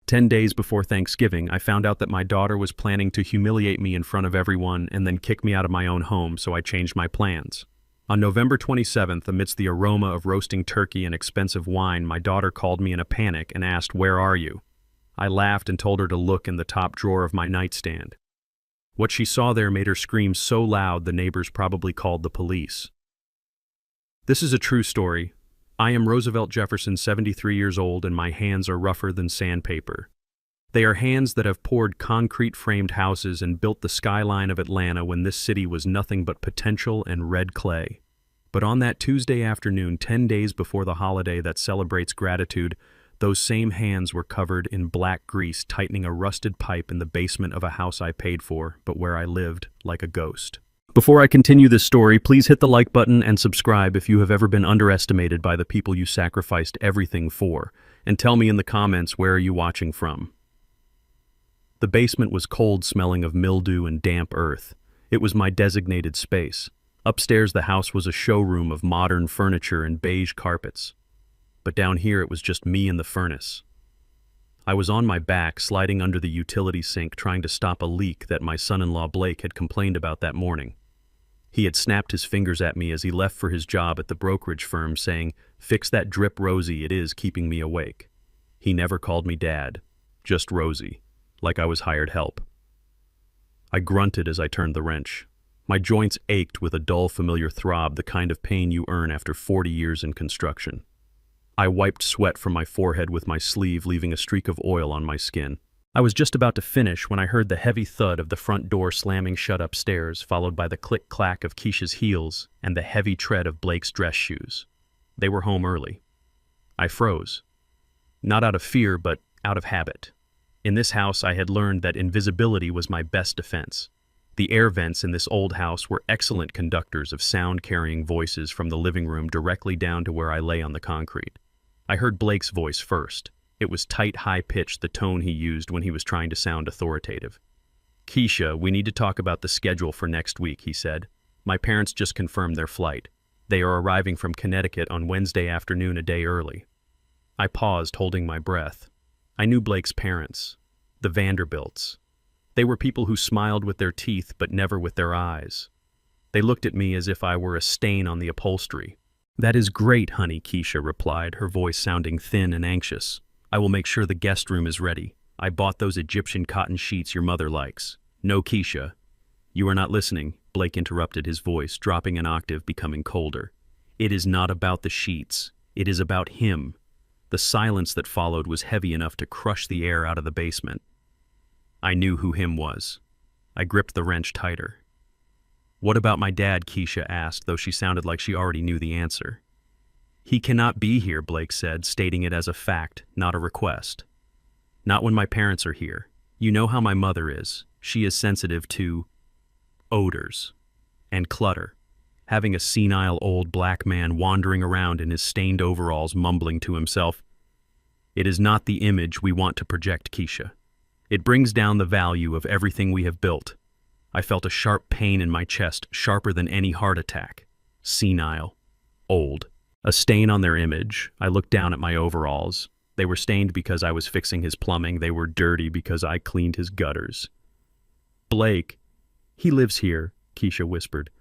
10 days before Thanksgiving, I found out that my daughter was planning to humiliate me in front of everyone and then kick me out of my own home, so I changed my plans. On November 27th, amidst the aroma of roasting turkey and expensive wine, my daughter called me in a panic and asked, "Where are you?" I laughed and told her to look in the top drawer of my nightstand. What she saw there made her scream so loud the neighbors probably called the police. This is a true story. I am Roosevelt Jefferson, 73 years old, and my hands are rougher than sandpaper. They are hands that have poured concrete-framed houses and built the skyline of Atlanta when this city was nothing but potential and red clay. But on that Tuesday afternoon, 10 days before the holiday that celebrates gratitude, those same hands were covered in black grease tightening a rusted pipe in the basement of a house I paid for, but where I lived like a ghost. Before I continue this story, please hit the like button and subscribe if you have ever been underestimated by the people you sacrificed everything for, and tell me in the comments where are you watching from. The basement was cold, smelling of mildew and damp earth. It was my designated space. Upstairs, the house was a showroom of modern furniture and beige carpets. But down here, it was just me and the furnace. I was on my back, sliding under the utility sink, trying to stop a leak that my son-in-law Blake had complained about that morning. He had snapped his fingers at me as he left for his job at the brokerage firm, saying, "Fix that drip, Rosie, it is keeping me awake." He never called me Dad, just Rosie, like I was hired help. I grunted as I turned the wrench. My joints ached with a dull, familiar throb, the kind of pain you earn after 40 years in construction. I wiped sweat from my forehead with my sleeve, leaving a streak of oil on my skin. I was just about to finish when I heard the heavy thud of the front door slamming shut upstairs, followed by the click-clack of Keisha's heels and the heavy tread of Blake's dress shoes. They were home early. I froze. Not out of fear, but out of habit. In this house, I had learned that invisibility was my best defense. The air vents in this old house were excellent conductors of sound-carrying voices from the living room directly down to where I lay on the concrete. I heard Blake's voice first. It was tight, high-pitched, the tone he used when he was trying to sound authoritative. "Keisha, we need to talk about the schedule for next week," he said. "My parents just confirmed their flight. They are arriving from Connecticut on Wednesday afternoon, a day early." I paused, holding my breath. I knew Blake's parents, the Vanderbilts. They were people who smiled with their teeth but never with their eyes. They looked at me as if I were a stain on the upholstery. "That is great, honey," Keisha replied, her voice sounding thin and anxious. "I will make sure the guest room is ready. I bought those Egyptian cotton sheets your mother likes." "No, Keisha." "You are not listening," Blake interrupted, his voice dropping an octave, becoming colder. "It is not about the sheets. It is about him." The silence that followed was heavy enough to crush the air out of the basement. I knew who him was. I gripped the wrench tighter. "What about my dad?" Keisha asked, though she sounded like she already knew the answer. "He cannot be here," Blake said, stating it as a fact, not a request. "Not when my parents are here. You know how my mother is. She is sensitive to odors and clutter. Having a senile old black man wandering around in his stained overalls mumbling to himself. It is not the image we want to project, Keisha. It brings down the value of everything we have built." I felt a sharp pain in my chest, sharper than any heart attack. Senile. Old. A stain on their image. I looked down at my overalls. They were stained because I was fixing his plumbing. They were dirty because I cleaned his gutters. "Blake, he lives here," Keisha whispered.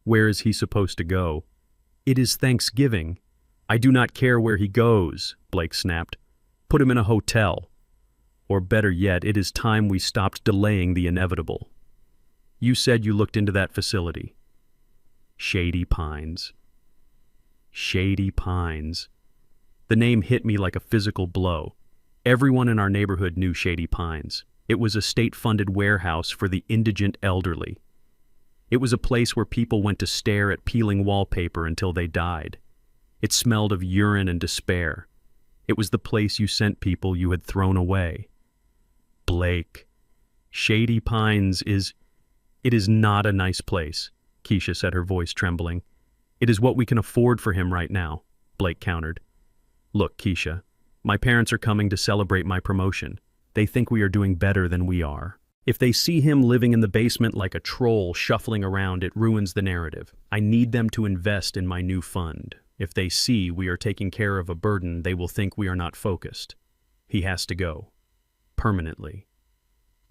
"Where is he supposed to go?" "It is Thanksgiving." "I do not care where he goes," Blake snapped. "Put him in a hotel. Or better yet, it is time we stopped delaying the inevitable." "You said you looked into that facility." Shady Pines. Shady Pines. The name hit me like a physical blow. Everyone in our neighborhood knew Shady Pines. It was a state-funded warehouse for the indigent elderly. It was a place where people went to stare at peeling wallpaper until they died. It smelled of urine and despair. It was the place you sent people you had thrown away. Blake. Shady Pines is... It is not a nice place, Keisha said, her voice trembling. "It is what we can afford for him right now," Blake countered. "Look, Keisha, my parents are coming to celebrate my promotion. They think we are doing better than we are. If they see him living in the basement like a troll shuffling around, it ruins the narrative. I need them to invest in my new fund. If they see we are taking care of a burden, they will think we are not focused. He has to go." permanently.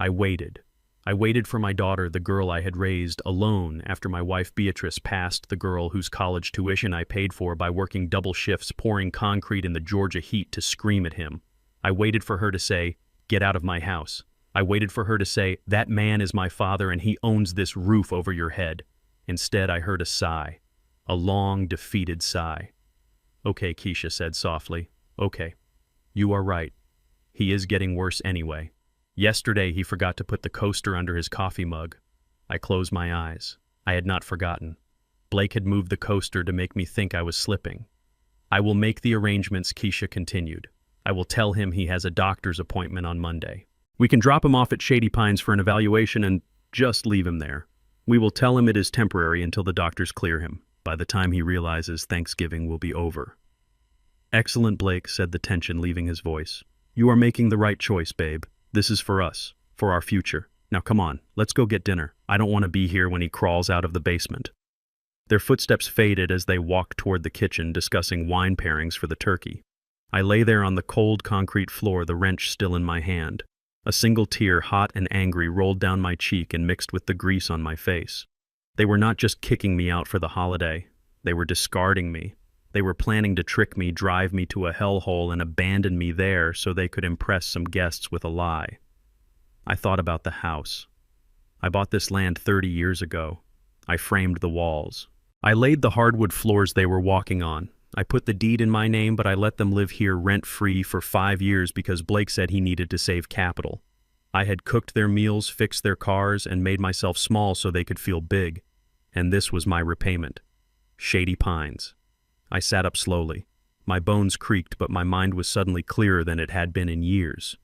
I waited. I waited for my daughter, the girl I had raised, alone after my wife Beatrice passed, the girl whose college tuition I paid for by working double shifts pouring concrete in the Georgia heat to scream at him. I waited for her to say, "Get out of my house." I waited for her to say, "That man is my father and he owns this roof over your head." Instead, I heard a sigh. A long, defeated sigh. "Okay," Keisha said softly. "Okay. You are right. He is getting worse anyway. Yesterday he forgot to put the coaster under his coffee mug." I closed my eyes. I had not forgotten. Blake had moved the coaster to make me think I was slipping. "I will make the arrangements," Keisha continued. "I will tell him he has a doctor's appointment on Monday. We can drop him off at Shady Pines for an evaluation and just leave him there. We will tell him it is temporary until the doctors clear him. By the time he realizes Thanksgiving will be over." "Excellent, Blake," said the tension leaving his voice. "You are making the right choice, babe. This is for us, for our future. Now come on, let's go get dinner. I don't want to be here when he crawls out of the basement." Their footsteps faded as they walked toward the kitchen, discussing wine pairings for the turkey. I lay there on the cold concrete floor, the wrench still in my hand. A single tear, hot and angry, rolled down my cheek and mixed with the grease on my face. They were not just kicking me out for the holiday. They were discarding me. They were planning to trick me, drive me to a hellhole, and abandon me there so they could impress some guests with a lie. I thought about the house. I bought this land 30 years ago. I framed the walls. I laid the hardwood floors they were walking on. I put the deed in my name, but I let them live here rent-free for 5 years because Blake said he needed to save capital. I had cooked their meals, fixed their cars, and made myself small so they could feel big. And this was my repayment. Shady Pines. I sat up slowly. My bones creaked, but my mind was suddenly clearer than it had been in years.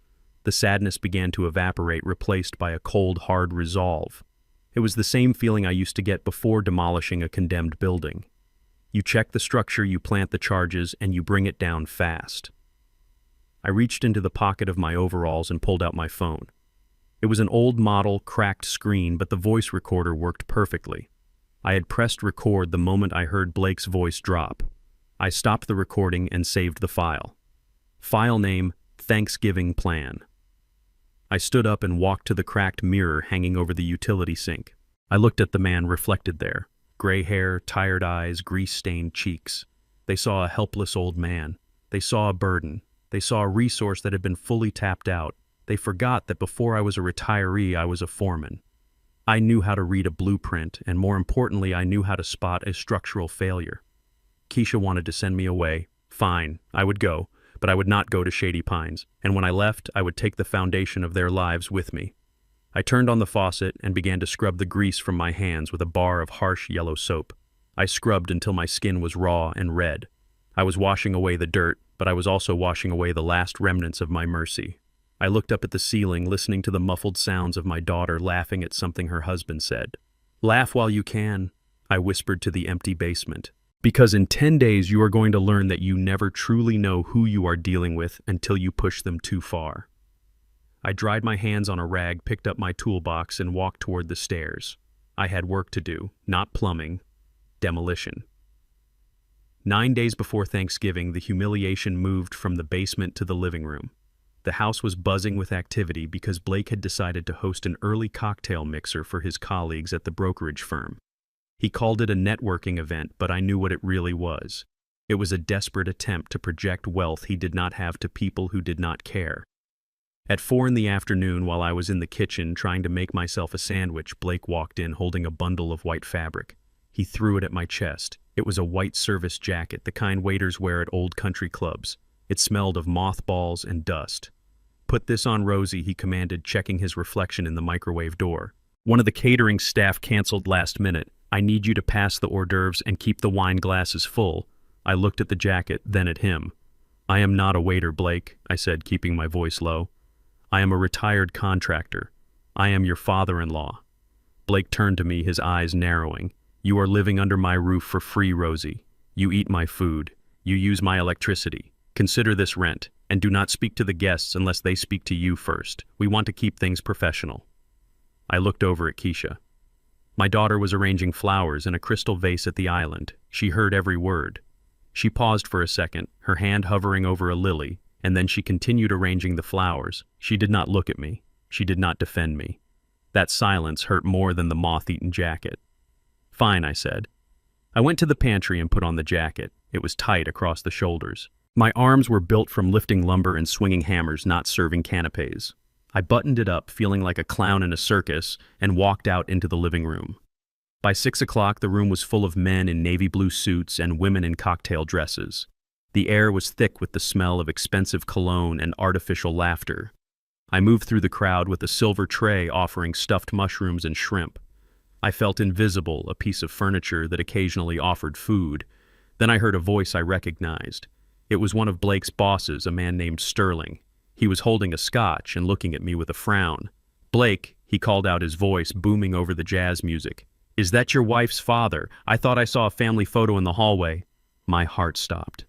The sadness began to evaporate, replaced by a cold, hard resolve. It was the same feeling I used to get before demolishing a condemned building. You check the structure, you plant the charges, and you bring it down fast. I reached into the pocket of my overalls and pulled out my phone. It was an old model, cracked screen, but the voice recorder worked perfectly. I had pressed record the moment I heard Blake's voice drop. I stopped the recording and saved the file. File name, Thanksgiving Plan. I stood up and walked to the cracked mirror hanging over the utility sink. I looked at the man reflected there. Gray hair, tired eyes, grease-stained cheeks. They saw a helpless old man. They saw a burden. They saw a resource that had been fully tapped out. They forgot that before I was a retiree, I was a foreman. I knew how to read a blueprint, and more importantly, I knew how to spot a structural failure. Keisha wanted to send me away. Fine, I would go, but I would not go to Shady Pines, and when I left, I would take the foundation of their lives with me. I turned on the faucet and began to scrub the grease from my hands with a bar of harsh yellow soap. I scrubbed until my skin was raw and red. I was washing away the dirt, but I was also washing away the last remnants of my mercy. I looked up at the ceiling, listening to the muffled sounds of my daughter laughing at something her husband said. "Laugh while you can," I whispered to the empty basement. "Because in 10 days you are going to learn that you never truly know who you are dealing with until you push them too far." I dried my hands on a rag, picked up my toolbox, and walked toward the stairs. I had work to do, not plumbing, demolition. 9 days before Thanksgiving, the humiliation moved from the basement to the living room. The house was buzzing with activity because Blake had decided to host an early cocktail mixer for his colleagues at the brokerage firm. He called it a networking event, but I knew what it really was. It was a desperate attempt to project wealth he did not have to people who did not care. At 4 in the afternoon, while I was in the kitchen trying to make myself a sandwich, Blake walked in holding a bundle of white fabric. He threw it at my chest. It was a white service jacket, the kind waiters wear at old country clubs. It smelled of mothballs and dust. "Put this on Rosie," he commanded, checking his reflection in the microwave door. "One of the catering staff canceled last minute. I need you to pass the hors d'oeuvres and keep the wine glasses full." I looked at the jacket, then at him. "I am not a waiter, Blake," I said, keeping my voice low. "I am a retired contractor. I am your father-in-law." Blake turned to me, his eyes narrowing. "You are living under my roof for free, Rosie. You eat my food. You use my electricity. Consider this rent, and do not speak to the guests unless they speak to you first. We want to keep things professional." I looked over at Keisha. My daughter was arranging flowers in a crystal vase at the island. She heard every word. She paused for a second, her hand hovering over a lily, And then she continued arranging the flowers. She did not look at me. She did not defend me. That silence hurt more than the moth-eaten jacket. "Fine," I said. I went to the pantry and put on the jacket. It was tight across the shoulders. My arms were built from lifting lumber and swinging hammers, not serving canapes. I buttoned it up, feeling like a clown in a circus, and walked out into the living room. By 6 o'clock, the room was full of men in navy blue suits and women in cocktail dresses. The air was thick with the smell of expensive cologne and artificial laughter. I moved through the crowd with a silver tray offering stuffed mushrooms and shrimp. I felt invisible, a piece of furniture that occasionally offered food. Then I heard a voice I recognized. It was one of Blake's bosses, a man named Sterling. He was holding a scotch and looking at me with a frown. "Blake," he called out, his voice booming over the jazz music. "Is that your wife's father? I thought I saw a family photo in the hallway." My heart stopped.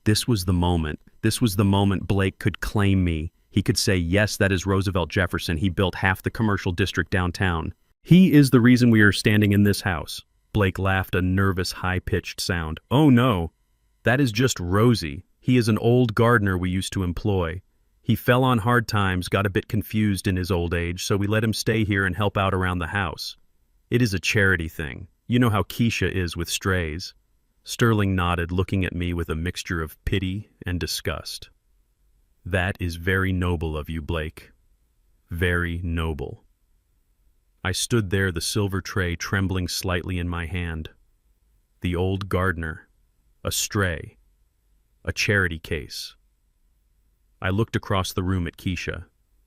This was the moment. This was the moment Blake could claim me. He could say, "Yes, that is Roosevelt Jefferson. He built half the commercial district downtown. He is the reason we are standing in this house." Blake laughed, a nervous, high-pitched sound. "Oh no, that is just Rosie. He is an old gardener we used to employ. He fell on hard times, got a bit confused in his old age, so we let him stay here and help out around the house. It is a charity thing. You know how Keisha is with strays." Sterling nodded, looking at me with a mixture of pity and disgust. "That is very noble of you, Blake. Very noble." I stood there, the silver tray trembling slightly in my hand. The old gardener, a stray, a charity case. I looked across the room at Keisha.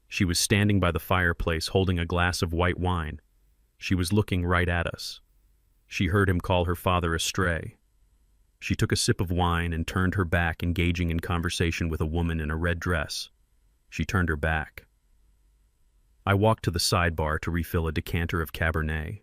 She was standing by the fireplace holding a glass of white wine. She was looking right at us. She heard him call her father a stray. She took a sip of wine and turned her back, engaging in conversation with a woman in a red dress. She turned her back. I walked to the sidebar to refill a decanter of Cabernet.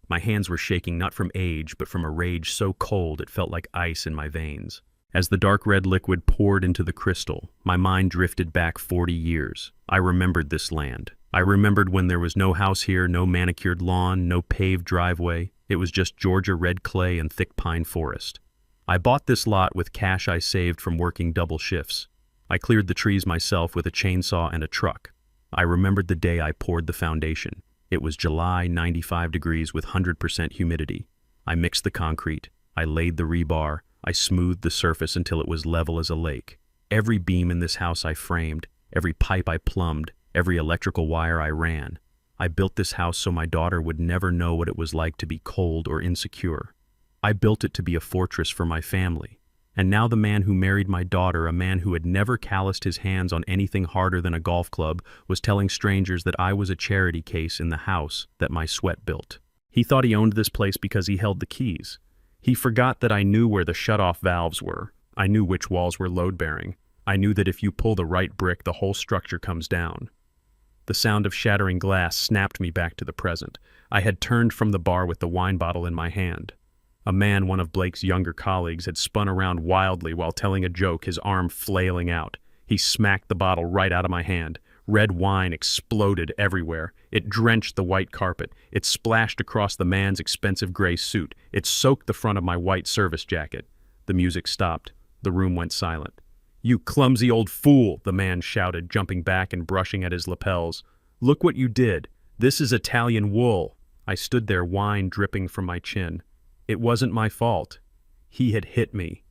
My hands were shaking not from age, but from a rage so cold it felt like ice in my veins. As the dark red liquid poured into the crystal, my mind drifted back 40 years. I remembered this land. I remembered when there was no house here, no manicured lawn, no paved driveway. It was just Georgia red clay and thick pine forest. I bought this lot with cash I saved from working double shifts. I cleared the trees myself with a chainsaw and a truck. I remembered the day I poured the foundation. It was July, 95 degrees with 100% humidity. I mixed the concrete. I laid the rebar. I smoothed the surface until it was level as a lake. Every beam in this house I framed, every pipe I plumbed, every electrical wire I ran. I built this house so my daughter would never know what it was like to be cold or insecure. I built it to be a fortress for my family. And now the man who married my daughter, a man who had never calloused his hands on anything harder than a golf club, was telling strangers that I was a charity case in the house that my sweat built. He thought he owned this place because he held the keys. He forgot that I knew where the shut-off valves were. I knew which walls were load-bearing. I knew that if you pull the right brick, the whole structure comes down. The sound of shattering glass snapped me back to the present. I had turned from the bar with the wine bottle in my hand. A man, one of Blake's younger colleagues, had spun around wildly while telling a joke, his arm flailing out. He smacked the bottle right out of my hand. Red wine exploded everywhere. It drenched the white carpet. It splashed across the man's expensive gray suit. It soaked the front of my white service jacket. The music stopped. The room went silent. "You clumsy old fool," the man shouted, jumping back and brushing at his lapels. "Look what you did. This is Italian wool." I stood there, wine dripping from my chin. It wasn't my fault. He had hit me.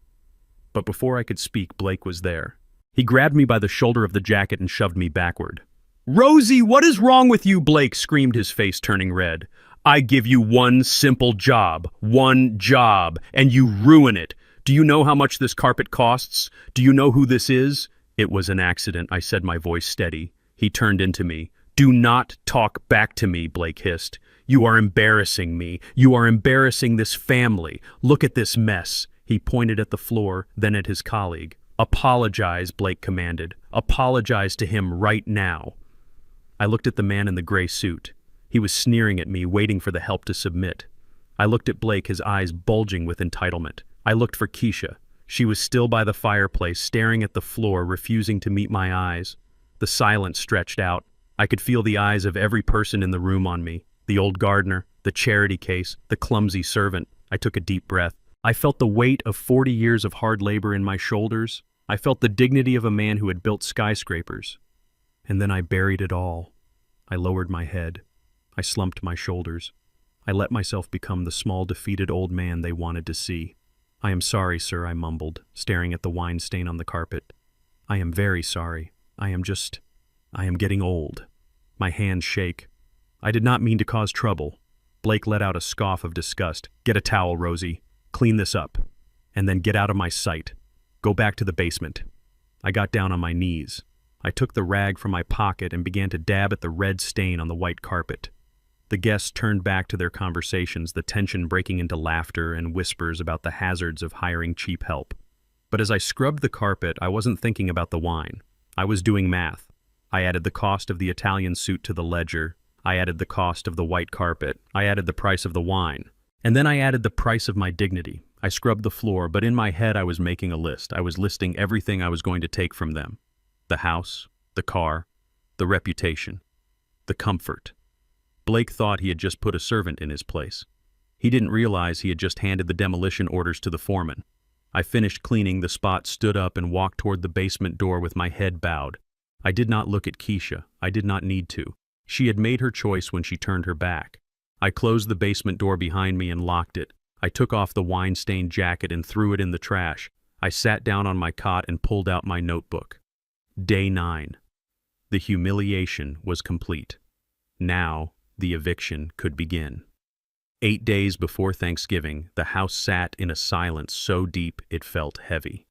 But before I could speak, Blake was there. He grabbed me by the shoulder of the jacket and shoved me backward. "Rosie, what is wrong with you?" Blake screamed, his face turning red. "I give you one simple job, and you ruin it. Do you know how much this carpet costs? Do you know who this is?" "It was an accident," I said, my voice steady. He turned into me. "Do not talk back to me," Blake hissed. "You are embarrassing me. You are embarrassing this family. Look at this mess." He pointed at the floor, then at his colleague. "Apologize," Blake commanded. "Apologize to him right now." I looked at the man in the gray suit. He was sneering at me, waiting for the help to submit. I looked at Blake, his eyes bulging with entitlement. I looked for Keisha. She was still by the fireplace, staring at the floor, refusing to meet my eyes. The silence stretched out. I could feel the eyes of every person in the room on me. The old gardener, the charity case, the clumsy servant. I took a deep breath. I felt the weight of 40 years of hard labor in my shoulders. I felt the dignity of a man who had built skyscrapers. And then I buried it all. I lowered my head. I slumped my shoulders. I let myself become the small, defeated old man they wanted to see. "I am sorry, sir," I mumbled, staring at the wine stain on the carpet. "I am very sorry. I am getting old." My hands shake. "I did not mean to cause trouble." Blake let out a scoff of disgust. "Get a towel, Rosie. Clean this up. And then get out of my sight. Go back to the basement." I got down on my knees. I took the rag from my pocket and began to dab at the red stain on the white carpet. The guests turned back to their conversations, the tension breaking into laughter and whispers about the hazards of hiring cheap help. But as I scrubbed the carpet, I wasn't thinking about the wine. I was doing math. I added the cost of the Italian suit to the ledger. I added the cost of the white carpet. I added the price of the wine. And then I added the price of my dignity. I scrubbed the floor, but in my head I was making a list. I was listing everything I was going to take from them. The house, the car, the reputation, the comfort. Blake thought he had just put a servant in his place. He didn't realize he had just handed the demolition orders to the foreman. I finished cleaning the spot, stood up, and walked toward the basement door with my head bowed. I did not look at Keisha. I did not need to. She had made her choice when she turned her back. I closed the basement door behind me and locked it. I took off the wine-stained jacket and threw it in the trash. I sat down on my cot and pulled out my notebook. Day 9. The humiliation was complete. Now, the eviction could begin. 8 days before Thanksgiving, the house sat in a silence so deep it felt heavy.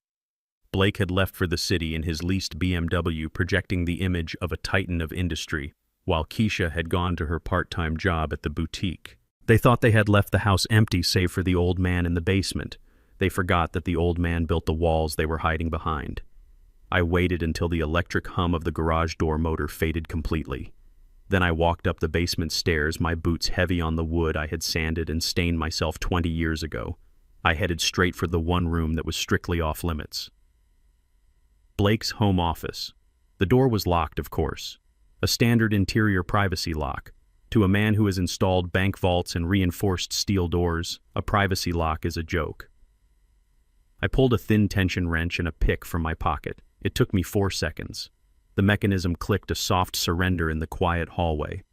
Blake had left for the city in his leased BMW, projecting the image of a titan of industry, while Keisha had gone to her part-time job at the boutique. They thought they had left the house empty save for the old man in the basement. They forgot that the old man built the walls they were hiding behind. I waited until the electric hum of the garage door motor faded completely. Then I walked up the basement stairs, my boots heavy on the wood I had sanded and stained myself 20 years ago. I headed straight for the one room that was strictly off limits. Blake's home office. The door was locked, of course. A standard interior privacy lock. To a man who has installed bank vaults and reinforced steel doors, a privacy lock is a joke. I pulled a thin tension wrench and a pick from my pocket. It took me 4 seconds. The mechanism clicked a soft surrender in the quiet hallway.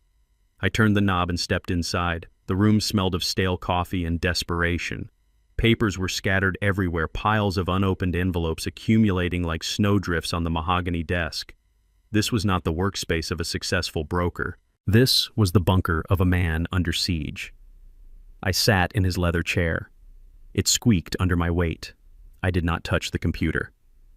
I turned the knob and stepped inside. The room smelled of stale coffee and desperation. Papers were scattered everywhere, piles of unopened envelopes accumulating like snowdrifts on the mahogany desk. This was not the workspace of a successful broker. This was the bunker of a man under siege. I sat in his leather chair. It squeaked under my weight. I did not touch the computer.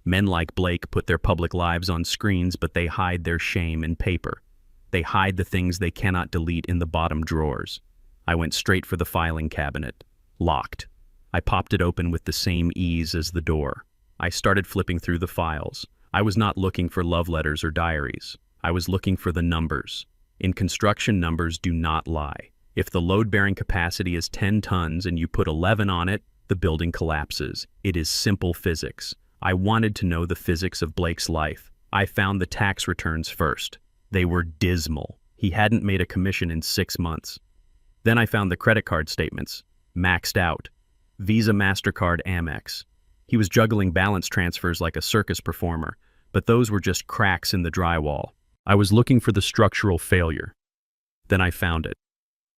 Men like Blake put their public lives on screens, but they hide their shame in paper. They hide the things they cannot delete in the bottom drawers. I went straight for the filing cabinet. Locked. I popped it open with the same ease as the door. I started flipping through the files. I was not looking for love letters or diaries. I was looking for the numbers. In construction, numbers do not lie. If the load-bearing capacity is 10 tons and you put 11 on it, the building collapses. It is simple physics. I wanted to know the physics of Blake's life. I found the tax returns first. They were dismal. He hadn't made a commission in 6 months. Then I found the credit card statements. Maxed out. Visa, MasterCard, Amex. He was juggling balance transfers like a circus performer, but those were just cracks in the drywall. I was looking for the structural failure. Then I found it.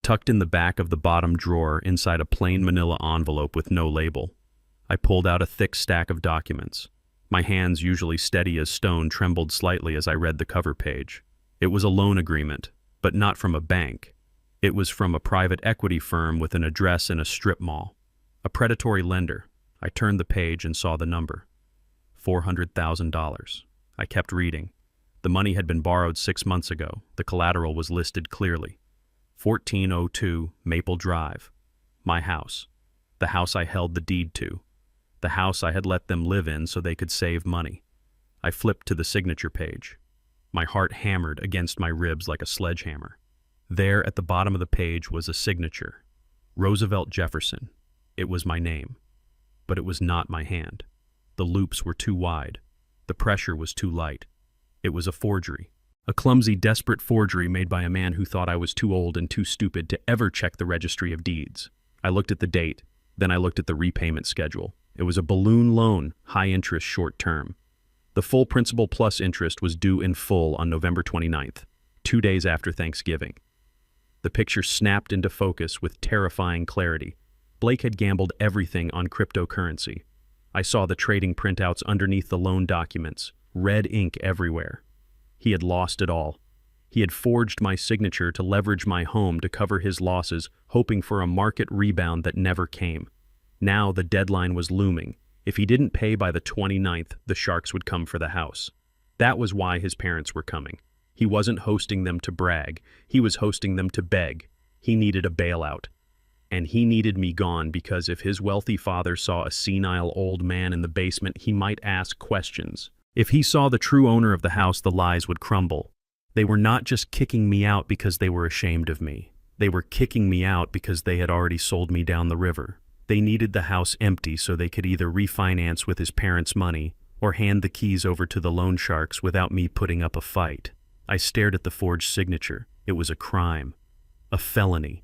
Tucked in the back of the bottom drawer inside a plain manila envelope with no label. I pulled out a thick stack of documents. My hands, usually steady as stone, trembled slightly as I read the cover page. It was a loan agreement, but not from a bank. It was from a private equity firm with an address in a strip mall. A predatory lender. I turned the page and saw the number. $400,000. I kept reading. The money had been borrowed 6 months ago. The collateral was listed clearly. 1402 Maple Drive. My house. The house I held the deed to. The house I had let them live in so they could save money. I flipped to the signature page. My heart hammered against my ribs like a sledgehammer. There at the bottom of the page was a signature. Roosevelt Jefferson. It was my name. But it was not my hand. The loops were too wide. The pressure was too light. It was a forgery. A clumsy, desperate forgery made by a man who thought I was too old and too stupid to ever check the registry of deeds. I looked at the date. Then I looked at the repayment schedule. It was a balloon loan, high interest, short term. The full principal plus interest was due in full on November 29th, 2 days after Thanksgiving. The picture snapped into focus with terrifying clarity. Blake had gambled everything on cryptocurrency. I saw the trading printouts underneath the loan documents, red ink everywhere. He had lost it all. He had forged my signature to leverage my home to cover his losses, hoping for a market rebound that never came. Now the deadline was looming. If he didn't pay by the 29th, the sharks would come for the house. That was why his parents were coming. He wasn't hosting them to brag. He was hosting them to beg. He needed a bailout. And he needed me gone because if his wealthy father saw a senile old man in the basement, he might ask questions. If he saw the true owner of the house, the lies would crumble. They were not just kicking me out because they were ashamed of me. They were kicking me out because they had already sold me down the river. They needed the house empty so they could either refinance with his parents' money or hand the keys over to the loan sharks without me putting up a fight. I stared at the forged signature. It was a crime, a felony,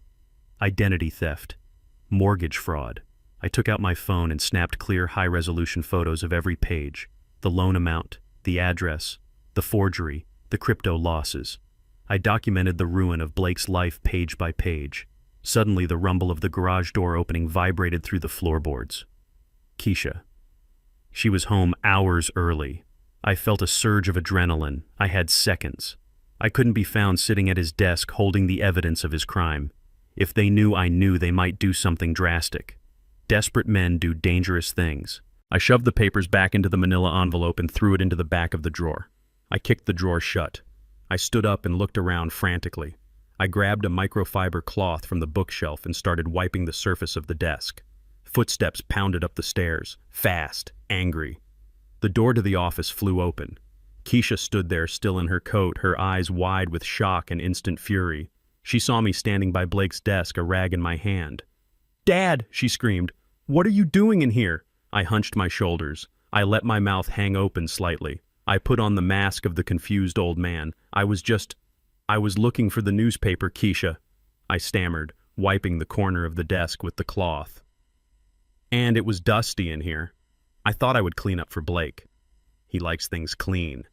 identity theft, mortgage fraud. I took out my phone and snapped clear, high-resolution photos of every page, the loan amount, the address, the forgery, the crypto losses. I documented the ruin of Blake's life page by page. Suddenly, the rumble of the garage door opening vibrated through the floorboards. Keisha. She was home hours early. I felt a surge of adrenaline. I had seconds. I couldn't be found sitting at his desk holding the evidence of his crime. If they knew I knew, they might do something drastic. Desperate men do dangerous things. I shoved the papers back into the manila envelope and threw it into the back of the drawer. I kicked the drawer shut. I stood up and looked around frantically. I grabbed a microfiber cloth from the bookshelf and started wiping the surface of the desk. Footsteps pounded up the stairs, fast, angry. The door to the office flew open. Keisha stood there, still in her coat, her eyes wide with shock and instant fury. She saw me standing by Blake's desk, a rag in my hand. "Dad!" she screamed. "What are you doing in here?" I hunched my shoulders. I let my mouth hang open slightly. I put on the mask of the confused old man. I was looking for the newspaper, Keisha, I stammered, wiping the corner of the desk with the cloth. And it was dusty in here. I thought I would clean up for Blake. He likes things clean.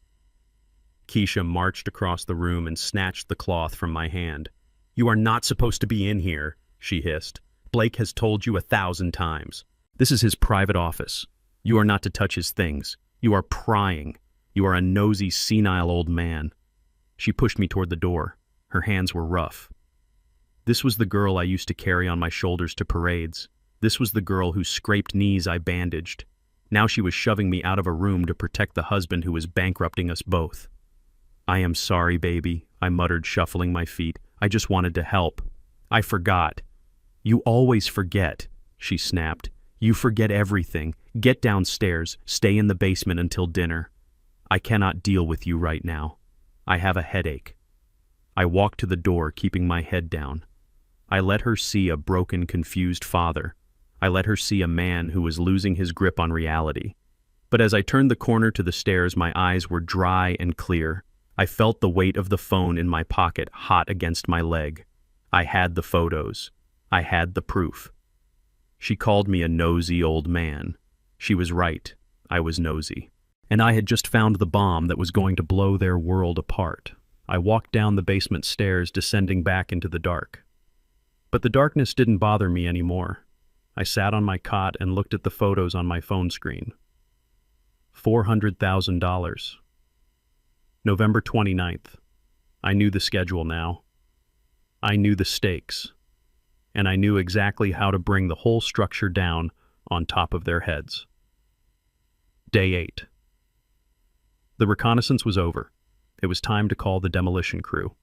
Keisha marched across the room and snatched the cloth from my hand. "You are not supposed to be in here," she hissed. "Blake has told you 1,000 times. This is his private office. You are not to touch his things. You are prying. You are a nosy, senile old man." She pushed me toward the door. Her hands were rough. This was the girl I used to carry on my shoulders to parades. This was the girl whose scraped knees I bandaged. Now she was shoving me out of a room to protect the husband who was bankrupting us both. "I am sorry, baby," I muttered, shuffling my feet. "I just wanted to help. I forgot." "You always forget," she snapped. "You forget everything. Get downstairs. Stay in the basement until dinner. I cannot deal with you right now. I have a headache." I walked to the door, keeping my head down. I let her see a broken, confused father. I let her see a man who was losing his grip on reality. But as I turned the corner to the stairs, my eyes were dry and clear. I felt the weight of the phone in my pocket hot against my leg. I had the photos. I had the proof. She called me a nosy old man. She was right. I was nosy. And I had just found the bomb that was going to blow their world apart. I walked down the basement stairs, descending back into the dark. But the darkness didn't bother me anymore. I sat on my cot and looked at the photos on my phone screen. $400,000. November 29th. I knew the schedule now. I knew the stakes. And I knew exactly how to bring the whole structure down on top of their heads. Day 8. The reconnaissance was over. It was time to call the demolition crew.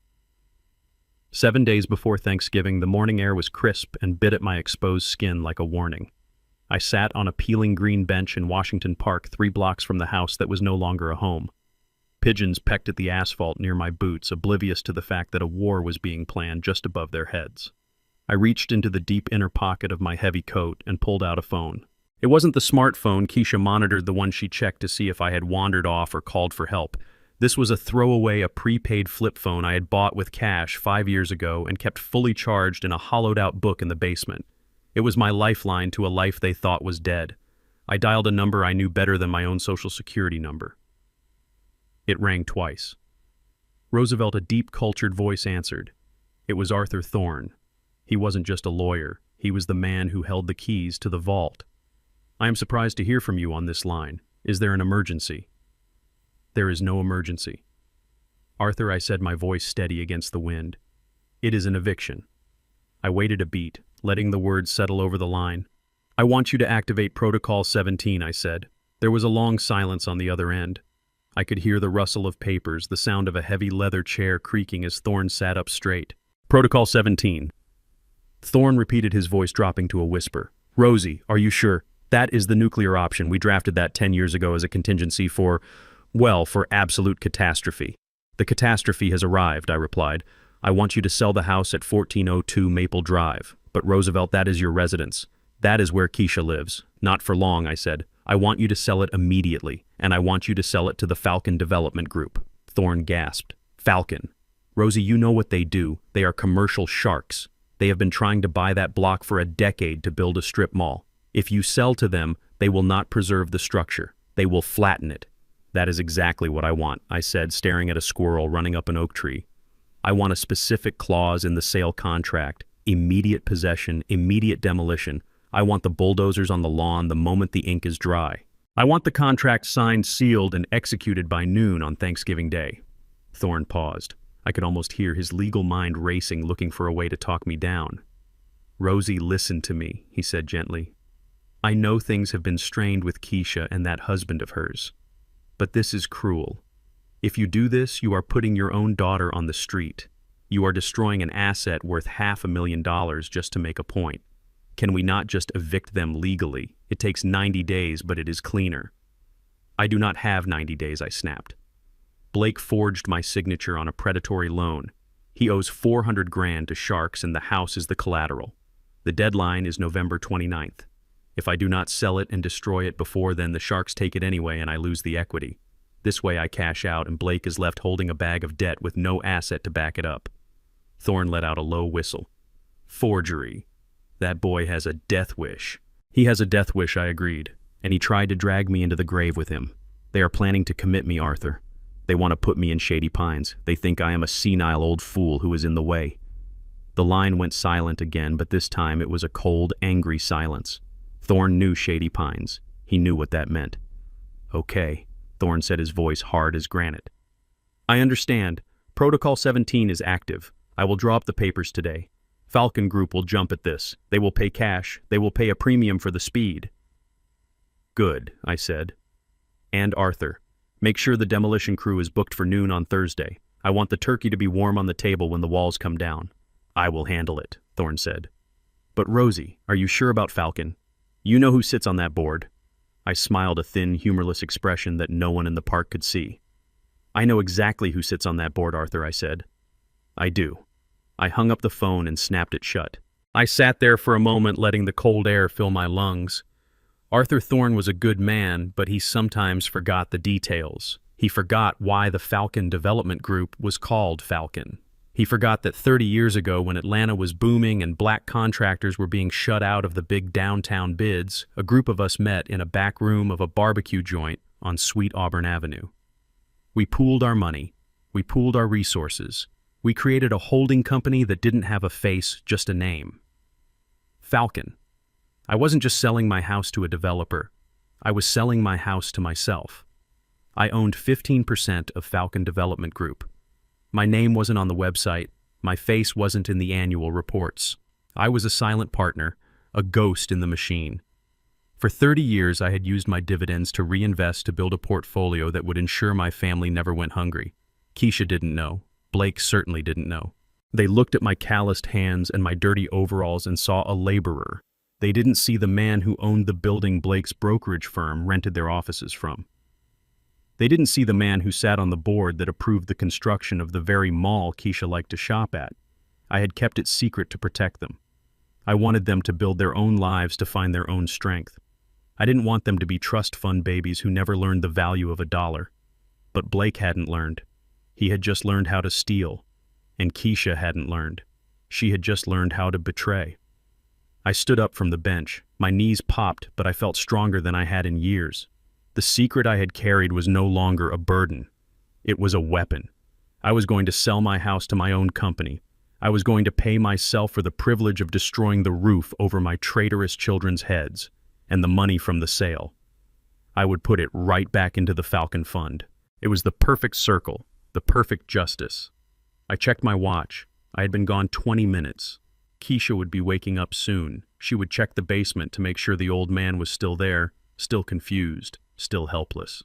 7 days before Thanksgiving, the morning air was crisp and bit at my exposed skin like a warning. I sat on a peeling green bench in Washington Park, 3 blocks from the house that was no longer a home. Pigeons pecked at the asphalt near my boots, oblivious to the fact that a war was being planned just above their heads. I reached into the deep inner pocket of my heavy coat and pulled out a phone. It wasn't the smartphone. Keisha monitored the one she checked to see if I had wandered off or called for help. This was a prepaid flip phone I had bought with cash 5 years ago and kept fully charged in a hollowed-out book in the basement. It was my lifeline to a life they thought was dead. I dialed a number I knew better than my own social security number. It rang twice. Roosevelt, a deep-cultured voice answered. It was Arthur Thorne. He wasn't just a lawyer. He was the man who held the keys to the vault. I am surprised to hear from you on this line. Is there an emergency? There is no emergency. Arthur, I said, my voice steady against the wind. It is an eviction. I waited a beat, letting the words settle over the line. I want you to activate Protocol 17, I said. There was a long silence on the other end. I could hear the rustle of papers, the sound of a heavy leather chair creaking as Thorne sat up straight. Protocol 17. Thorne repeated, his voice dropping to a whisper. Rosie, are you sure? That is the nuclear option. We drafted that 10 years ago as a contingency for absolute catastrophe. The catastrophe has arrived, I replied. I want you to sell the house at 1402 Maple Drive. But Roosevelt, that is your residence. That is where Keisha lives. Not for long, I said. I want you to sell it immediately, and I want you to sell it to the Falcon Development Group. Thorne gasped. Falcon. Rosie, you know what they do. They are commercial sharks. They have been trying to buy that block for a decade to build a strip mall. If you sell to them, they will not preserve the structure. They will flatten it. That is exactly what I want, I said, staring at a squirrel running up an oak tree. I want a specific clause in the sale contract. Immediate possession, immediate demolition. I want the bulldozers on the lawn the moment the ink is dry. I want the contract signed, sealed, and executed by noon on Thanksgiving Day. Thorne paused. I could almost hear his legal mind racing, looking for a way to talk me down. Rosie, listen to me, he said gently. I know things have been strained with Keisha and that husband of hers. But this is cruel. If you do this, you are putting your own daughter on the street. You are destroying an asset worth $500,000 just to make a point. Can we not just evict them legally? It takes 90 days, but it is cleaner. I do not have 90 days, I snapped. Blake forged my signature on a predatory loan. He owes $400,000 to sharks and the house is the collateral. The deadline is November 29th. If I do not sell it and destroy it before then, the sharks take it anyway and I lose the equity. This way I cash out and Blake is left holding a bag of debt with no asset to back it up. Thorne let out a low whistle. Forgery. That boy has a death wish. He has a death wish, I agreed, and he tried to drag me into the grave with him. They are planning to commit me, Arthur. They want to put me in Shady Pines. They think I am a senile old fool who is in the way. The line went silent again, but this time it was a cold, angry silence. Thorne knew Shady Pines. He knew what that meant. Okay, Thorne said, his voice hard as granite. I understand. Protocol 17 is active. I will draw up the papers today. Falcon Group will jump at this. They will pay cash. They will pay a premium for the speed. Good, I said. And Arthur, make sure the demolition crew is booked for noon on Thursday. I want the turkey to be warm on the table when the walls come down. I will handle it, Thorne said. But Rosie, are you sure about Falcon? You know who sits on that board. I smiled, a thin, humorless expression that no one in the park could see. I know exactly who sits on that board, Arthur, I said. I do. I hung up the phone and snapped it shut. I sat there for a moment, letting the cold air fill my lungs. Arthur Thorne was a good man, but he sometimes forgot the details. He forgot why the Falcon Development Group was called Falcon. He forgot that 30 years ago, when Atlanta was booming and black contractors were being shut out of the big downtown bids, a group of us met in a back room of a barbecue joint on Sweet Auburn Avenue. We pooled our money. We pooled our resources. We created a holding company that didn't have a face, just a name. Falcon. I wasn't just selling my house to a developer. I was selling my house to myself. I owned 15% of Falcon Development Group. My name wasn't on the website. My face wasn't in the annual reports. I was a silent partner, a ghost in the machine. For 30 years, I had used my dividends to reinvest to build a portfolio that would ensure my family never went hungry. Keisha didn't know. Blake certainly didn't know. They looked at my calloused hands and my dirty overalls and saw a laborer. They didn't see the man who owned the building Blake's brokerage firm rented their offices from. They didn't see the man who sat on the board that approved the construction of the very mall Keisha liked to shop at. I had kept it secret to protect them. I wanted them to build their own lives, to find their own strength. I didn't want them to be trust fund babies who never learned the value of a dollar. But Blake hadn't learned. He had just learned how to steal. And Keisha hadn't learned. She had just learned how to betray. I stood up from the bench. My knees popped, but I felt stronger than I had in years. The secret I had carried was no longer a burden. It was a weapon. I was going to sell my house to my own company. I was going to pay myself for the privilege of destroying the roof over my traitorous children's heads and the money from the sale. I would put it right back into the Falcon Fund. It was the perfect circle, the perfect justice. I checked my watch. I had been gone 20 minutes. Keisha would be waking up soon. She would check the basement to make sure the old man was still there, still confused, still helpless.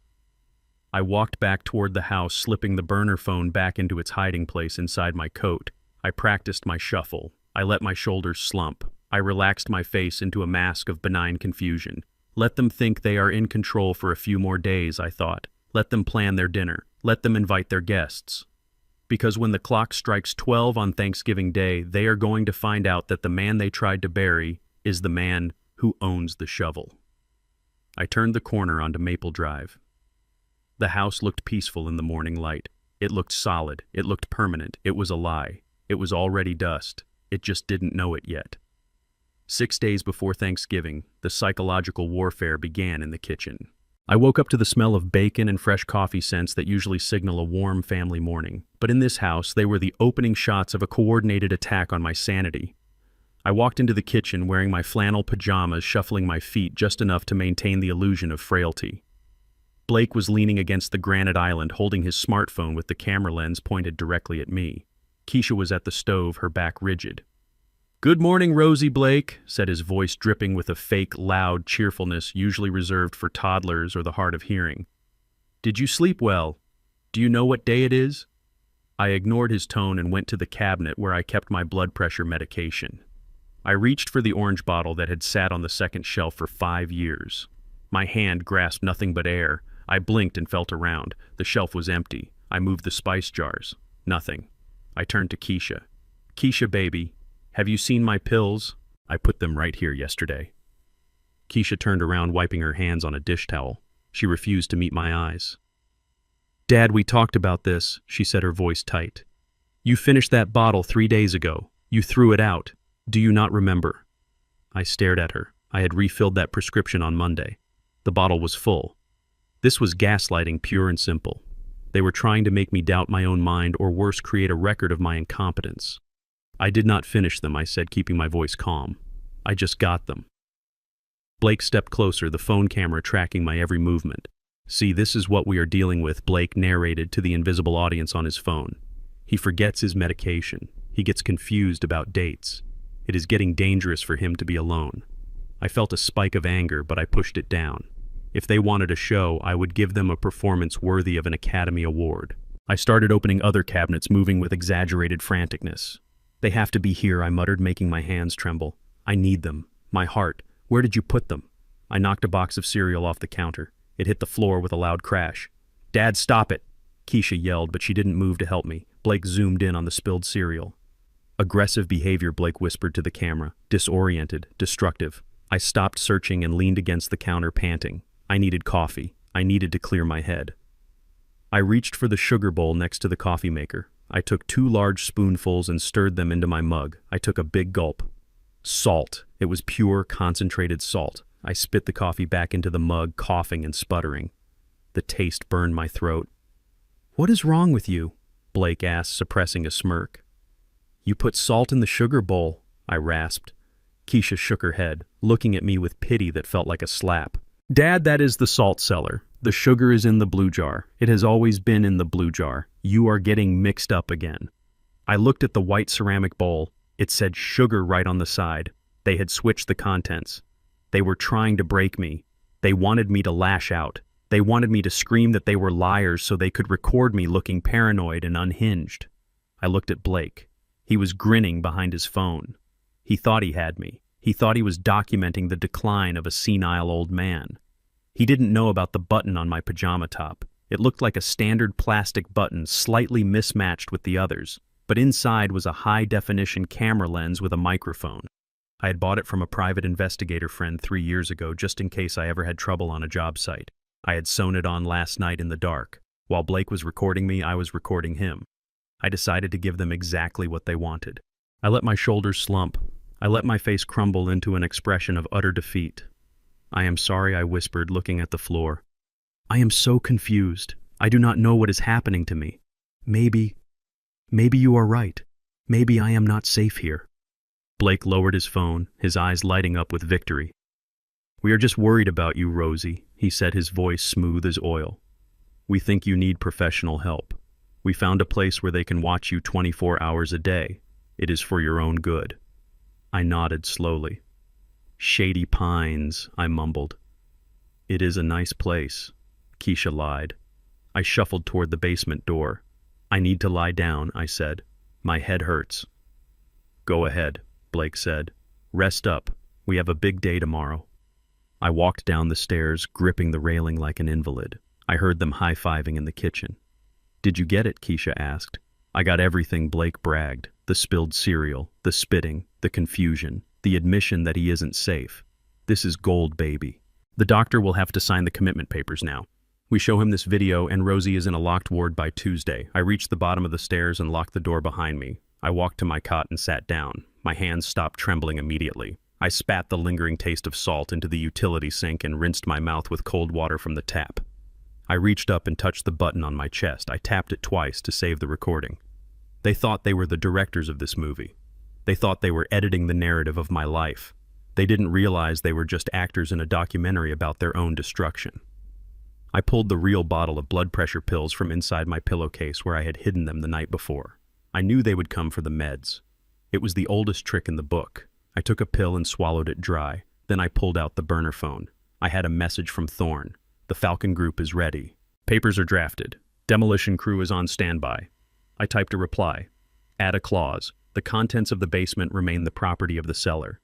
I walked back toward the house, slipping the burner phone back into its hiding place inside my coat. I practiced my shuffle. I let my shoulders slump. I relaxed my face into a mask of benign confusion. Let them think they are in control for a few more days, I thought. Let them plan their dinner. Let them invite their guests. Because when the clock strikes 12 on Thanksgiving Day, they are going to find out that the man they tried to bury is the man who owns the shovel. I turned the corner onto Maple Drive. The house looked peaceful in the morning light. It looked solid. It looked permanent. It was a lie. It was already dust. It just didn't know it yet. 6 days before Thanksgiving, the psychological warfare began in the kitchen. I woke up to the smell of bacon and fresh coffee scents that usually signal a warm family morning. But in this house, they were the opening shots of a coordinated attack on my sanity. I walked into the kitchen wearing my flannel pajamas, shuffling my feet just enough to maintain the illusion of frailty. Blake was leaning against the granite island, holding his smartphone with the camera lens pointed directly at me. Keisha was at the stove, her back rigid. "Good morning, Rosie Blake," said his voice dripping with a fake, loud cheerfulness usually reserved for toddlers or the hard of hearing. "Did you sleep well? Do you know what day it is?" I ignored his tone and went to the cabinet where I kept my blood pressure medication. I reached for the orange bottle that had sat on the second shelf for 5 years. My hand grasped nothing but air. I blinked and felt around. The shelf was empty. I moved the spice jars. Nothing. I turned to Keisha. "Keisha, baby, have you seen my pills? I put them right here yesterday." Keisha turned around, wiping her hands on a dish towel. She refused to meet my eyes. "Dad, we talked about this," she said, her voice tight. "You finished that bottle 3 days ago. You threw it out. Do you not remember?" I stared at her. I had refilled that prescription on Monday. The bottle was full. This was gaslighting, pure and simple. They were trying to make me doubt my own mind, or worse, create a record of my incompetence. "I did not finish them," I said, keeping my voice calm. "I just got them." Blake stepped closer, the phone camera tracking my every movement. "See, this is what we are dealing with," Blake narrated to the invisible audience on his phone. "He forgets his medication. He gets confused about dates. It is getting dangerous for him to be alone." I felt a spike of anger, but I pushed it down. If they wanted a show, I would give them a performance worthy of an Academy Award. I started opening other cabinets, moving with exaggerated franticness. "They have to be here," I muttered, making my hands tremble. "I need them. My heart. Where did you put them?" I knocked a box of cereal off the counter. It hit the floor with a loud crash. "Dad, stop it!" Keisha yelled, but she didn't move to help me. Blake zoomed in on the spilled cereal. "Aggressive behavior," Blake whispered to the camera. "Disoriented, destructive." I stopped searching and leaned against the counter, panting. I needed coffee. I needed to clear my head. I reached for the sugar bowl next to the coffee maker. I took 2 large spoonfuls and stirred them into my mug. I took a big gulp. Salt. It was pure, concentrated salt. I spit the coffee back into the mug, coughing and sputtering. The taste burned my throat. "What is wrong with you?" Blake asked, suppressing a smirk. "You put salt in the sugar bowl," I rasped. Keisha shook her head, looking at me with pity that felt like a slap. "Dad, that is the salt cellar. The sugar is in the blue jar. It has always been in the blue jar. You are getting mixed up again." I looked at the white ceramic bowl. It said sugar right on the side. They had switched the contents. They were trying to break me. They wanted me to lash out. They wanted me to scream that they were liars so they could record me looking paranoid and unhinged. I looked at Blake. He was grinning behind his phone. He thought he had me. He thought he was documenting the decline of a senile old man. He didn't know about the button on my pajama top. It looked like a standard plastic button, slightly mismatched with the others, but inside was a high-definition camera lens with a microphone. I had bought it from a private investigator friend 3 years ago, just in case I ever had trouble on a job site. I had sewn it on last night in the dark. While Blake was recording me, I was recording him. I decided to give them exactly what they wanted. I let my shoulders slump. I let my face crumble into an expression of utter defeat. "I am sorry," I whispered, looking at the floor. "I am so confused. I do not know what is happening to me. Maybe you are right. Maybe I am not safe here." Blake lowered his phone, his eyes lighting up with victory. "We are just worried about you, Rosie," he said, his voice smooth as oil. "We think you need professional help. We found a place where they can watch you 24 hours a day. It is for your own good." I nodded slowly. "Shady Pines," I mumbled. "It is a nice place," Keisha lied. I shuffled toward the basement door. "I need to lie down," I said. "My head hurts." "Go ahead," Blake said. "Rest up. We have a big day tomorrow." I walked down the stairs, gripping the railing like an invalid. I heard them high-fiving in the kitchen. "Did you get it?" Keisha asked. "I got everything," Blake bragged. The spilled cereal, the spitting, the confusion, the admission that he isn't safe. This is gold, baby. The doctor will have to sign the commitment papers now. We show him this video, and Rosie is in a locked ward by Tuesday. I reached the bottom of the stairs and locked the door behind me. I walked to my cot and sat down. My hands stopped trembling immediately. I spat the lingering taste of salt into the utility sink and rinsed my mouth with cold water from the tap. I reached up and touched the button on my chest. I tapped it twice to save the recording. They thought they were the directors of this movie. They thought they were editing the narrative of my life. They didn't realize they were just actors in a documentary about their own destruction. I pulled the real bottle of blood pressure pills from inside my pillowcase where I had hidden them the night before. I knew they would come for the meds. It was the oldest trick in the book. I took a pill and swallowed it dry. Then I pulled out the burner phone. I had a message from Thorne. "The Falcon Group is ready. Papers are drafted. Demolition crew is on standby." I typed a reply. "Add a clause. The contents of the basement remain the property of the seller."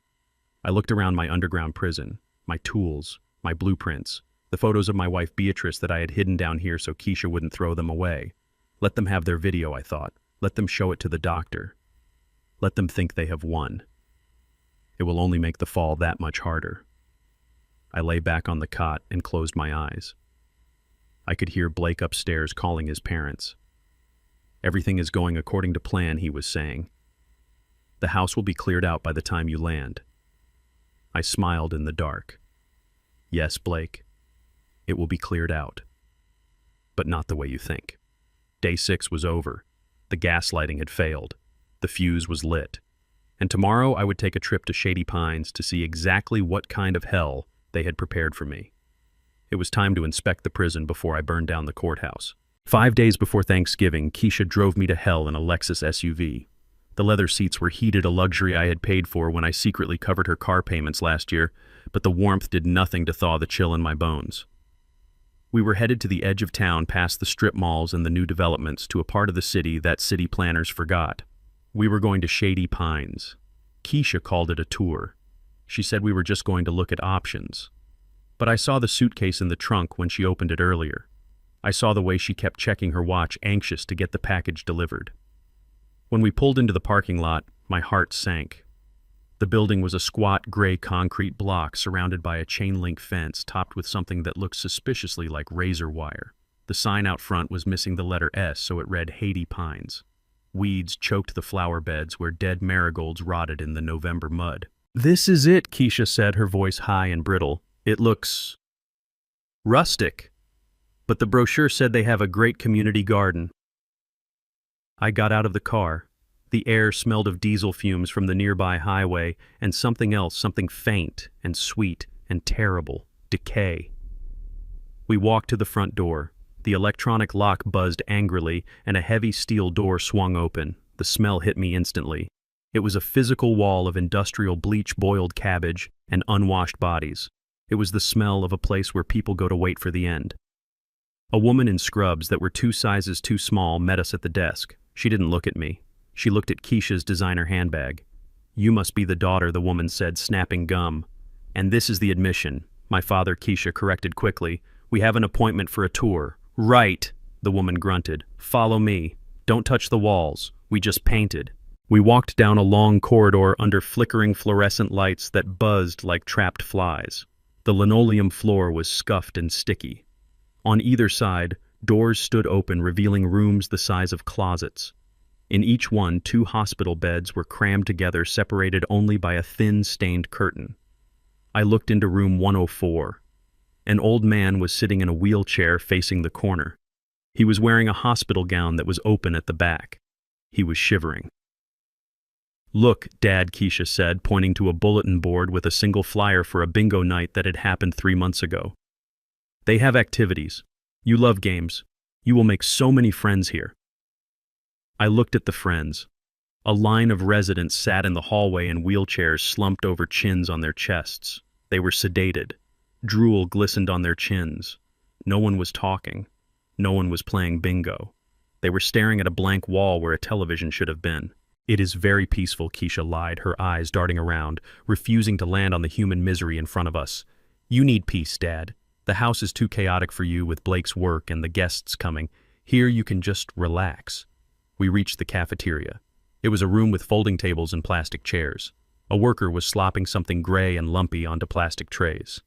I looked around my underground prison, my tools, my blueprints, the photos of my wife Beatrice that I had hidden down here so Keisha wouldn't throw them away. Let them have their video, I thought. Let them show it to the doctor. Let them think they have won. It will only make the fall that much harder. I lay back on the cot and closed my eyes. I could hear Blake upstairs calling his parents. "Everything is going according to plan," he was saying. "The house will be cleared out by the time you land." I smiled in the dark. "Yes, Blake, it will be cleared out. But not the way you think." Day 6 was over. The gaslighting had failed. The fuse was lit. And tomorrow I would take a trip to Shady Pines to see exactly what kind of hell they had prepared for me. It was time to inspect the prison before I burned down the courthouse. 5 days before Thanksgiving, Keisha drove me to hell in a Lexus SUV. The leather seats were heated, a luxury I had paid for when I secretly covered her car payments last year, but the warmth did nothing to thaw the chill in my bones. We were headed to the edge of town past the strip malls and the new developments to a part of the city that city planners forgot. We were going to Shady Pines. Keisha called it a tour. She said we were just going to look at options. But I saw the suitcase in the trunk when she opened it earlier. I saw the way she kept checking her watch, anxious to get the package delivered. When we pulled into the parking lot, my heart sank. The building was a squat gray concrete block surrounded by a chain-link fence topped with something that looked suspiciously like razor wire. The sign out front was missing the letter S, so it read Shady Pines. Weeds choked the flower beds where dead marigolds rotted in the November mud. "This is it," Keisha said, her voice high and brittle. "It looks rustic, but the brochure said they have a great community garden." I got out of the car. The air smelled of diesel fumes from the nearby highway and something else, something faint and sweet and terrible, decay. We walked to the front door. The electronic lock buzzed angrily and a heavy steel door swung open. The smell hit me instantly. It was a physical wall of industrial bleach, boiled cabbage, and unwashed bodies. It was the smell of a place where people go to wait for the end. A woman in scrubs that were 2 sizes too small met us at the desk. She didn't look at me. She looked at Keisha's designer handbag. "You must be the daughter," the woman said, snapping gum. "And this is the admission." "My father," Keisha corrected quickly. "We have an appointment for a tour." "Right," the woman grunted. "Follow me. Don't touch the walls. We just painted." We walked down a long corridor under flickering fluorescent lights that buzzed like trapped flies. The linoleum floor was scuffed and sticky. On either side, doors stood open, revealing rooms the size of closets. In each one, 2 hospital beds were crammed together, separated only by a thin, stained curtain. I looked into room 104. An old man was sitting in a wheelchair facing the corner. He was wearing a hospital gown that was open at the back. He was shivering. "Look, Dad," Keisha said, pointing to a bulletin board with a single flyer for a bingo night that had happened 3 months ago. "They have activities. You love games. You will make so many friends here." I looked at the friends. A line of residents sat in the hallway in wheelchairs slumped over chins on their chests. They were sedated. Drool glistened on their chins. No one was talking. No one was playing bingo. They were staring at a blank wall where a television should have been. "It is very peaceful," Keisha lied, her eyes darting around, refusing to land on the human misery in front of us. "You need peace, Dad. The house is too chaotic for you with Blake's work and the guests coming. Here you can just relax." We reached the cafeteria. It was a room with folding tables and plastic chairs. A worker was slopping something gray and lumpy onto plastic trays.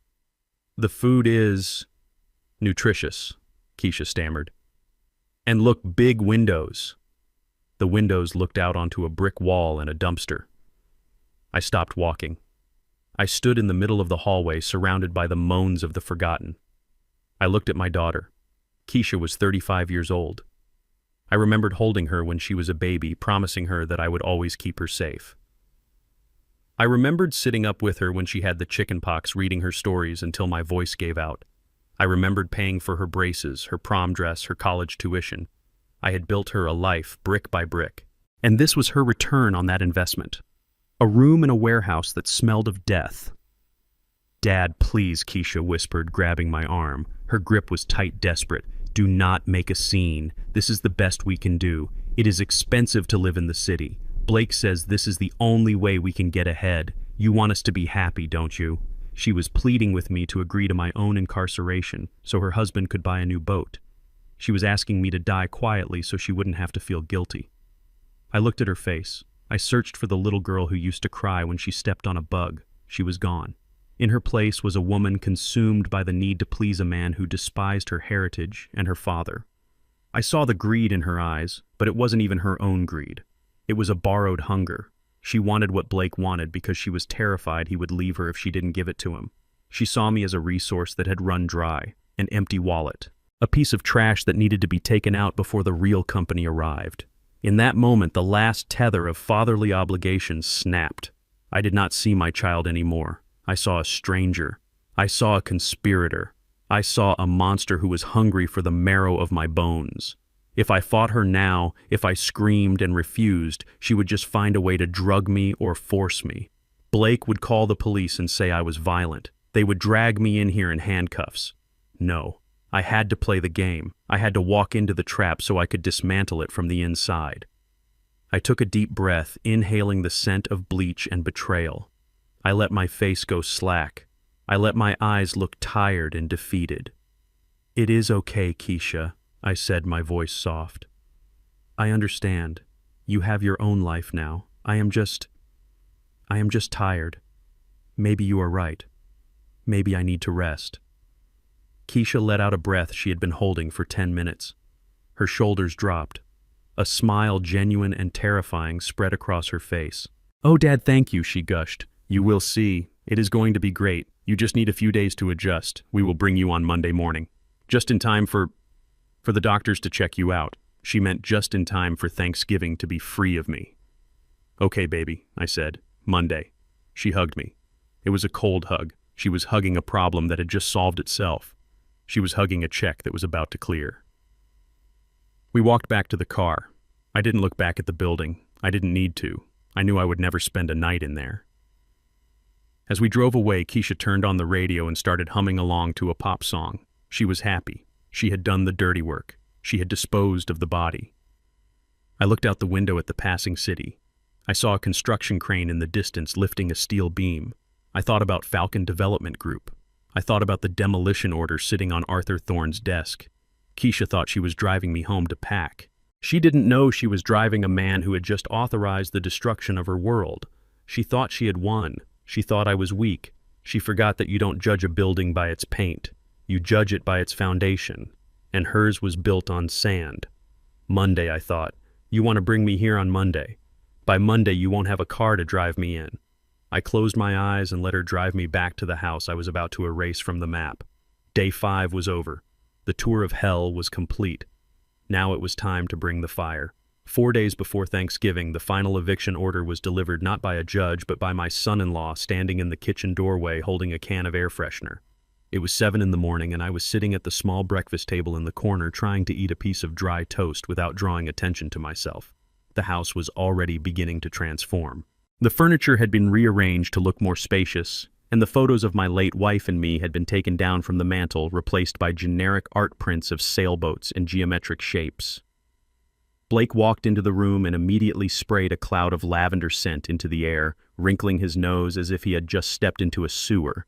"The food is nutritious," Keisha stammered. "And look, big windows." The windows looked out onto a brick wall and a dumpster. I stopped walking. I stood in the middle of the hallway, surrounded by the moans of the forgotten. I looked at my daughter. Keisha was 35 years old. I remembered holding her when she was a baby, promising her that I would always keep her safe. I remembered sitting up with her when she had the chickenpox, reading her stories until my voice gave out. I remembered paying for her braces, her prom dress, her college tuition. I had built her a life, brick by brick. And this was her return on that investment. A room in a warehouse that smelled of death. "Dad, please," Keisha whispered, grabbing my arm. Her grip was tight, desperate. "Do not make a scene. This is the best we can do. It is expensive to live in the city. Blake says this is the only way we can get ahead. You want us to be happy, don't you?" She was pleading with me to agree to my own incarceration so her husband could buy a new boat. She was asking me to die quietly so she wouldn't have to feel guilty. I looked at her face. I searched for the little girl who used to cry when she stepped on a bug. She was gone. In her place was a woman consumed by the need to please a man who despised her heritage and her father. I saw the greed in her eyes, but it wasn't even her own greed. It was a borrowed hunger. She wanted what Blake wanted because she was terrified he would leave her if she didn't give it to him. She saw me as a resource that had run dry, an empty wallet, a piece of trash that needed to be taken out before the real company arrived. In that moment, the last tether of fatherly obligations snapped. I did not see my child anymore. I saw a stranger. I saw a conspirator. I saw a monster who was hungry for the marrow of my bones. If I fought her now, if I screamed and refused, she would just find a way to drug me or force me. Blake would call the police and say I was violent. They would drag me in here in handcuffs. No, I had to play the game. I had to walk into the trap so I could dismantle it from the inside. I took a deep breath, inhaling the scent of bleach and betrayal. I let my face go slack. I let my eyes look tired and defeated. "It is okay, Keisha," I said, my voice soft. "I understand. You have your own life now. I am just tired. Maybe you are right. Maybe I need to rest." Keisha let out a breath she had been holding for 10 minutes. Her shoulders dropped. A smile, genuine and terrifying, spread across her face. "Oh, Dad, thank you," she gushed. "You will see. It is going to be great. You just need a few days to adjust. We will bring you on Monday morning. Just in time for the doctors to check you out." She meant just in time for Thanksgiving to be free of me. "Okay, baby," I said. "Monday." She hugged me. It was a cold hug. She was hugging a problem that had just solved itself. She was hugging a check that was about to clear. We walked back to the car. I didn't look back at the building. I didn't need to. I knew I would never spend a night in there. As we drove away, Keisha turned on the radio and started humming along to a pop song. She was happy. She had done the dirty work. She had disposed of the body. I looked out the window at the passing city. I saw a construction crane in the distance lifting a steel beam. I thought about Falcon Development Group. I thought about the demolition order sitting on Arthur Thorne's desk. Keisha thought she was driving me home to pack. She didn't know she was driving a man who had just authorized the destruction of her world. She thought she had won. She thought I was weak. She forgot that you don't judge a building by its paint. You judge it by its foundation. And hers was built on sand. Monday, I thought. You want to bring me here on Monday. By Monday, you won't have a car to drive me in. I closed my eyes and let her drive me back to the house I was about to erase from the map. Day 5 was over. The tour of hell was complete. Now it was time to bring the fire. 4 days before Thanksgiving, the final eviction order was delivered not by a judge but by my son-in-law standing in the kitchen doorway holding a can of air freshener. It was 7 in the morning and I was sitting at the small breakfast table in the corner trying to eat a piece of dry toast without drawing attention to myself. The house was already beginning to transform. The furniture had been rearranged to look more spacious, and the photos of my late wife and me had been taken down from the mantel, replaced by generic art prints of sailboats and geometric shapes. Blake walked into the room and immediately sprayed a cloud of lavender scent into the air, wrinkling his nose as if he had just stepped into a sewer.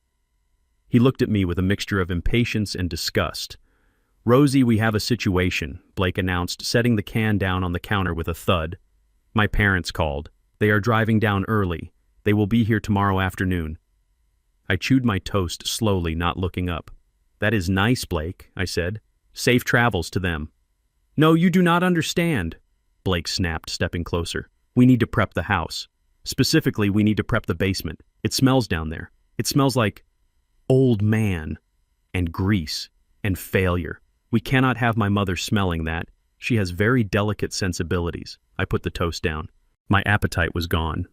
He looked at me with a mixture of impatience and disgust. "Rosie, we have a situation," Blake announced, setting the can down on the counter with a thud. "My parents called. They are driving down early. They will be here tomorrow afternoon." I chewed my toast slowly, not looking up. "That is nice, Blake," I said. "Safe travels to them." "No, you do not understand," Blake snapped, stepping closer. "We need to prep the house. Specifically, we need to prep the basement. It smells down there. It smells like old man and grease and failure. We cannot have my mother smelling that. She has very delicate sensibilities." I put the toast down. My appetite was gone.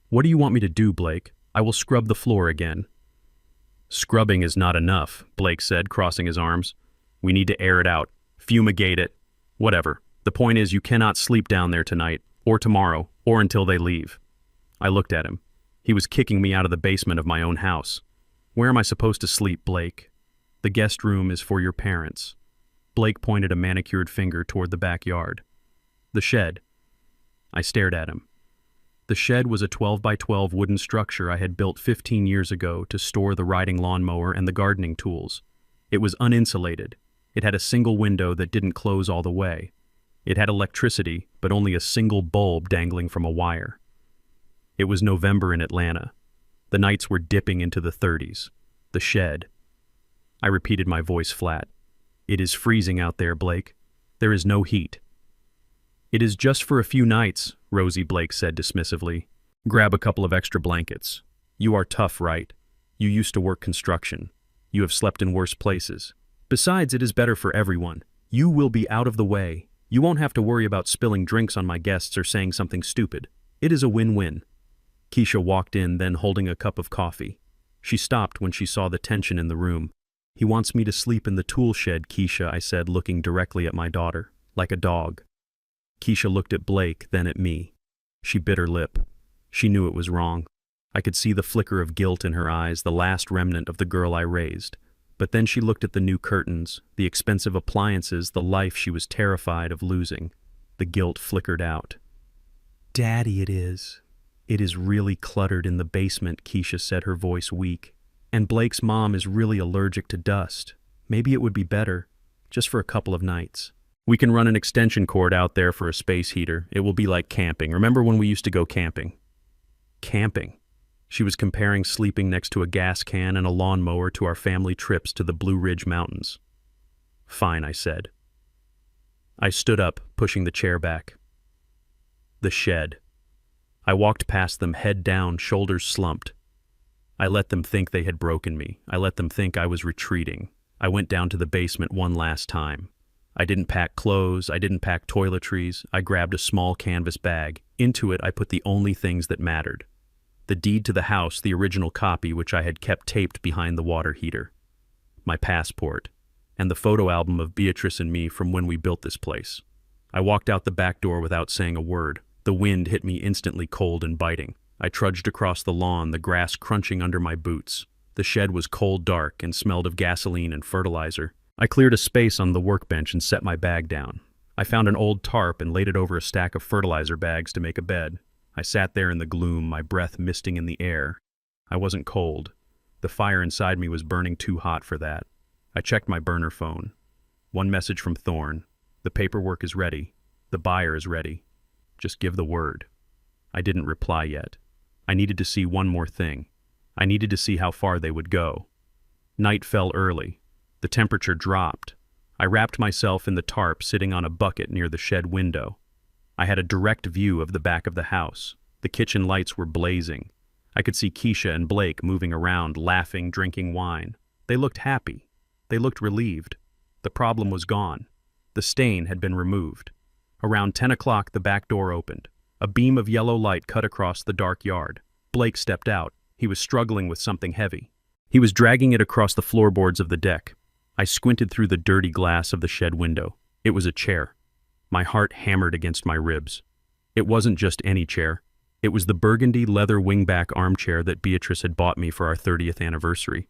"What do you want me to do, Blake? I will scrub the floor again." "Scrubbing is not enough," Blake said, crossing his arms. "We need to air it out. Fumigate it. Whatever. The point is you cannot sleep down there tonight, or tomorrow, or until they leave." I looked at him. He was kicking me out of the basement of my own house. "Where am I supposed to sleep, Blake?" "The guest room is for your parents." Blake pointed a manicured finger toward the backyard. "The shed." I stared at him. The shed was a 12 by 12 wooden structure I had built 15 years ago to store the riding lawnmower and the gardening tools. It was uninsulated. It had a single window that didn't close all the way. It had electricity, but only a single bulb dangling from a wire. It was November in Atlanta. The nights were dipping into the 30s. The shed. I repeated, my voice flat. "It is freezing out there, Blake. There is no heat." "It is just for a few nights," Rosie, Blake said dismissively. "Grab a couple of extra blankets. You are tough, right? You used to work construction. You have slept in worse places. Besides, it is better for everyone. You will be out of the way. You won't have to worry about spilling drinks on my guests or saying something stupid. It is a win-win." Keisha walked in, then holding a cup of coffee. She stopped when she saw the tension in the room. "He wants me to sleep in the tool shed, Keisha," I said, looking directly at my daughter, like a dog. Keisha looked at Blake, then at me. She bit her lip. She knew it was wrong. I could see the flicker of guilt in her eyes, the last remnant of the girl I raised. But then she looked at the new curtains, the expensive appliances, the life she was terrified of losing. The guilt flickered out. "Daddy, it is. It is really cluttered in the basement," Keisha said, her voice weak. "And Blake's mom is really allergic to dust. Maybe it would be better, just for a couple of nights. We can run an extension cord out there for a space heater. It will be like camping. Remember when we used to go camping?" Camping. She was comparing sleeping next to a gas can and a lawnmower to our family trips to the Blue Ridge Mountains. "Fine," I said. I stood up, pushing the chair back. The shed. I walked past them, head down, shoulders slumped. I let them think they had broken me. I let them think I was retreating. I went down to the basement one last time. I didn't pack clothes. I didn't pack toiletries. I grabbed a small canvas bag. Into it, I put the only things that mattered. The deed to the house, the original copy which I had kept taped behind the water heater. My passport. And the photo album of Beatrice and me from when we built this place. I walked out the back door without saying a word. The wind hit me instantly cold and biting. I trudged across the lawn, the grass crunching under my boots. The shed was cold dark and smelled of gasoline and fertilizer. I cleared a space on the workbench and set my bag down. I found an old tarp and laid it over a stack of fertilizer bags to make a bed. I sat there in the gloom, my breath misting in the air. I wasn't cold. The fire inside me was burning too hot for that. I checked my burner phone. One message from Thorne. "The paperwork is ready. The buyer is ready. Just give the word." I didn't reply yet. I needed to see one more thing. I needed to see how far they would go. Night fell early. The temperature dropped. I wrapped myself in the tarp, sitting on a bucket near the shed window. I had a direct view of the back of the house. The kitchen lights were blazing. I could see Keisha and Blake moving around, laughing, drinking wine. They looked happy. They looked relieved. The problem was gone. The stain had been removed. Around 10 o'clock, the back door opened. A beam of yellow light cut across the dark yard. Blake stepped out. He was struggling with something heavy. He was dragging it across the floorboards of the deck. I squinted through the dirty glass of the shed window. It was a chair. My heart hammered against my ribs. It wasn't just any chair. It was the burgundy leather wingback armchair that Beatrice had bought me for our 30th anniversary.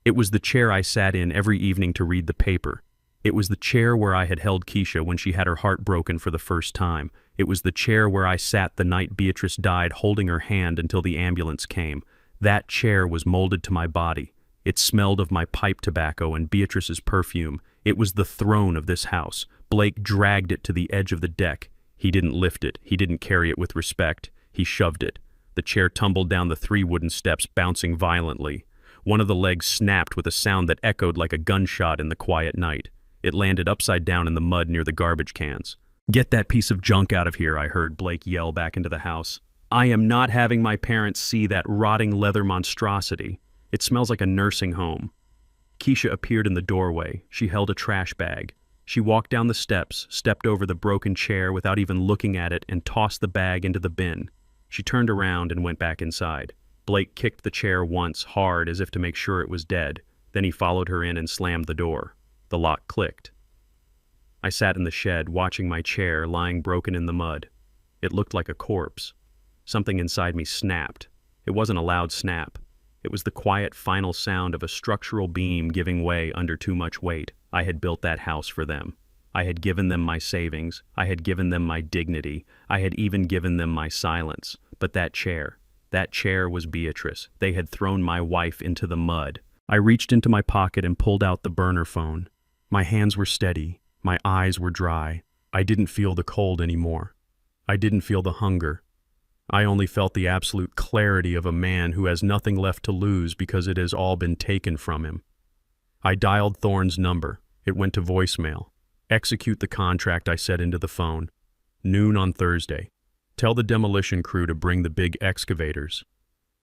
It was the chair I sat in every evening to read the paper. It was the chair where I had held Keisha when she had her heart broken for the first time. It was the chair where I sat the night Beatrice died, holding her hand until the ambulance came. That chair was molded to my body. It smelled of my pipe tobacco and Beatrice's perfume. It was the throne of this house. Blake dragged it to the edge of the deck. He didn't lift it. He didn't carry it with respect. He shoved it. The chair tumbled down the 3 wooden steps, bouncing violently. One of the legs snapped with a sound that echoed like a gunshot in the quiet night. It landed upside down in the mud near the garbage cans. "Get that piece of junk out of here," I heard Blake yell back into the house. "I am not having my parents see that rotting leather monstrosity. It smells like a nursing home." Keisha appeared in the doorway. She held a trash bag. She walked down the steps, stepped over the broken chair without even looking at it, and tossed the bag into the bin. She turned around and went back inside. Blake kicked the chair once, hard, as if to make sure it was dead. Then he followed her in and slammed the door. The lock clicked. I sat in the shed, watching my chair lying broken in the mud. It looked like a corpse. Something inside me snapped. It wasn't a loud snap. It was the quiet final sound of a structural beam giving way under too much weight. I had built that house for them. I had given them my savings. I had given them my dignity. I had even given them my silence. But that chair was Beatrice. They had thrown my wife into the mud. I reached into my pocket and pulled out the burner phone. My hands were steady. My eyes were dry. I didn't feel the cold anymore. I didn't feel the hunger. I only felt the absolute clarity of a man who has nothing left to lose because it has all been taken from him. I dialed Thorne's number. It went to voicemail. "Execute the contract," I said into the phone. "Noon on Thursday. Tell the demolition crew to bring the big excavators.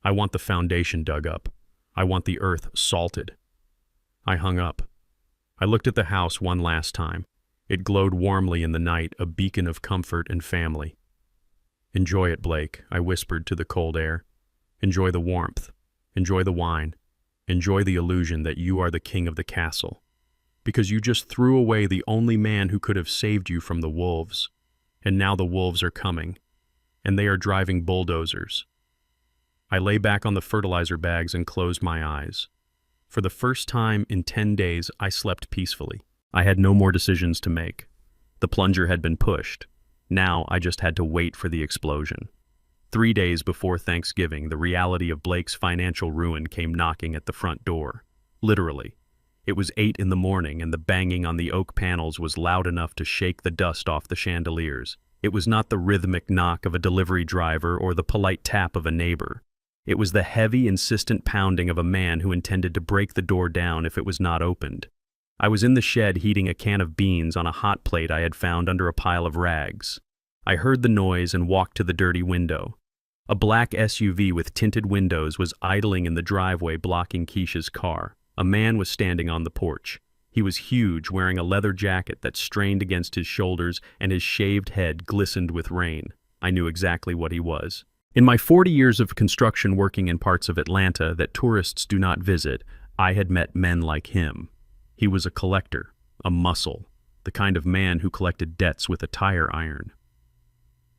I want the foundation dug up. I want the earth salted." I hung up. I looked at the house one last time. It glowed warmly in the night, a beacon of comfort and family. "Enjoy it, Blake," I whispered to the cold air. "Enjoy the warmth. Enjoy the wine. Enjoy the illusion that you are the king of the castle. Because you just threw away the only man who could have saved you from the wolves. And now the wolves are coming. And they are driving bulldozers." I lay back on the fertilizer bags and closed my eyes. For the first time in 10 days, I slept peacefully. I had no more decisions to make. The plunger had been pushed. Now I just had to wait for the explosion. 3 days before Thanksgiving, the reality of Blake's financial ruin came knocking at the front door. Literally. It was 8 in the morning, and the banging on the oak panels was loud enough to shake the dust off the chandeliers. It was not the rhythmic knock of a delivery driver or the polite tap of a neighbor. It was the heavy, insistent pounding of a man who intended to break the door down if it was not opened. I was in the shed heating a can of beans on a hot plate I had found under a pile of rags. I heard the noise and walked to the dirty window. A black SUV with tinted windows was idling in the driveway blocking Keisha's car. A man was standing on the porch. He was huge, wearing a leather jacket that strained against his shoulders, and his shaved head glistened with rain. I knew exactly what he was. In my 40 years of construction working in parts of Atlanta that tourists do not visit, I had met men like him. He was a collector, a muscle, the kind of man who collected debts with a tire iron.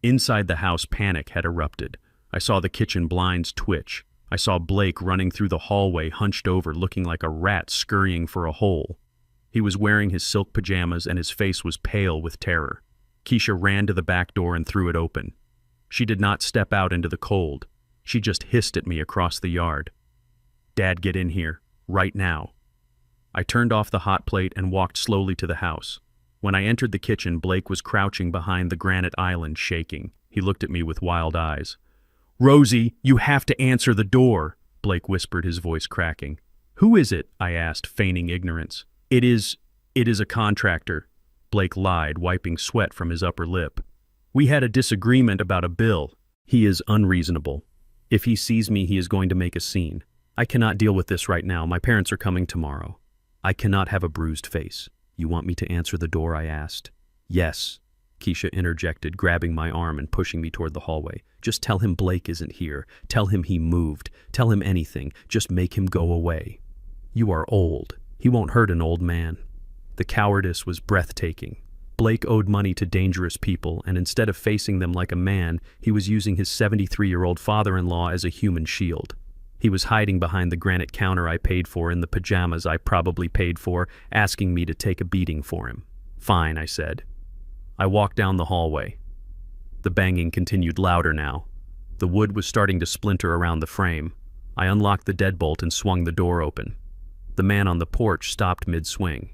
Inside the house, panic had erupted. I saw the kitchen blinds twitch. I saw Blake running through the hallway, hunched over, looking like a rat scurrying for a hole. He was wearing his silk pajamas, and his face was pale with terror. Keisha ran to the back door and threw it open. She did not step out into the cold. She just hissed at me across the yard. "Dad, get in here, right now." I turned off the hot plate and walked slowly to the house. When I entered the kitchen, Blake was crouching behind the granite island, shaking. He looked at me with wild eyes. "Rosie, you have to answer the door," Blake whispered, his voice cracking. "Who is it?" I asked, feigning ignorance. It is a contractor," Blake lied, wiping sweat from his upper lip. "We had a disagreement about a bill. He is unreasonable. If he sees me, he is going to make a scene. I cannot deal with this right now. My parents are coming tomorrow. I cannot have a bruised face. You want me to answer the door? I asked. Yes, Keisha interjected, grabbing my arm and pushing me toward the hallway. Just tell him Blake isn't here. Tell him he moved. Tell him anything. Just make him go away. You are old. He won't hurt an old man. The cowardice was breathtaking. Blake owed money to dangerous people, and instead of facing them like a man, he was using his 73-year-old father-in-law as a human shield. He was hiding behind the granite counter I paid for in the pajamas I probably paid for, asking me to take a beating for him. Fine, I said. I walked down the hallway. The banging continued louder now. The wood was starting to splinter around the frame. I unlocked the deadbolt and swung the door open. The man on the porch stopped mid-swing.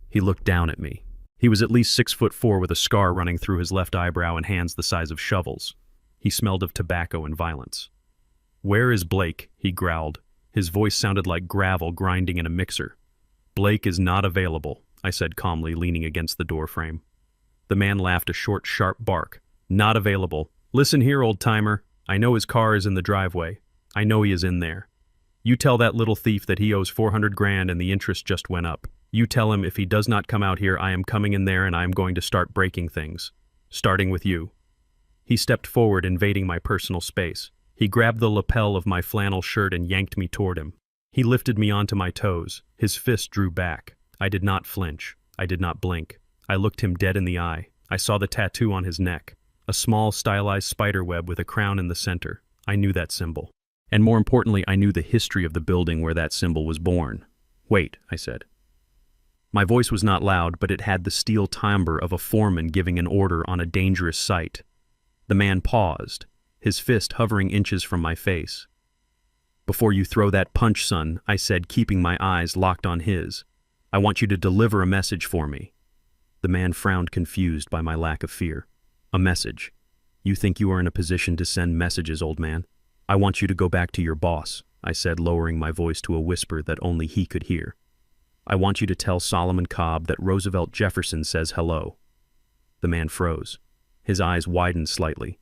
He looked down at me. He was at least 6'4" with a scar running through his left eyebrow and hands the size of shovels. He smelled of tobacco and violence. "Where is Blake?" he growled. His voice sounded like gravel grinding in a mixer. "Blake is not available," I said calmly, leaning against the door frame. The man laughed a short, sharp bark. "Not available. Listen here, old-timer. I know his car is in the driveway. I know he is in there. You tell that little thief that he owes 400 grand and the interest just went up. You tell him if he does not come out here, I am coming in there and I am going to start breaking things. Starting with you." He stepped forward, invading my personal space. He grabbed the lapel of my flannel shirt and yanked me toward him. He lifted me onto my toes. His fist drew back. I did not flinch. I did not blink. I looked him dead in the eye. I saw the tattoo on his neck. A small, stylized spiderweb with a crown in the center. I knew that symbol. And more importantly, I knew the history of the building where that symbol was born. "Wait," I said. My voice was not loud, but it had the steel timbre of a foreman giving an order on a dangerous site. The man paused, his fist hovering inches from my face. "Before you throw that punch, son," I said, keeping my eyes locked on his, "I want you to deliver a message for me." The man frowned, confused by my lack of fear. "A message? You think you are in a position to send messages, old man? I want you to go back to your boss," I said, lowering my voice to a whisper that only he could hear. "I want you to tell Solomon Cobb that Roosevelt Jefferson says hello." The man froze. His eyes widened slightly.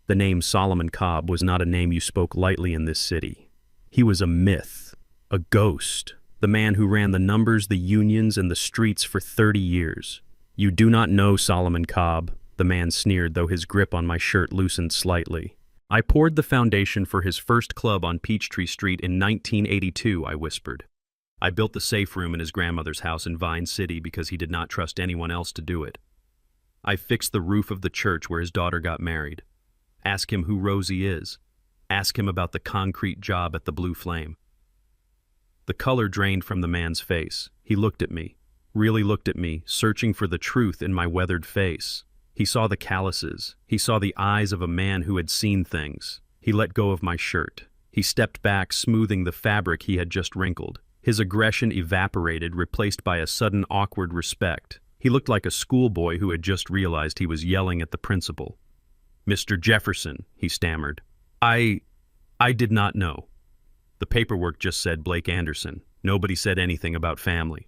The name Solomon Cobb was not a name you spoke lightly in this city. He was a myth, a ghost, the man who ran the numbers, the unions, and the streets for 30 years. "You do not know Solomon Cobb," the man sneered, though his grip on my shirt loosened slightly. "I poured the foundation for his first club on Peachtree Street in 1982, I whispered. "I built the safe room in his grandmother's house in Vine City because he did not trust anyone else to do it. I fixed the roof of the church where his daughter got married. Ask him who Rosie is. Ask him about the concrete job at the Blue Flame." The color drained from the man's face. He looked at me, really looked at me, searching for the truth in my weathered face. He saw the calluses. He saw the eyes of a man who had seen things. He let go of my shirt. He stepped back, smoothing the fabric he had just wrinkled. His aggression evaporated, replaced by a sudden awkward respect. He looked like a schoolboy who had just realized he was yelling at the principal. "Mr. Jefferson," he stammered. I did not know. The paperwork just said Blake Anderson. Nobody said anything about family."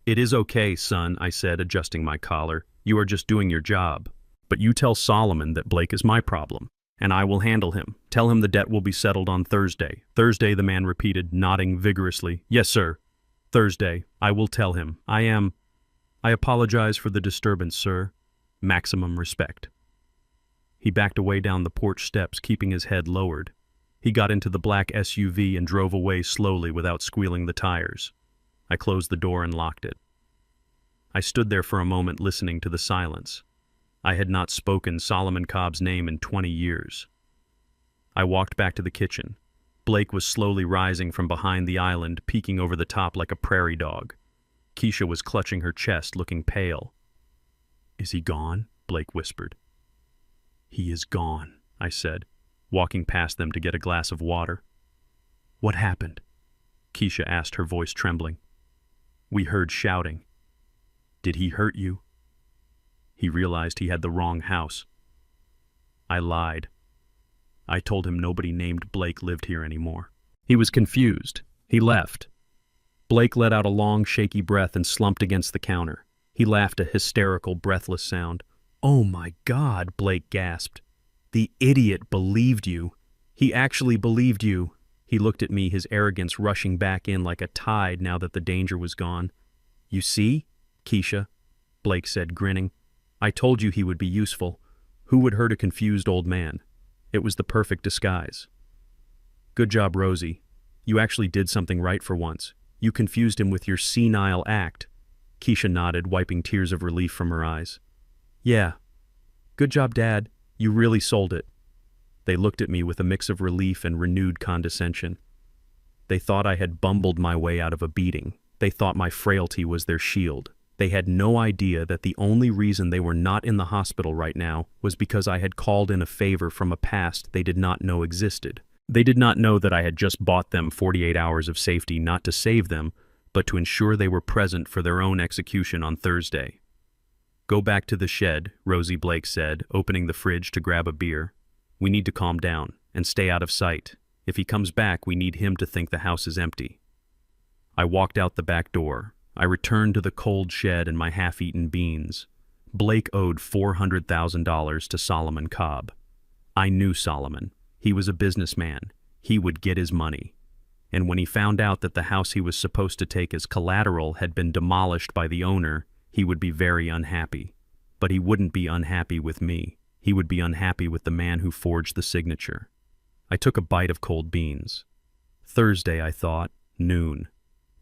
"It is okay, son," I said, adjusting my collar. "You are just doing your job. But you tell Solomon that Blake is my problem, and I will handle him. Tell him the debt will be settled on Thursday." "Thursday," the man repeated, nodding vigorously. "Yes, sir. Thursday. I will tell him. I apologize for the disturbance, sir. Maximum respect." He backed away down the porch steps, keeping his head lowered. He got into the black SUV and drove away slowly without squealing the tires. I closed the door and locked it. I stood there for a moment, listening to the silence. I had not spoken Solomon Cobb's name in 20 years. I walked back to the kitchen. Blake was slowly rising from behind the island, peeking over the top like a prairie dog. Keisha was clutching her chest, looking pale. "Is he gone?" Blake whispered. "He is gone," I said, walking past them to get a glass of water. "What happened?" Keisha asked, her voice trembling. "We heard shouting." "Did he hurt you?" He realized he had the wrong house. I lied. I told him nobody named Blake lived here anymore. He was confused. He left. Blake let out a long, shaky breath and slumped against the counter. He laughed a hysterical, breathless sound. "Oh my God," Blake gasped. "The idiot believed you. He actually believed you." He looked at me, his arrogance rushing back in like a tide now that the danger was gone. "You see? Keisha, Blake said, grinning. I told you he would be useful. Who would hurt a confused old man? It was the perfect disguise. Good job, Rosie. You actually did something right for once. You confused him with your senile act. Keisha nodded, wiping tears of relief from her eyes. Yeah. Good job, Dad. You really sold it. They looked at me with a mix of relief and renewed condescension. They thought I had bumbled my way out of a beating. They thought my frailty was their shield. They had no idea that the only reason they were not in the hospital right now was because I had called in a favor from a past they did not know existed. They did not know that I had just bought them 48 hours of safety not to save them, but to ensure they were present for their own execution on Thursday. Go back to the shed, Rosie Blake said, opening the fridge to grab a beer. We need to calm down and stay out of sight. If he comes back, we need him to think the house is empty. I walked out the back door. I returned to the cold shed and my half-eaten beans. Blake owed $400,000 to Solomon Cobb. I knew Solomon. He was a businessman. He would get his money. And when he found out that the house he was supposed to take as collateral had been demolished by the owner, he would be very unhappy. But he wouldn't be unhappy with me. He would be unhappy with the man who forged the signature. I took a bite of cold beans. Thursday, I thought, noon.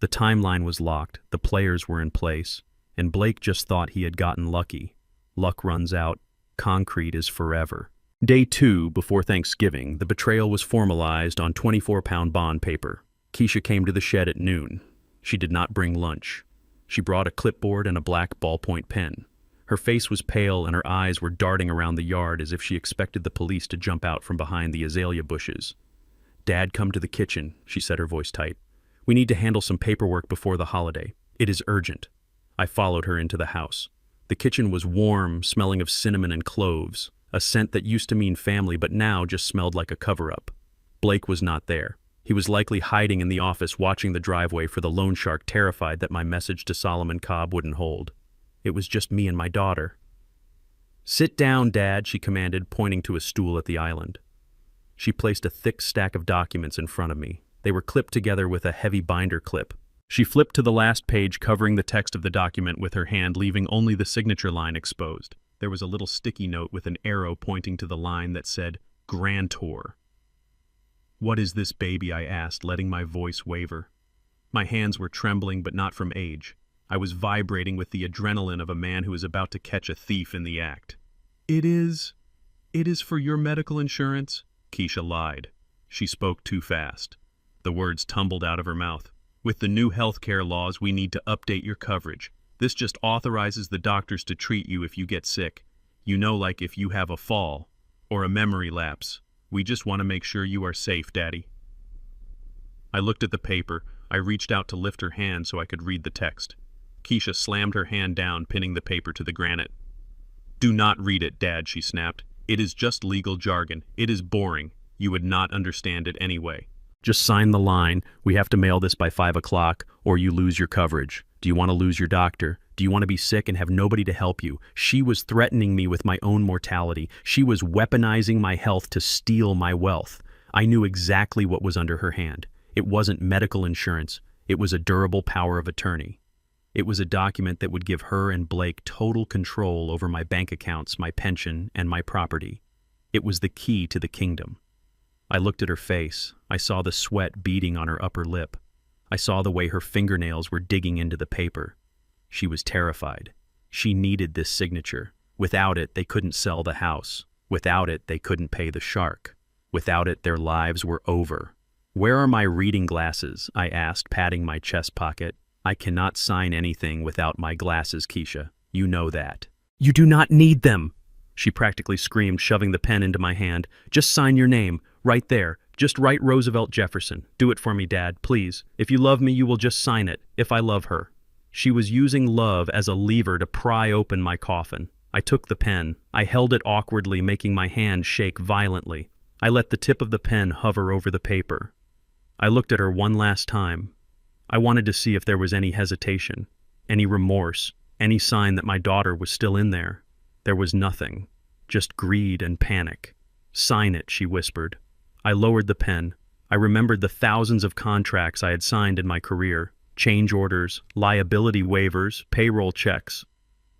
The timeline was locked, the players were in place, and Blake just thought he had gotten lucky. Luck runs out. Concrete is forever. Day 2, before Thanksgiving, the betrayal was formalized on 24-pound bond paper. Keisha came to the shed at noon. She did not bring lunch. She brought a clipboard and a black ballpoint pen. Her face was pale and her eyes were darting around the yard as if she expected the police to jump out from behind the azalea bushes. Dad, come to the kitchen, she said, her voice tight. We need to handle some paperwork before the holiday. It is urgent. I followed her into the house. The kitchen was warm, smelling of cinnamon and cloves, a scent that used to mean family but now just smelled like a cover-up. Blake was not there. He was likely hiding in the office watching the driveway for the loan shark, terrified that my message to Solomon Cobb wouldn't hold. It was just me and my daughter. Sit down, Dad, she commanded, pointing to a stool at the island. She placed a thick stack of documents in front of me. They were clipped together with a heavy binder clip. She flipped to the last page, covering the text of the document with her hand, leaving only the signature line exposed. There was a little sticky note with an arrow pointing to the line that said, Grantor. What is this baby? I asked, letting my voice waver. My hands were trembling, but not from age. I was vibrating with the adrenaline of a man who is about to catch a thief in the act. It is for your medical insurance? Keisha lied. She spoke too fast. The words tumbled out of her mouth. With the new healthcare laws, we need to update your coverage. This just authorizes the doctors to treat you if you get sick. You know, like if you have a fall or a memory lapse. We just want to make sure you are safe, Daddy. I looked at the paper. I reached out to lift her hand so I could read the text. Keisha slammed her hand down, pinning the paper to the granite. Do not read it, Dad, she snapped. It is just legal jargon. It is boring. You would not understand it anyway. Just sign the line. We have to mail this by 5 o'clock, or you lose your coverage. Do you want to lose your doctor? Do you want to be sick and have nobody to help you? She was threatening me with my own mortality. She was weaponizing my health to steal my wealth. I knew exactly what was under her hand. It wasn't medical insurance. It was a durable power of attorney. It was a document that would give her and Blake total control over my bank accounts, my pension, and my property. It was the key to the kingdom. I looked at her face. I saw the sweat beading on her upper lip. I saw the way her fingernails were digging into the paper. She was terrified. She needed this signature. Without it, they couldn't sell the house. Without it, they couldn't pay the shark. Without it, their lives were over. Where are my reading glasses? I asked, patting my chest pocket. I cannot sign anything without my glasses, Keisha. You know that. You do not need them, she practically screamed, shoving the pen into my hand. Just sign your name, right there. Just write Roosevelt Jefferson. Do it for me, Dad, please. If you love me, you will just sign it, if I love her. She was using love as a lever to pry open my coffin. I took the pen. I held it awkwardly, making my hand shake violently. I let the tip of the pen hover over the paper. I looked at her one last time. I wanted to see if there was any hesitation, any remorse, any sign that my daughter was still in there. There was nothing, just greed and panic. Sign it, she whispered. I lowered the pen. I remembered the thousands of contracts I had signed in my career. change orders, liability waivers, payroll checks.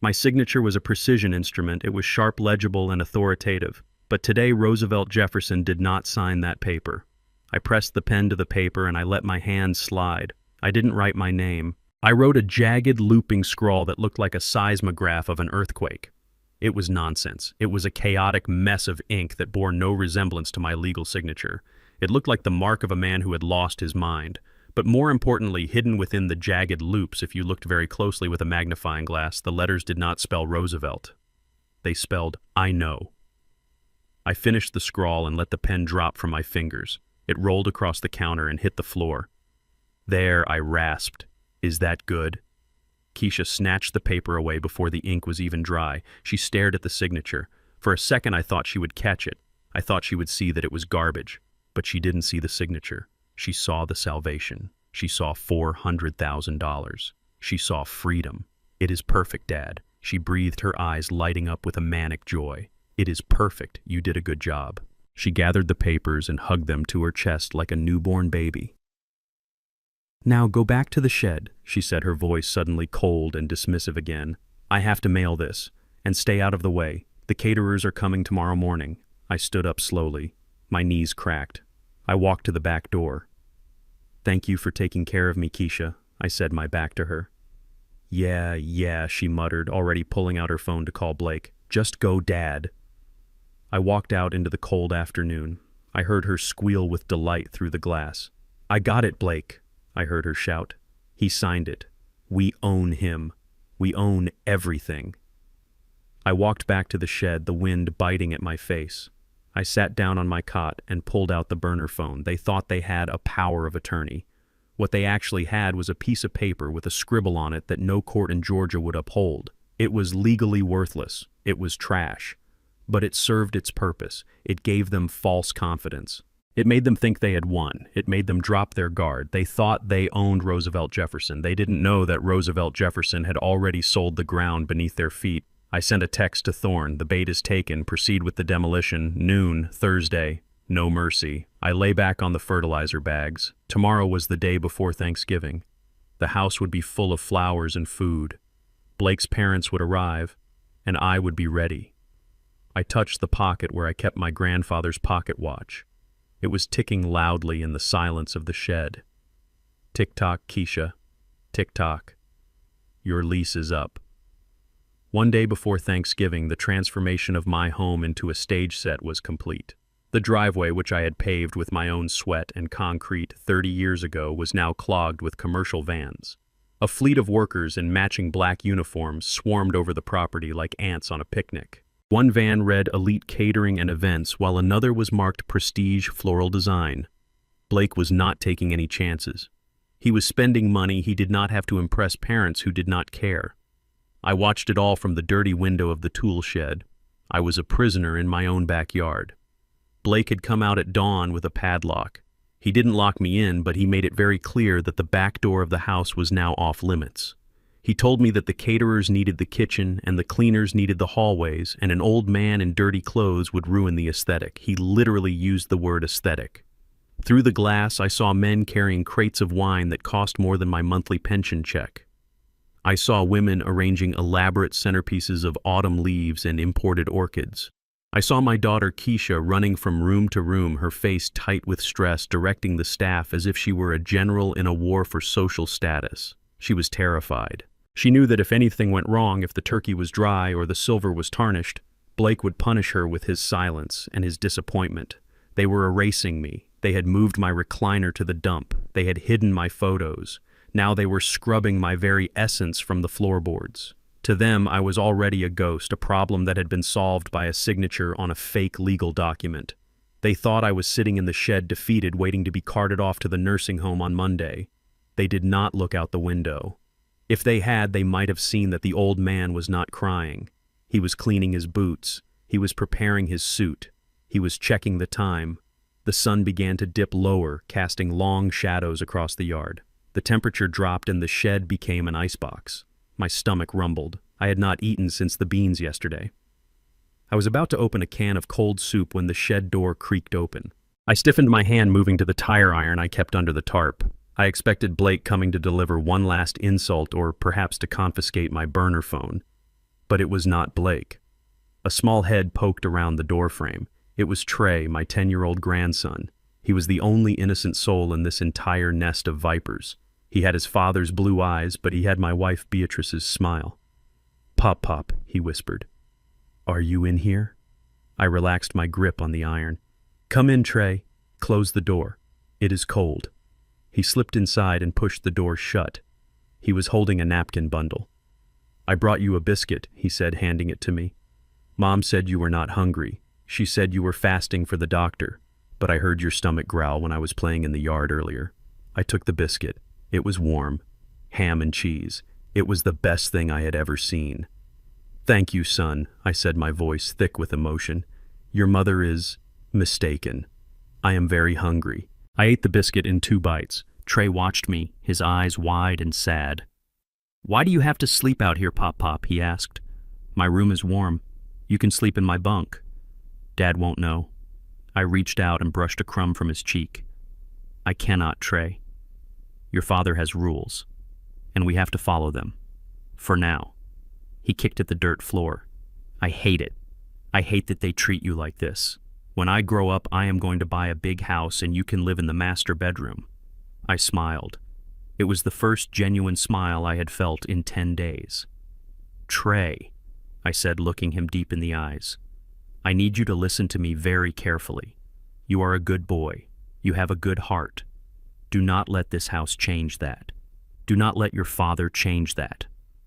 My signature was a precision instrument. It was sharp, legible, and authoritative. But today Roosevelt Jefferson did not sign that paper. I pressed the pen to the paper and I let my hand slide. I didn't write my name. I wrote a jagged, looping scrawl that looked like a seismograph of an earthquake. It was nonsense. It was a chaotic mess of ink that bore no resemblance to my legal signature. It looked like the mark of a man who had lost his mind. But more importantly, hidden within the jagged loops, if you looked very closely with a magnifying glass, the letters did not spell Roosevelt. They spelled, I know. I finished the scrawl and let the pen drop from my fingers. It rolled across the counter and hit the floor. There, I rasped. Is that good? Keisha snatched the paper away before the ink was even dry. She stared at the signature. For a second, I thought she would catch it. I thought she would see that it was garbage. But she didn't see the signature. She saw the salvation. She saw $400,000. She saw freedom. It is perfect, Dad. She breathed, her eyes lighting up with a manic joy. It is perfect. You did a good job. She gathered the papers and hugged them to her chest like a newborn baby. Now go back to the shed, she said, her voice suddenly cold and dismissive again. I have to mail this. And stay out of the way. The caterers are coming tomorrow morning. I stood up slowly. My knees cracked. I walked to the back door. Thank you for taking care of me, Keisha, I said, my back to her. Yeah, she muttered, already pulling out her phone to call Blake. Just go, Dad. I walked out into the cold afternoon. I heard her squeal with delight through the glass. I got it, Blake, I heard her shout. He signed it. We own him. We own everything. I walked back to the shed, the wind biting at my face. I sat down on my cot and pulled out the burner phone. They thought they had a power of attorney. What they actually had was a piece of paper with a scribble on it that no court in Georgia would uphold. It was legally worthless. It was trash. But it served its purpose. It gave them false confidence. It made them think they had won. It made them drop their guard. They thought they owned Roosevelt Jefferson. They didn't know that Roosevelt Jefferson had already sold the ground beneath their feet. I sent a text to Thorne. The bait is taken. Proceed with the demolition. Noon, Thursday. No mercy. I lay back on the fertilizer bags. Tomorrow was the day before Thanksgiving. The house would be full of flowers and food. Blake's parents would arrive, and I would be ready. I touched the pocket where I kept my grandfather's pocket watch. It was ticking loudly in the silence of the shed. Tick-tock, Keisha. Tick-tock. Your lease is up. One day before Thanksgiving, the transformation of my home into a stage set was complete. The driveway, which I had paved with my own sweat and concrete 30 years ago, was now clogged with commercial vans. A fleet of workers in matching black uniforms swarmed over the property like ants on a picnic. One van read Elite Catering and Events, while another was marked Prestige Floral Design. Blake was not taking any chances. He was spending money he did not have to impress parents who did not care. I watched it all from the dirty window of the tool shed. I was a prisoner in my own backyard. Blake had come out at dawn with a padlock. He didn't lock me in, but he made it very clear that the back door of the house was now off limits. He told me that the caterers needed the kitchen and the cleaners needed the hallways, and an old man in dirty clothes would ruin the aesthetic. He literally used the word aesthetic. Through the glass, I saw men carrying crates of wine that cost more than my monthly pension check. I saw women arranging elaborate centerpieces of autumn leaves and imported orchids. I saw my daughter Keisha running from room to room, her face tight with stress, directing the staff as if she were a general in a war for social status. She was terrified. She knew that if anything went wrong, if the turkey was dry or the silver was tarnished, Blake would punish her with his silence and his disappointment. They were erasing me. They had moved my recliner to the dump. They had hidden my photos. Now they were scrubbing my very essence from the floorboards. To them, I was already a ghost, a problem that had been solved by a signature on a fake legal document. They thought I was sitting in the shed defeated, waiting to be carted off to the nursing home on Monday. They did not look out the window. If they had, they might have seen that the old man was not crying. He was cleaning his boots. He was preparing his suit. He was checking the time. The sun began to dip lower, casting long shadows across the yard. The temperature dropped and the shed became an icebox. My stomach rumbled. I had not eaten since the beans yesterday. I was about to open a can of cold soup when the shed door creaked open. I stiffened my hand, moving to the tire iron I kept under the tarp. I expected Blake coming to deliver one last insult or perhaps to confiscate my burner phone. But it was not Blake. A small head poked around the doorframe. It was Trey, my 10-year-old grandson. He was the only innocent soul in this entire nest of vipers. He had his father's blue eyes, but he had my wife Beatrice's smile. "Pop, Pop," he whispered. "Are you in here?" I relaxed my grip on the iron. "Come in, Trey. Close the door. It is cold." He slipped inside and pushed the door shut. He was holding a napkin bundle. "I brought you a biscuit," he said, handing it to me. "Mom said you were not hungry. She said you were fasting for the doctor, but I heard your stomach growl when I was playing in the yard earlier." I took the biscuit. It was warm. Ham and cheese. It was the best thing I had ever seen. "Thank you, son," I said, my voice thick with emotion. "Your mother is mistaken. I am very hungry." I ate the biscuit in 2 bites. Trey watched me, his eyes wide and sad. "Why do you have to sleep out here, Pop Pop?" he asked. "My room is warm. You can sleep in my bunk." "Dad won't know." I reached out and brushed a crumb from his cheek. "I cannot, Trey. Your father has rules, and we have to follow them. For now." He kicked at the dirt floor. "I hate it. I hate that they treat you like this. When I grow up, I am going to buy a big house and you can live in the master bedroom." I smiled. It was the first genuine smile I had felt in 10 days. "Trey," I said, looking him deep in the eyes, "I need you to listen to me very carefully. You are a good boy. You have a good heart. Do not let this house change that. Do not let your father change that."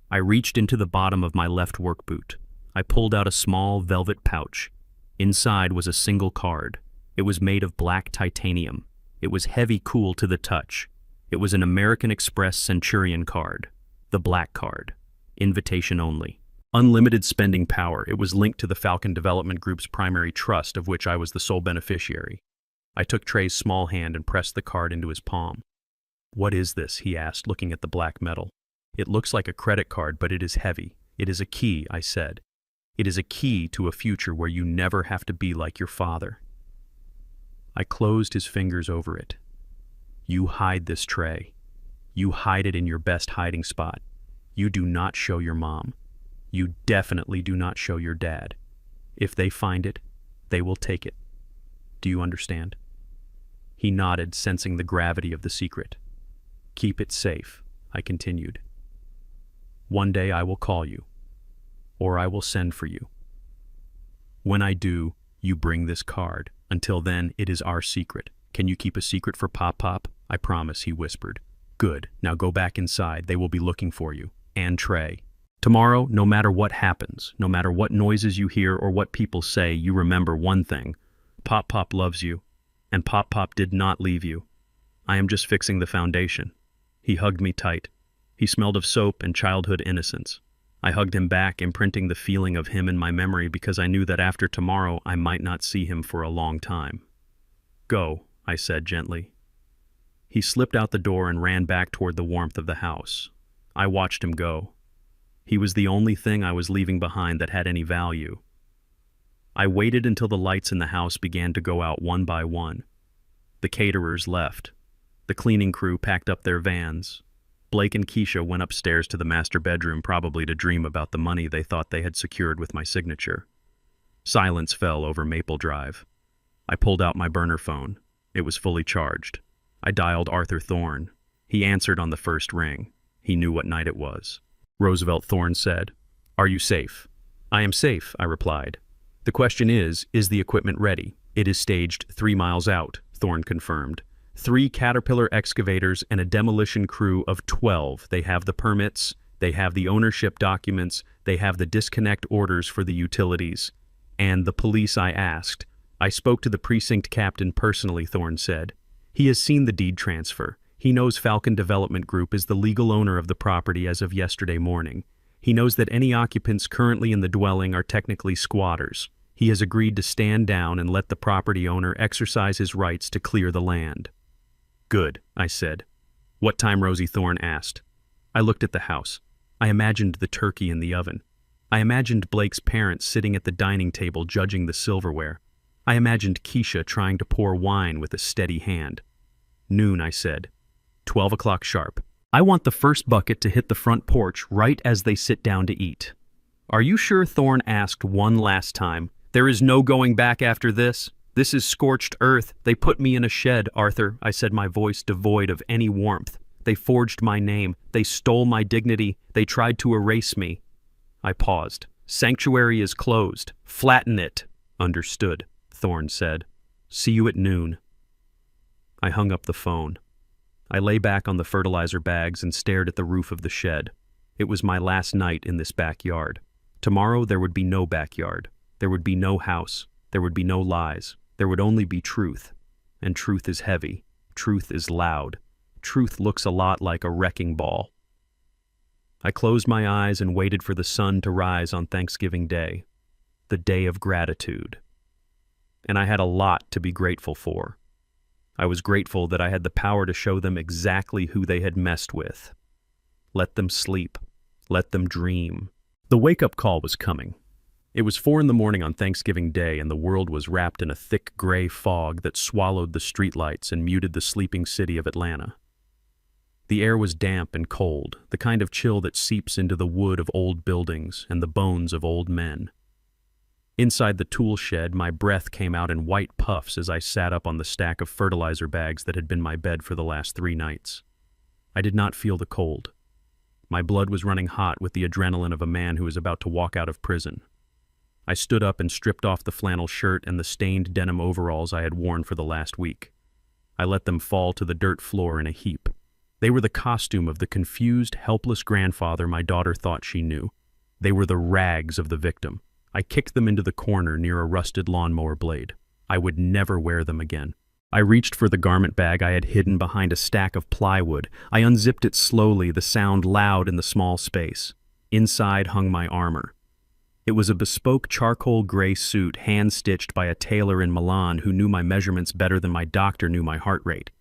I reached into the bottom of my left work boot. I pulled out a small velvet pouch. Inside was a single card. It was made of black titanium. It was heavy cool to the touch. It was an American Express Centurion card. The black card. Invitation only. Unlimited spending power. It was linked to the Falcon Development Group's primary trust, of which I was the sole beneficiary. I took Trey's small hand and pressed the card into his palm. "What is this?" he asked, looking at the black metal. "It looks like a credit card, but it is heavy." "It is a key," I said. "It is a key to a future where you never have to be like your father." I closed his fingers over it. "You hide this, Trey. You hide it in your best hiding spot. You do not show your mom. You definitely do not show your dad. If they find it, they will take it. Do you understand?" He nodded, sensing the gravity of the secret. "Keep it safe," I continued. "One day I will call you, or I will send for you. When I do, you bring this card. Until then, it is our secret. Can you keep a secret for Pop Pop?" "I promise," he whispered. "Good. Now go back inside. They will be looking for you. And Trey. Tomorrow, no matter what happens, no matter what noises you hear or what people say, you remember one thing. Pop Pop loves you, and Pop Pop did not leave you. I am just fixing the foundation." He hugged me tight. He smelled of soap and childhood innocence. I hugged him back, imprinting the feeling of him in my memory because I knew that after tomorrow I might not see him for a long time. "Go," I said gently. He slipped out the door and ran back toward the warmth of the house. I watched him go. He was the only thing I was leaving behind that had any value. I waited until the lights in the house began to go out one by one. The caterers left. The cleaning crew packed up their vans. Blake and Keisha went upstairs to the master bedroom, probably to dream about the money they thought they had secured with my signature. Silence fell over Maple Drive. I pulled out my burner phone. It was fully charged. I dialed Arthur Thorne. He answered on the first ring. He knew what night it was. Roosevelt Thorne said, "Are you safe?" "I am safe," I replied. "The question is the equipment ready?" "It is staged 3 miles out," Thorne confirmed. 3 Caterpillar excavators and a demolition crew of 12. They have the permits, they have the ownership documents, they have the disconnect orders for the utilities. "And the police?" I asked. "I spoke to the precinct captain personally," Thorne said. "He has seen the deed transfer. He knows Falcon Development Group is the legal owner of the property as of yesterday morning. He knows that any occupants currently in the dwelling are technically squatters. He has agreed to stand down and let the property owner exercise his rights to clear the land." "Good," I said. "What time?" Rosie Thorne asked. I looked at the house. I imagined the turkey in the oven. I imagined Blake's parents sitting at the dining table judging the silverware. I imagined Keisha trying to pour wine with a steady hand. "Noon," I said. 12 o'clock sharp. I want the first bucket to hit the front porch right as they sit down to eat. Are you sure? Thorne asked one last time. There is no going back after this. This is scorched earth. They put me in a shed, Arthur, I said, my voice devoid of any warmth. They forged my name. They stole my dignity. They tried to erase me. I paused. Sanctuary is closed. Flatten it. Understood, Thorne said. See you at noon. I hung up the phone. I lay back on the fertilizer bags and stared at the roof of the shed. It was my last night in this backyard. Tomorrow there would be no backyard. There would be no house. There would be no lies. There would only be truth. And truth is heavy. Truth is loud. Truth looks a lot like a wrecking ball. I closed my eyes and waited for the sun to rise on Thanksgiving Day, the day of gratitude. And I had a lot to be grateful for. I was grateful that I had the power to show them exactly who they had messed with. Let them sleep. Let them dream. The wake-up call was coming. It was 4 in the morning on Thanksgiving Day, and the world was wrapped in a thick gray fog that swallowed the streetlights and muted the sleeping city of Atlanta. The air was damp and cold, the kind of chill that seeps into the wood of old buildings and the bones of old men. Inside the tool shed, my breath came out in white puffs as I sat up on the stack of fertilizer bags that had been my bed for the last 3 nights. I did not feel the cold. My blood was running hot with the adrenaline of a man who is about to walk out of prison. I stood up and stripped off the flannel shirt and the stained denim overalls I had worn for the last week. I let them fall to the dirt floor in a heap. They were the costume of the confused, helpless grandfather my daughter thought she knew. They were the rags of the victim. I kicked them into the corner near a rusted lawnmower blade. I would never wear them again. I reached for the garment bag I had hidden behind a stack of plywood. I unzipped it slowly, the sound loud in the small space. Inside hung my armor. It was a bespoke charcoal gray suit hand-stitched by a tailor in Milan who knew my measurements better than my doctor knew my heart rate.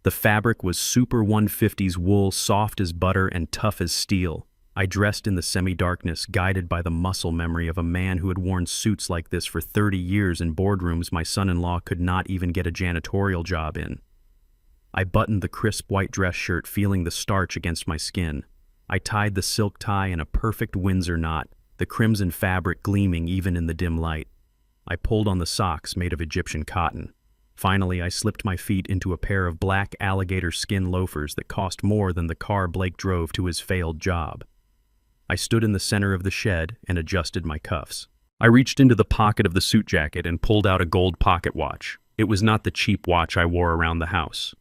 The fabric was Super 150s wool, soft as butter and tough as steel. I dressed in the semi-darkness, guided by the muscle memory of a man who had worn suits like this for 30 years in boardrooms my son-in-law could not even get a janitorial job in. I buttoned the crisp white dress shirt, feeling the starch against my skin. I tied the silk tie in a perfect Windsor knot, the crimson fabric gleaming even in the dim light. I pulled on the socks made of Egyptian cotton. Finally, I slipped my feet into a pair of black alligator skin loafers that cost more than the car Blake drove to his failed job. I stood in the center of the shed and adjusted my cuffs. I reached into the pocket of the suit jacket and pulled out a gold pocket watch. It was not the cheap watch I wore around the house.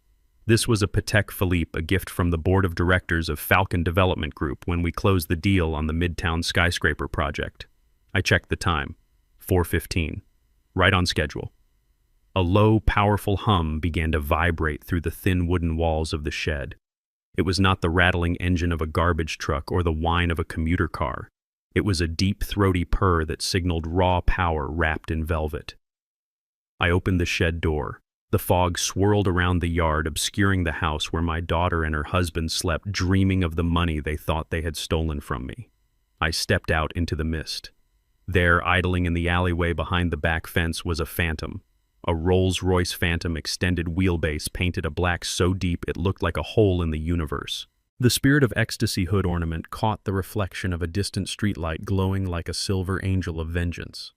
This was a Patek Philippe, a gift from the board of directors of Falcon Development Group when we closed the deal on the Midtown skyscraper project. I checked the time. 4:15. Right on schedule. A low, powerful hum began to vibrate through the thin wooden walls of the shed. It was not the rattling engine of a garbage truck or the whine of a commuter car. It was a deep, throaty purr that signaled raw power wrapped in velvet. I opened the shed door. The fog swirled around the yard, obscuring the house where my daughter and her husband slept, dreaming of the money they thought they had stolen from me. I stepped out into the mist. There, idling in the alleyway behind the back fence, was a Phantom. A Rolls-Royce Phantom extended wheelbase painted a black so deep it looked like a hole in the universe. The Spirit of Ecstasy hood ornament caught the reflection of a distant streetlight glowing like a silver angel of vengeance.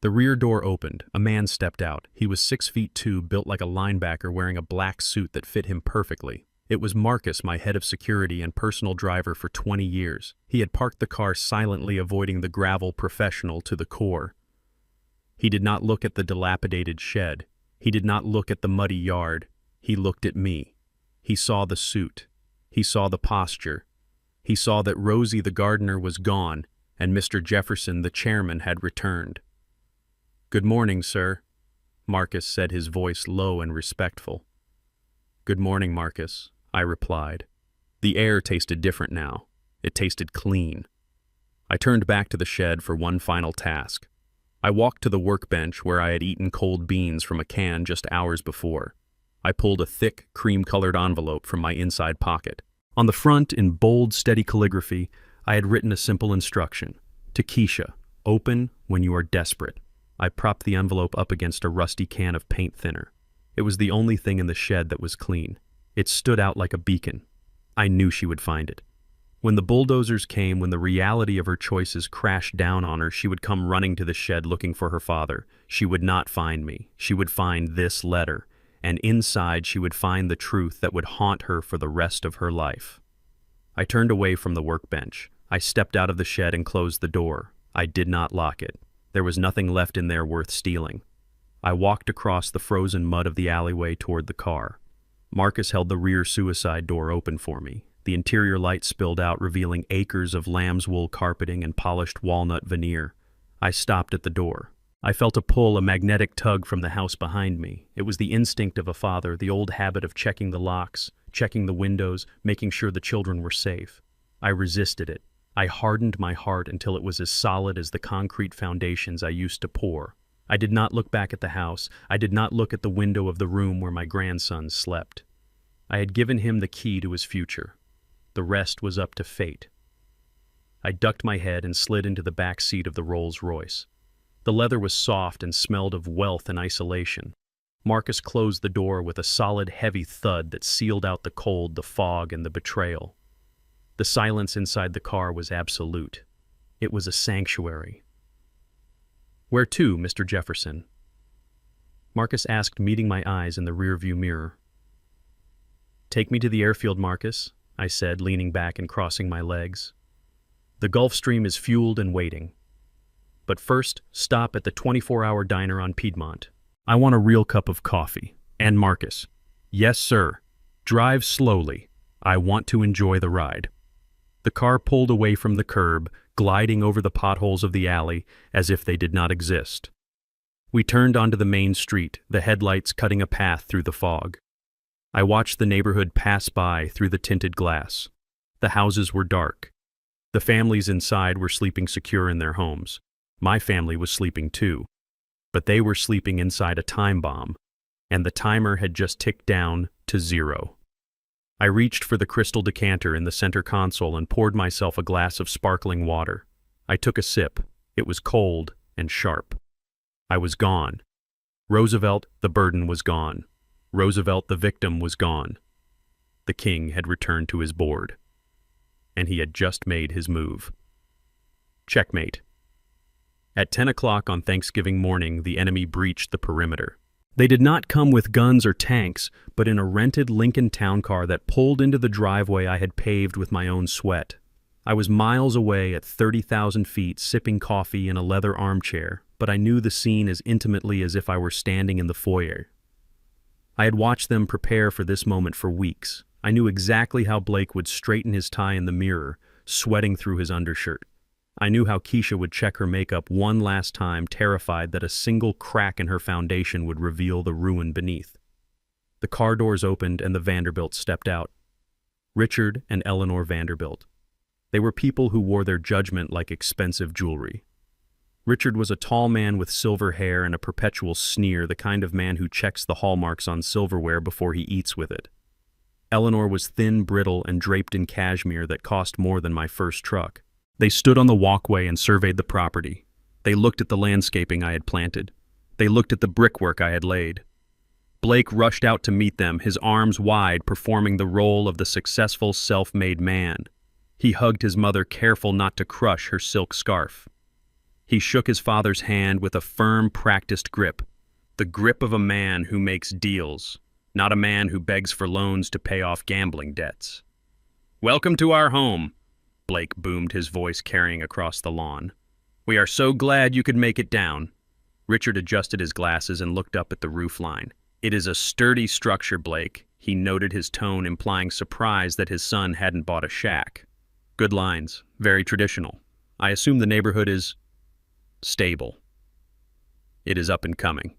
The rear door opened. A man stepped out. He was 6'2", built like a linebacker, wearing a black suit that fit him perfectly. It was Marcus, my head of security and personal driver for 20 years. He had parked the car silently, avoiding the gravel, professional to the core. He did not look at the dilapidated shed. He did not look at the muddy yard. He looked at me. He saw the suit. He saw the posture. He saw that Rosie the gardener was gone, and Mr. Jefferson, the chairman, had returned. "Good morning, sir," Marcus said, his voice low and respectful. "Good morning, Marcus," I replied. The air tasted different now. It tasted clean. I turned back to the shed for one final task. I walked to the workbench where I had eaten cold beans from a can just hours before. I pulled a thick, cream-colored envelope from my inside pocket. On the front, in bold, steady calligraphy, I had written a simple instruction. To Keisha, open when you are desperate. I propped the envelope up against a rusty can of paint thinner. It was the only thing in the shed that was clean. It stood out like a beacon. I knew she would find it. When the bulldozers came, when the reality of her choices crashed down on her, she would come running to the shed looking for her father. She would not find me. She would find this letter, and inside she would find the truth that would haunt her for the rest of her life. I turned away from the workbench. I stepped out of the shed and closed the door. I did not lock it. There was nothing left in there worth stealing. I walked across the frozen mud of the alleyway toward the car. Marcus held the rear suicide door open for me. The interior light spilled out, revealing acres of lamb's wool carpeting and polished walnut veneer. I stopped at the door. I felt a pull, a magnetic tug from the house behind me. It was the instinct of a father, the old habit of checking the locks, checking the windows, making sure the children were safe. I resisted it. I hardened my heart until it was as solid as the concrete foundations I used to pour. I did not look back at the house. I did not look at the window of the room where my grandson slept. I had given him the key to his future. The rest was up to fate. I ducked my head and slid into the back seat of the Rolls-Royce. The leather was soft and smelled of wealth and isolation. Marcus closed the door with a solid, heavy thud that sealed out the cold, the fog, and the betrayal. The silence inside the car was absolute. It was a sanctuary. "Where to, Mr. Jefferson?" Marcus asked, meeting my eyes in the rearview mirror. "Take me to the airfield, Marcus," I said, leaning back and crossing my legs. "The Gulf Stream is fueled and waiting. But first, stop at the 24-hour diner on Piedmont. I want a real cup of coffee." "And Marcus." "Yes, sir. Drive slowly. I want to enjoy the ride." The car pulled away from the curb, gliding over the potholes of the alley as if they did not exist. We turned onto the main street, the headlights cutting a path through the fog. I watched the neighborhood pass by through the tinted glass. The houses were dark. The families inside were sleeping secure in their homes. My family was sleeping too. But they were sleeping inside a time bomb, and the timer had just ticked down to 0. I reached for the crystal decanter in the center console and poured myself a glass of sparkling water. I took a sip. It was cold and sharp. I was gone. Roosevelt, the burden, was gone. Roosevelt, the victim, was gone. The king had returned to his board. And he had just made his move. Checkmate. At 10 o'clock on Thanksgiving morning, the enemy breached the perimeter. They did not come with guns or tanks, but in a rented Lincoln town car that pulled into the driveway I had paved with my own sweat. I was miles away at 30,000 feet, sipping coffee in a leather armchair, but I knew the scene as intimately as if I were standing in the foyer. I had watched them prepare for this moment for weeks. I knew exactly how Blake would straighten his tie in the mirror, sweating through his undershirt. I knew how Keisha would check her makeup one last time, terrified that a single crack in her foundation would reveal the ruin beneath. The car doors opened and the Vanderbilts stepped out. Richard and Eleanor Vanderbilt. They were people who wore their judgment like expensive jewelry. Richard was a tall man with silver hair and a perpetual sneer, the kind of man who checks the hallmarks on silverware before he eats with it. Eleanor was thin, brittle, and draped in cashmere that cost more than my first truck. They stood on the walkway and surveyed the property. They looked at the landscaping I had planted. They looked at the brickwork I had laid. Blake rushed out to meet them, his arms wide, performing the role of the successful, self-made man. He hugged his mother, careful not to crush her silk scarf. He shook his father's hand with a firm, practiced grip, the grip of a man who makes deals, not a man who begs for loans to pay off gambling debts. "Welcome to our home," Blake boomed, his voice carrying across the lawn. "We are so glad you could make it down." Richard adjusted his glasses and looked up at the roof line. "It is a sturdy structure, Blake," he noted, his tone implying surprise that his son hadn't bought a shack. "Good lines, very traditional. I assume the neighborhood is stable. It is up and coming."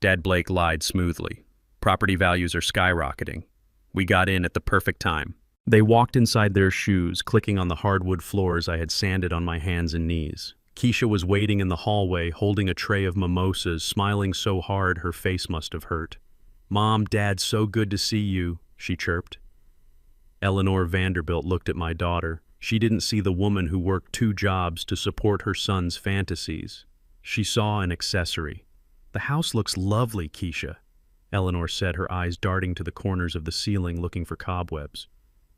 Dad Blake lied smoothly. "Property values are skyrocketing. We got in at the perfect time." They walked inside their shoes, clicking on the hardwood floors I had sanded on my hands and knees. Keisha was waiting in the hallway, holding a tray of mimosas, smiling so hard her face must have hurt. "Mom, Dad, so good to see you," she chirped. Eleanor Vanderbilt looked at my daughter. She didn't see the woman who worked 2 jobs to support her son's fantasies. She saw an accessory. "The house looks lovely, Keisha." Eleanor said, her eyes darting to the corners of the ceiling looking for cobwebs.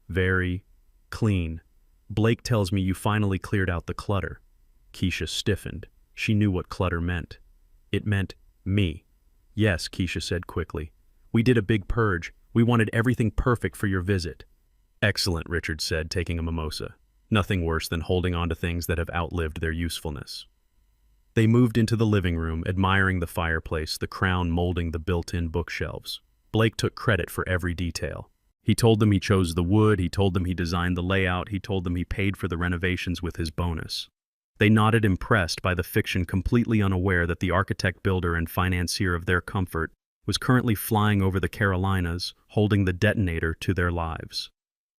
Very clean. Blake tells me you finally cleared out the clutter. Keisha stiffened. She knew what clutter meant. It meant me. Yes, Keisha said quickly. We did a big purge. We wanted everything perfect for your visit. Excellent, Richard said, taking a mimosa. Nothing worse than holding on to things that have outlived their usefulness. They moved into the living room, admiring the fireplace, the crown molding the built-in bookshelves. Blake took credit for every detail. He told them he chose the wood, he told them he designed the layout, he told them he paid for the renovations with his bonus. They nodded, impressed by the fiction, completely unaware that the architect, builder, and financier of their comfort was currently flying over the Carolinas, holding the detonator to their lives.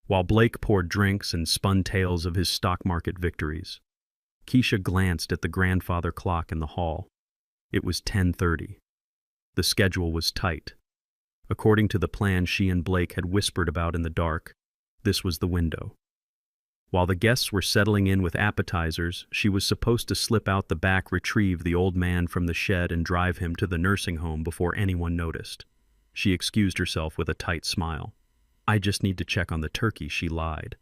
While Blake poured drinks and spun tales of his stock market victories, Keisha glanced at the grandfather clock in the hall. It was 10:30. The schedule was tight. According to the plan she and Blake had whispered about in the dark, this was the window. While the guests were settling in with appetizers, she was supposed to slip out the back, retrieve the old man from the shed, and drive him to the nursing home before anyone noticed. She excused herself with a tight smile. I just need to check on the turkey, she lied.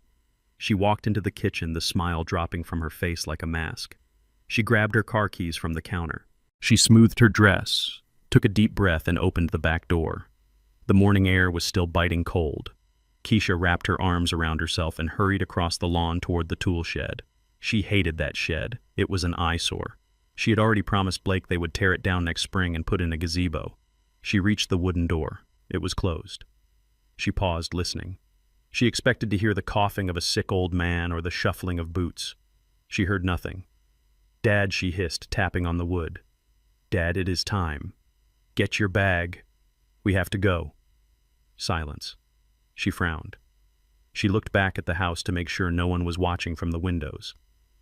She walked into the kitchen, the smile dropping from her face like a mask. She grabbed her car keys from the counter. She smoothed her dress, took a deep breath, and opened the back door. The morning air was still biting cold. Keisha wrapped her arms around herself and hurried across the lawn toward the tool shed. She hated that shed. It was an eyesore. She had already promised Blake they would tear it down next spring and put in a gazebo. She reached the wooden door. It was closed. She paused, listening. She expected to hear the coughing of a sick old man or the shuffling of boots. She heard nothing. Dad, she hissed, tapping on the wood. Dad, it is time. Get your bag. We have to go. Silence. She frowned. She looked back at the house to make sure no one was watching from the windows.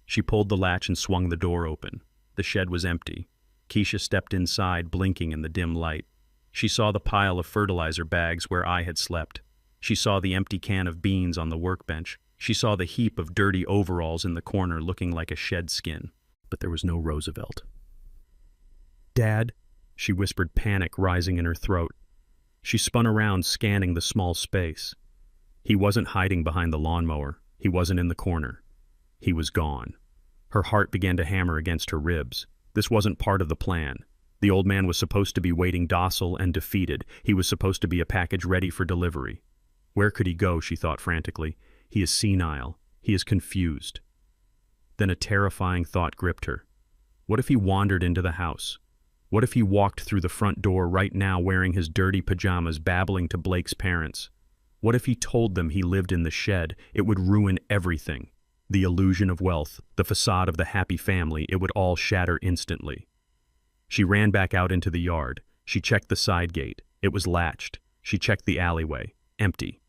She pulled the latch and swung the door open. The shed was empty. Keisha stepped inside, blinking in the dim light. She saw the pile of fertilizer bags where I had slept. She saw the empty can of beans on the workbench. She saw the heap of dirty overalls in the corner looking like a shed skin. But there was no Roosevelt. Dad, she whispered, panic rising in her throat. She spun around, scanning the small space. He wasn't hiding behind the lawnmower. He wasn't in the corner. He was gone. Her heart began to hammer against her ribs. This wasn't part of the plan. The old man was supposed to be waiting, docile and defeated. He was supposed to be a package ready for delivery. Where could he go, she thought frantically. He is senile. He is confused. Then a terrifying thought gripped her. What if he wandered into the house? What if he walked through the front door right now wearing his dirty pajamas, babbling to Blake's parents? What if he told them he lived in the shed? It would ruin everything. The illusion of wealth, the facade of the happy family, it would all shatter instantly. She ran back out into the yard. She checked the side gate. It was latched. She checked the alleyway. Empty.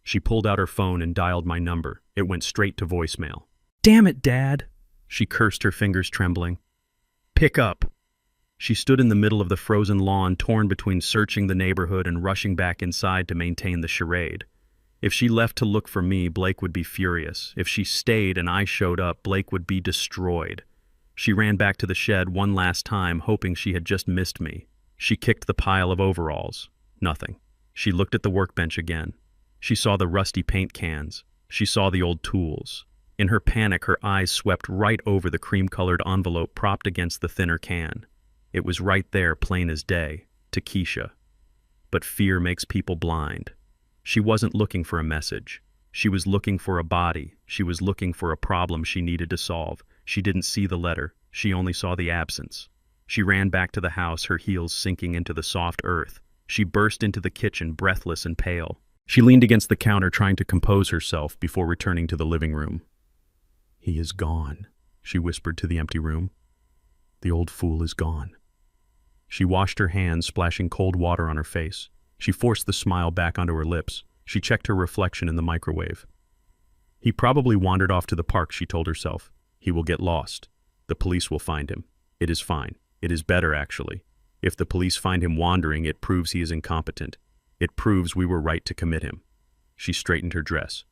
She pulled out her phone and dialed my number. It went straight to voicemail. Damn it, Dad! She cursed, her fingers trembling. Pick up! She stood in the middle of the frozen lawn, torn between searching the neighborhood and rushing back inside to maintain the charade. If she left to look for me, Blake would be furious. If she stayed and I showed up, Blake would be destroyed. She ran back to the shed one last time, hoping she had just missed me. She kicked the pile of overalls. Nothing. She looked at the workbench again. She saw the rusty paint cans. She saw the old tools. In her panic, her eyes swept right over the cream-colored envelope propped against the thinner can. It was right there, plain as day, to Keisha. But fear makes people blind. She wasn't looking for a message. She was looking for a body. She was looking for a problem she needed to solve. She didn't see the letter. She only saw the absence. She ran back to the house, her heels sinking into the soft earth. She burst into the kitchen, breathless and pale. She leaned against the counter, trying to compose herself before returning to the living room. He is gone, she whispered to the empty room. The old fool is gone. She washed her hands, splashing cold water on her face. She forced the smile back onto her lips. She checked her reflection in the microwave. He probably wandered off to the park, she told herself. He will get lost. The police will find him. It is fine. It is better, actually. If the police find him wandering, it proves he is incompetent. It proves we were right to commit him. She straightened her dress.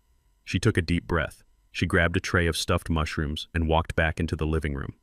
She took a deep breath. She grabbed a tray of stuffed mushrooms and walked back into the living room.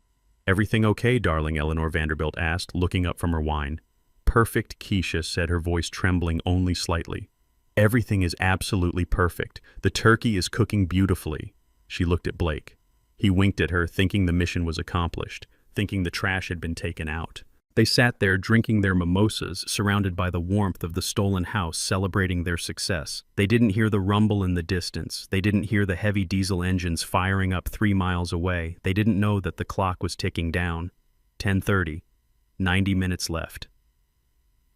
Everything okay, darling? Eleanor Vanderbilt asked, looking up from her wine. Perfect, Keisha said, her voice trembling only slightly. Everything is absolutely perfect. The turkey is cooking beautifully. She looked at Blake. He winked at her, thinking the mission was accomplished, thinking the trash had been taken out. They sat there drinking their mimosas, surrounded by the warmth of the stolen house, celebrating their success. They didn't hear the rumble in the distance. They didn't hear the heavy diesel engines firing up 3 miles away. They didn't know that the clock was ticking down. 10:30. 90 minutes left.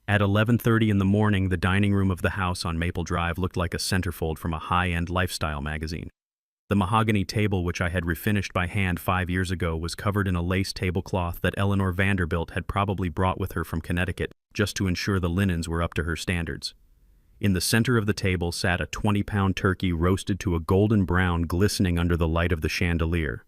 At 11:30 in the morning, the dining room of the house on Maple Drive looked like a centerfold from a high-end lifestyle magazine. The mahogany table, which I had refinished by hand 5 years ago, was covered in a lace tablecloth that Eleanor Vanderbilt had probably brought with her from Connecticut, just to ensure the linens were up to her standards. In the center of the table sat a 20-pound turkey roasted to a golden brown, glistening under the light of the chandelier.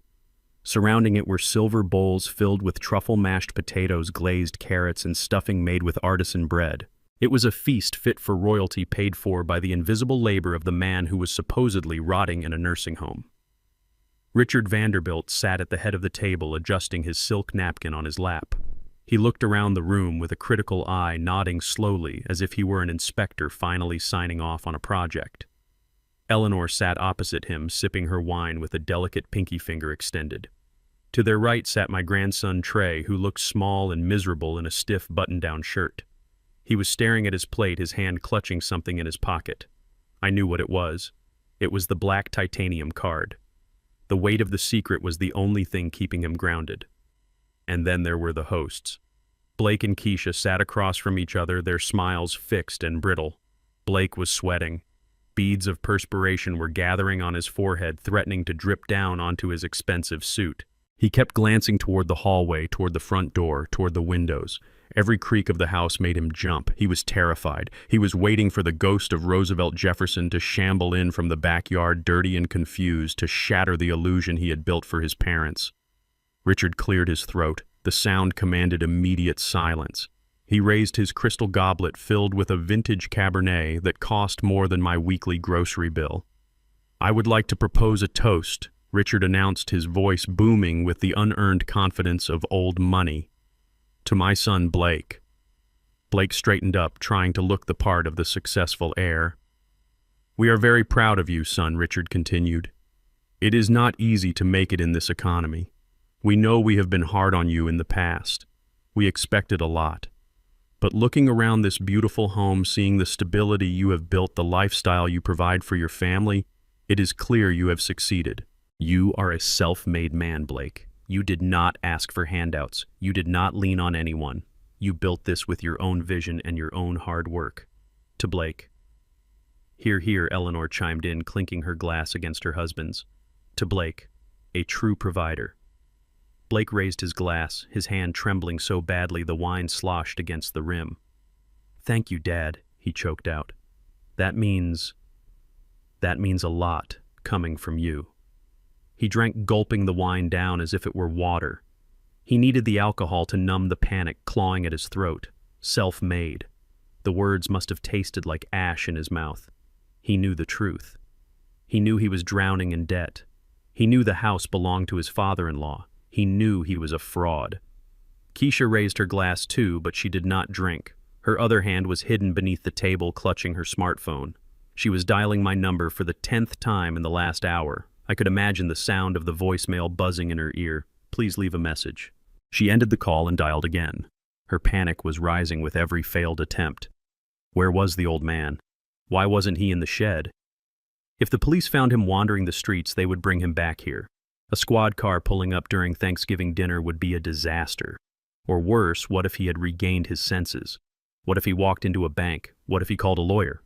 Surrounding it were silver bowls filled with truffle mashed potatoes, glazed carrots, and stuffing made with artisan bread. It was a feast fit for royalty, paid for by the invisible labor of the man who was supposedly rotting in a nursing home. Richard Vanderbilt sat at the head of the table, adjusting his silk napkin on his lap. He looked around the room with a critical eye, nodding slowly as if he were an inspector finally signing off on a project. Eleanor sat opposite him, sipping her wine with a delicate pinky finger extended. To their right sat my grandson Trey, who looked small and miserable in a stiff button-down shirt. He was staring at his plate, his hand clutching something in his pocket. I knew what it was. It was the black titanium card. The weight of the secret was the only thing keeping him grounded. And then there were the hosts. Blake and Keisha sat across from each other, their smiles fixed and brittle. Blake was sweating. Beads of perspiration were gathering on his forehead, threatening to drip down onto his expensive suit. He kept glancing toward the hallway, toward the front door, toward the windows. Every creak of the house made him jump. He was terrified. He was waiting for the ghost of Roosevelt Jefferson to shamble in from the backyard, dirty and confused, to shatter the illusion he had built for his parents. Richard cleared his throat. The sound commanded immediate silence. He raised his crystal goblet filled with a vintage Cabernet that cost more than my weekly grocery bill. "I would like to propose a toast," Richard announced, his voice booming with the unearned confidence of old money. "To my son Blake." Blake straightened up, trying to look the part of the successful heir. "We are very proud of you, son," Richard continued. "It is not easy to make it in this economy. We know we have been hard on you in the past. We expected a lot. But looking around this beautiful home, seeing the stability you have built, the lifestyle you provide for your family, it is clear you have succeeded. You are a self-made man, Blake. You did not ask for handouts. You did not lean on anyone. You built this with your own vision and your own hard work." To Blake. "Hear, hear," Eleanor chimed in, clinking her glass against her husband's. To Blake, a true provider. Blake raised his glass, his hand trembling so badly the wine sloshed against the rim. "Thank you, Dad," he choked out. That means a lot, coming from you." He drank, gulping the wine down as if it were water. He needed the alcohol to numb the panic clawing at his throat. Self-made. The words must have tasted like ash in his mouth. He knew the truth. He knew he was drowning in debt. He knew the house belonged to his father-in-law. He knew he was a fraud. Keisha raised her glass too, but she did not drink. Her other hand was hidden beneath the table, clutching her smartphone. She was dialing my number for the 10th time in the last hour. I could imagine the sound of the voicemail buzzing in her ear. "Please leave a message." She ended the call and dialed again. Her panic was rising with every failed attempt. Where was the old man? Why wasn't he in the shed? If the police found him wandering the streets, they would bring him back here. A squad car pulling up during Thanksgiving dinner would be a disaster. Or worse, what if he had regained his senses? What if he walked into a bank? What if he called a lawyer?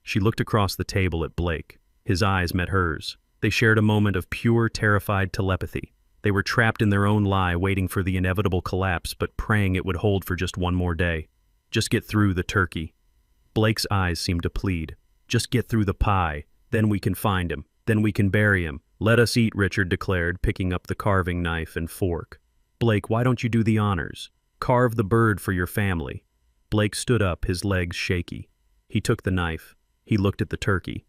She looked across the table at Blake. His eyes met hers. They shared a moment of pure, terrified telepathy. They were trapped in their own lie, waiting for the inevitable collapse, but praying it would hold for just one more day. Just get through the turkey. Blake's eyes seemed to plead. Just get through the pie. Then we can find him. Then we can bury him. "Let us eat," Richard declared, picking up the carving knife and fork. "Blake, why don't you do the honors? Carve the bird for your family." Blake stood up, his legs shaky. He took the knife. He looked at the turkey.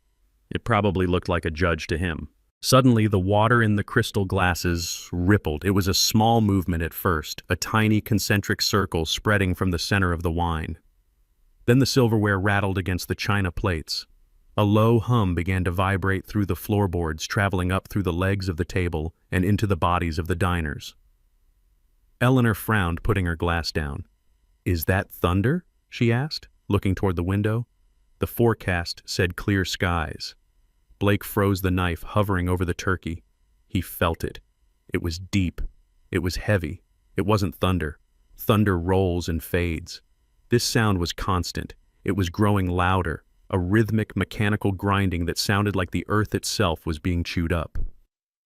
It probably looked like a judge to him. Suddenly, the water in the crystal glasses rippled. It was a small movement at first, a tiny concentric circle spreading from the center of the wine. Then the silverware rattled against the china plates. A low hum began to vibrate through the floorboards, traveling up through the legs of the table and into the bodies of the diners. Eleanor frowned, putting her glass down. "Is that thunder?" she asked, looking toward the window. The forecast said clear skies. Blake froze the knife, hovering over the turkey. He felt it. It was deep. It was heavy. It wasn't thunder. Thunder rolls and fades. This sound was constant. It was growing louder, a rhythmic, mechanical grinding that sounded like the earth itself was being chewed up.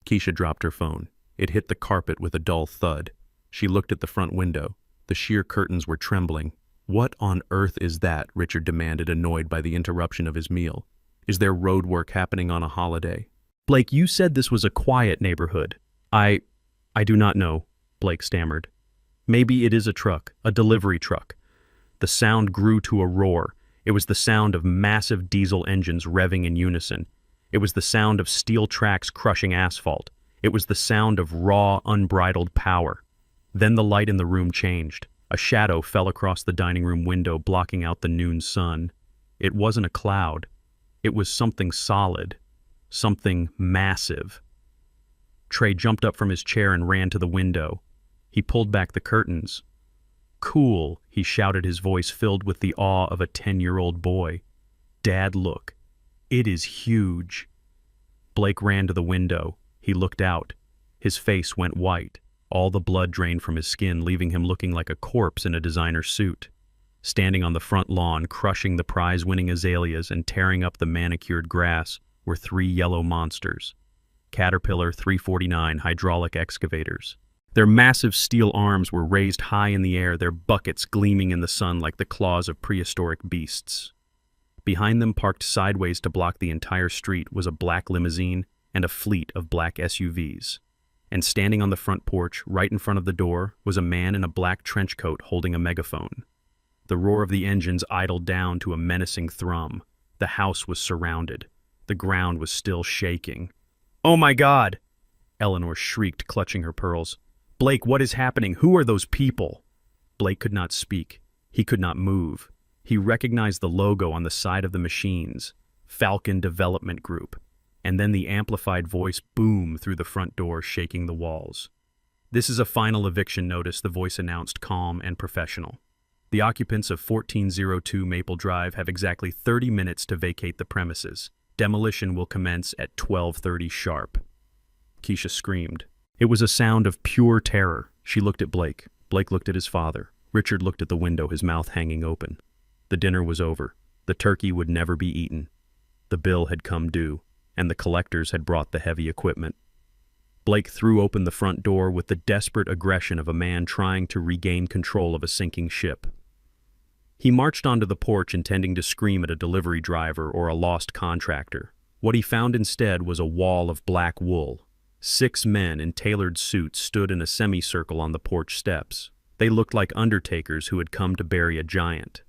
Keisha dropped her phone. It hit the carpet with a dull thud. She looked at the front window. The sheer curtains were trembling. "What on earth is that?" Richard demanded, annoyed by the interruption of his meal. "Is there road work happening on a holiday?" "Blake, you said this was a quiet neighborhood." I do not know," Blake stammered. "Maybe it is a truck, a delivery truck." The sound grew to a roar. It was the sound of massive diesel engines revving in unison. It was the sound of steel tracks crushing asphalt. It was the sound of raw, unbridled power. Then the light in the room changed. A shadow fell across the dining room window, blocking out the noon sun. It wasn't a cloud. It was something solid, something massive. Trey jumped up from his chair and ran to the window. He pulled back the curtains. "Cool," he shouted, his voice filled with the awe of a 10-year-old boy. "Dad, look. It is huge." Blake ran to the window. He looked out. His face went white. All the blood drained from his skin, leaving him looking like a corpse in a designer suit. Standing on the front lawn, crushing the prize-winning azaleas and tearing up the manicured grass, were three yellow monsters. Caterpillar 349 hydraulic excavators. Their massive steel arms were raised high in the air, their buckets gleaming in the sun like the claws of prehistoric beasts. Behind them, parked sideways to block the entire street, was a black limousine and a fleet of black SUVs. And standing on the front porch, right in front of the door, was a man in a black trench coat holding a megaphone. The roar of the engines idled down to a menacing thrum. The house was surrounded. The ground was still shaking. "Oh my God!" Eleanor shrieked, clutching her pearls. "Blake, what is happening? Who are those people?" Blake could not speak. He could not move. He recognized the logo on the side of the machines, Falcon Development Group, and then the amplified voice boomed through the front door, shaking the walls. "This is a final eviction notice," the voice announced, calm and professional. "The occupants of 1402 Maple Drive have exactly 30 minutes to vacate the premises. Demolition will commence at 12:30 sharp." Keisha screamed. It was a sound of pure terror. She looked at Blake. Blake looked at his father. Richard looked at the window, his mouth hanging open. The dinner was over. The turkey would never be eaten. The bill had come due, and the collectors had brought the heavy equipment. Blake threw open the front door with the desperate aggression of a man trying to regain control of a sinking ship. He marched onto the porch, intending to scream at a delivery driver or a lost contractor. What he found instead was a wall of black wool. 6 men in tailored suits stood in a semicircle on the porch steps. They looked like undertakers who had come to bury a giant.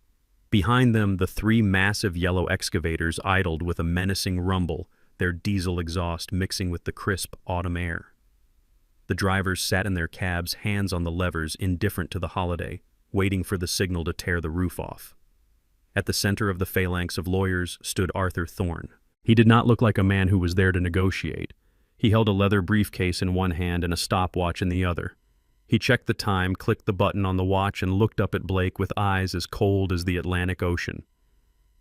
Behind them, the 3 massive yellow excavators idled with a menacing rumble, their diesel exhaust mixing with the crisp autumn air. The drivers sat in their cabs, hands on the levers, indifferent to the holiday, waiting for the signal to tear the roof off. At the center of the phalanx of lawyers stood Arthur Thorne. He did not look like a man who was there to negotiate. He held a leather briefcase in one hand and a stopwatch in the other. He checked the time, clicked the button on the watch, and looked up at Blake with eyes as cold as the Atlantic Ocean.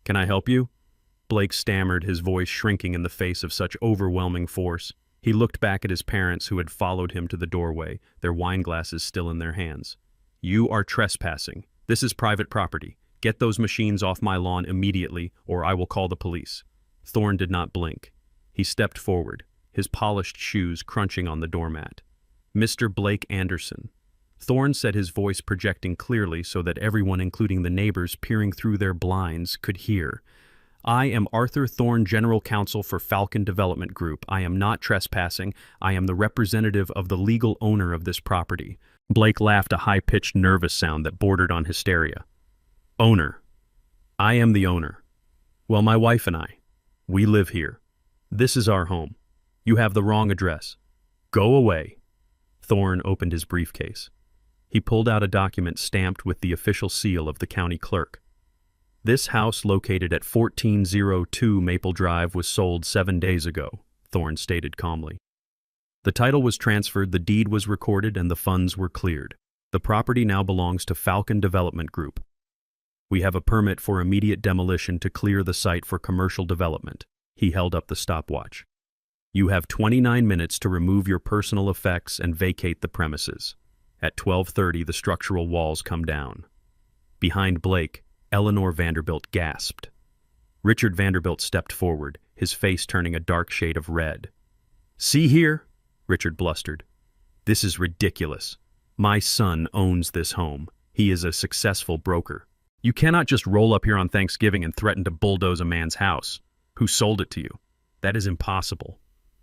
"Can I help you?" Blake stammered, his voice shrinking in the face of such overwhelming force. He looked back at his parents, who had followed him to the doorway, their wine glasses still in their hands. "You are trespassing. This is private property. Get those machines off my lawn immediately, or I will call the police." Thorne did not blink. He stepped forward, his polished shoes crunching on the doormat. "Mr. Blake Anderson." Thorne said, his voice projecting clearly so that everyone, including the neighbors peering through their blinds, could hear. "I am Arthur Thorne, General Counsel for Falcon Development Group. I am not trespassing. I am the representative of the legal owner of this property." Blake laughed, a high-pitched, nervous sound that bordered on hysteria. "Owner. I am the owner. Well, my wife and I. We live here. This is our home. You have the wrong address. Go away. Thorne opened his briefcase. He pulled out a document stamped with the official seal of the county clerk. This house, located at 1402 Maple Drive, was sold 7 days ago, Thorne stated calmly. The title was transferred, the deed was recorded, and the funds were cleared. The property now belongs to Falcon Development Group. We have a permit for immediate demolition to clear the site for commercial development. He held up the stopwatch. You have 29 minutes to remove your personal effects and vacate the premises. At 12:30, the structural walls come down. Behind Blake, Eleanor Vanderbilt gasped. Richard Vanderbilt stepped forward, his face turning a dark shade of red. "See here," Richard blustered. "This is ridiculous. My son owns this home. He is a successful broker. You cannot just roll up here on Thanksgiving and threaten to bulldoze a man's house. Who sold it to you? That is impossible."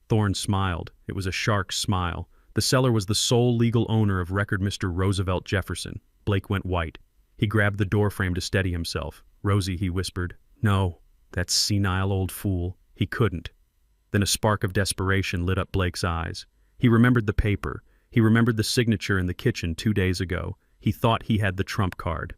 Thorne smiled. It was a shark smile. The seller was the sole legal owner of record Mr. Roosevelt Jefferson. Blake went white. He grabbed the doorframe to steady himself. "Rosie," he whispered. "No, that senile old fool." He couldn't. Then a spark of desperation lit up Blake's eyes. He remembered the paper. He remembered the signature in the kitchen 2 days ago. He thought he had the trump card.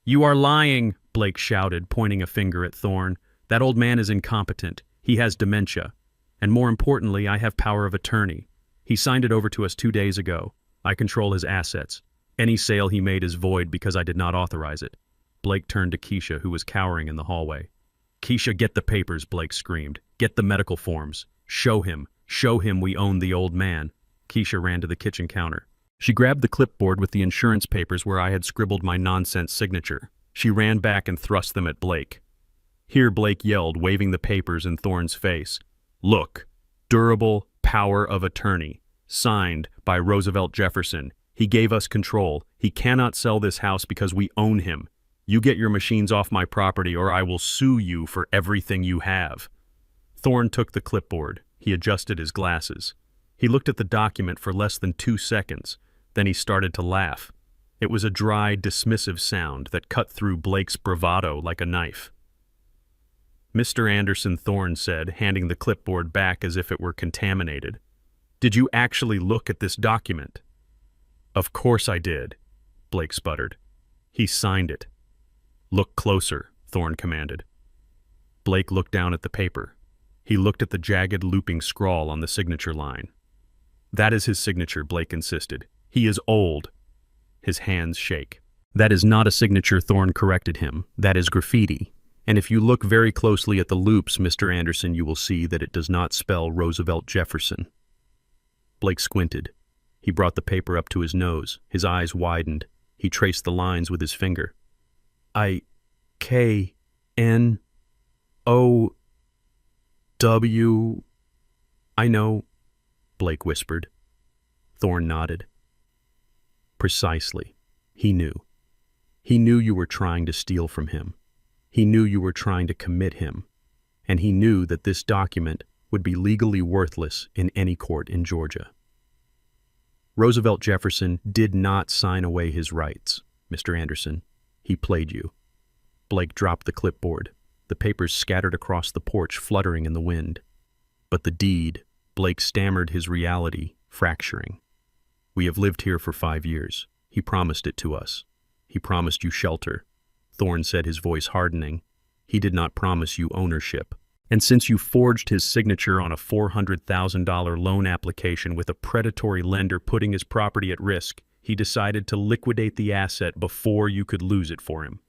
"You are lying," Blake shouted, pointing a finger at Thorne. "That old man is incompetent. He has dementia. And more importantly, I have power of attorney. He signed it over to us 2 days ago. I control his assets. Any sale he made is void because I did not authorize it." Blake turned to Keisha, who was cowering in the hallway. "Keisha, get the papers," Blake screamed. "Get the medical forms. Show him we own the old man." Keisha ran to the kitchen counter. She grabbed the clipboard with the insurance papers where I had scribbled my nonsense signature. She ran back and thrust them at Blake. "Here," Blake yelled, waving the papers in Thorne's face. "Look, durable power of attorney, signed by Roosevelt Jefferson. He gave us control. He cannot sell this house because we own him. You get your machines off my property or I will sue you for everything you have." Thorne took the clipboard. He adjusted his glasses. He looked at the document for less than 2 seconds. Then he started to laugh. It was a dry, dismissive sound that cut through Blake's bravado like a knife. "Mr. Anderson," Thorne said, handing the clipboard back as if it were contaminated. "Did you actually look at this document?" "Of course I did," Blake sputtered. "He signed it." "Look closer," Thorne commanded. Blake looked down at the paper. He looked at the jagged, looping scrawl on the signature line. "That is his signature," Blake insisted. "He is old." His hands shake. "That is not a signature," Thorne corrected him. "That is graffiti. And if you look very closely at the loops, Mr. Anderson, you will see that it does not spell Roosevelt Jefferson." Blake squinted. He brought the paper up to his nose. His eyes widened. He traced the lines with his finger. I-K-N-O-W... "I know," Blake whispered. Thorne nodded. "Precisely. He knew. He knew you were trying to steal from him. He knew you were trying to commit him. And he knew that this document would be legally worthless in any court in Georgia. Roosevelt Jefferson did not sign away his rights, Mr. Anderson. He played you." Blake dropped the clipboard. The papers scattered across the porch, fluttering in the wind. "But the deed," Blake stammered, his reality fracturing. "We have lived here for 5 years. He promised it to us. He promised you shelter." Thorne said, his voice hardening. "He did not promise you ownership. And since you forged his signature on a $400,000 loan application with a predatory lender putting his property at risk, he decided to liquidate the asset before you could lose it for him."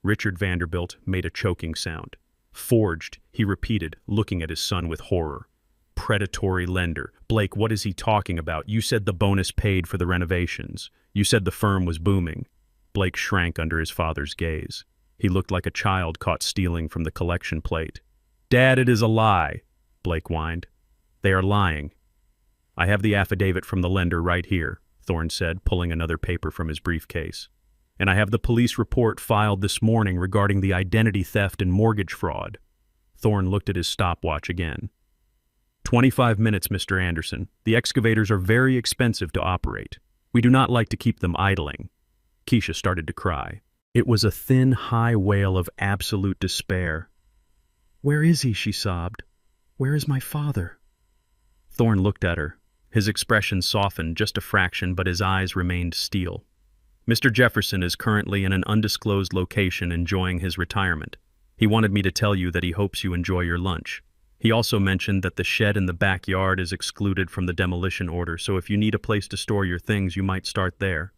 Richard Vanderbilt made a choking sound. "Forged," he repeated, looking at his son with horror. "Predatory lender. Blake, what is he talking about? You said the bonus paid for the renovations. You said the firm was booming." Blake shrank under his father's gaze. He looked like a child caught stealing from the collection plate. "Dad, it is a lie," Blake whined. "They are lying." "I have the affidavit from the lender right here," Thorne said, pulling another paper from his briefcase. "And I have the police report filed this morning regarding the identity theft and mortgage fraud." Thorne looked at his stopwatch again. 25 minutes, Mr. Anderson. The excavators are very expensive to operate. We do not like to keep them idling." Keisha started to cry. It was a thin, high wail of absolute despair. "Where is he?" she sobbed. "Where is my father?" Thorne looked at her. His expression softened just a fraction, but his eyes remained steel. Mr. Jefferson is currently in an undisclosed location enjoying his retirement. He wanted me to tell you that he hopes you enjoy your lunch. He also mentioned that the shed in the backyard is excluded from the demolition order, so if you need a place to store your things, you might start there.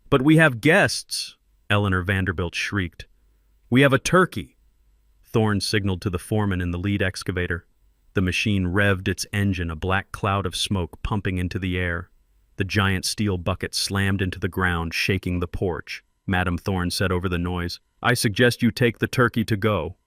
But we have guests, Eleanor Vanderbilt shrieked. We have a turkey. Thorne signaled to the foreman in the lead excavator. The machine revved its engine, a black cloud of smoke pumping into the air. The giant steel bucket slammed into the ground, shaking the porch. Madam Thorne said over the noise, I suggest you take the turkey to go.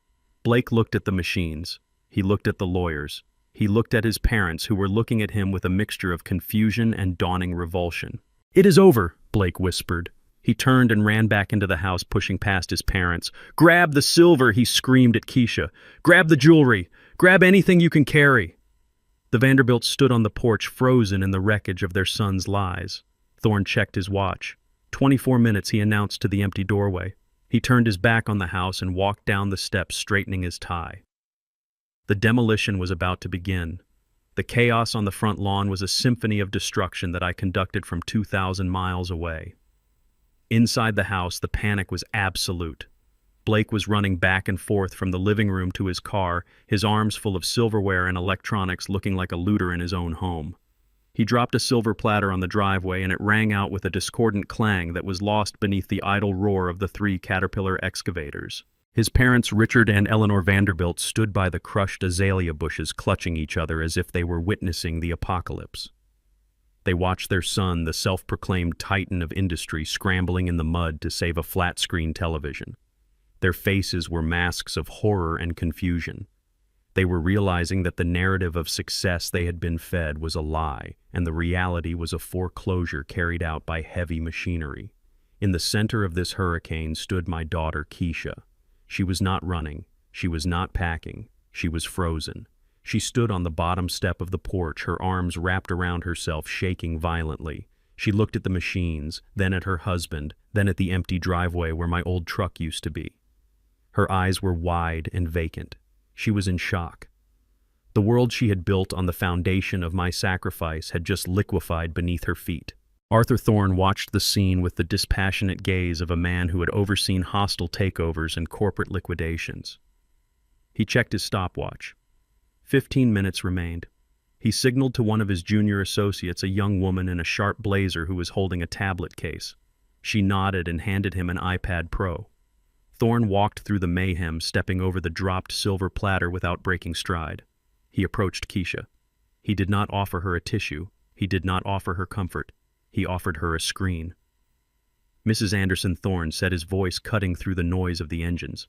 Blake looked at the machines. He looked at the lawyers. He looked at his parents, who were looking at him with a mixture of confusion and dawning revulsion. It is over, Blake whispered. He turned and ran back into the house, pushing past his parents. Grab the silver, he screamed at Keisha. Grab the jewelry. Grab anything you can carry. The Vanderbilts stood on the porch, frozen in the wreckage of their son's lies. Thorne checked his watch. 24 minutes, he announced to the empty doorway. He turned his back on the house and walked down the steps, straightening his tie. The demolition was about to begin. The chaos on the front lawn was a symphony of destruction that I conducted from 2,000 miles away. Inside the house, the panic was absolute. Blake was running back and forth from the living room to his car, his arms full of silverware and electronics, looking like a looter in his own home. He dropped a silver platter on the driveway, and it rang out with a discordant clang that was lost beneath the idle roar of the 3 Caterpillar excavators. His parents, Richard and Eleanor Vanderbilt, stood by the crushed azalea bushes, clutching each other as if they were witnessing the apocalypse. They watched their son, the self-proclaimed titan of industry, scrambling in the mud to save a flat-screen television. Their faces were masks of horror and confusion. They were realizing that the narrative of success they had been fed was a lie, and the reality was a foreclosure carried out by heavy machinery. In the center of this hurricane stood my daughter, Keisha. She was not running. She was not packing. She was frozen. She stood on the bottom step of the porch, her arms wrapped around herself, shaking violently. She looked at the machines, then at her husband, then at the empty driveway where my old truck used to be. Her eyes were wide and vacant. She was in shock. The world she had built on the foundation of my sacrifice had just liquefied beneath her feet. Arthur Thorne watched the scene with the dispassionate gaze of a man who had overseen hostile takeovers and corporate liquidations. He checked his stopwatch. 15 minutes remained. He signaled to one of his junior associates, a young woman in a sharp blazer who was holding a tablet case. She nodded and handed him an iPad Pro. Thorne walked through the mayhem, stepping over the dropped silver platter without breaking stride. He approached Keisha. He did not offer her a tissue. He did not offer her comfort. He offered her a screen. Mrs. Anderson Thorne said, his voice cutting through the noise of the engines.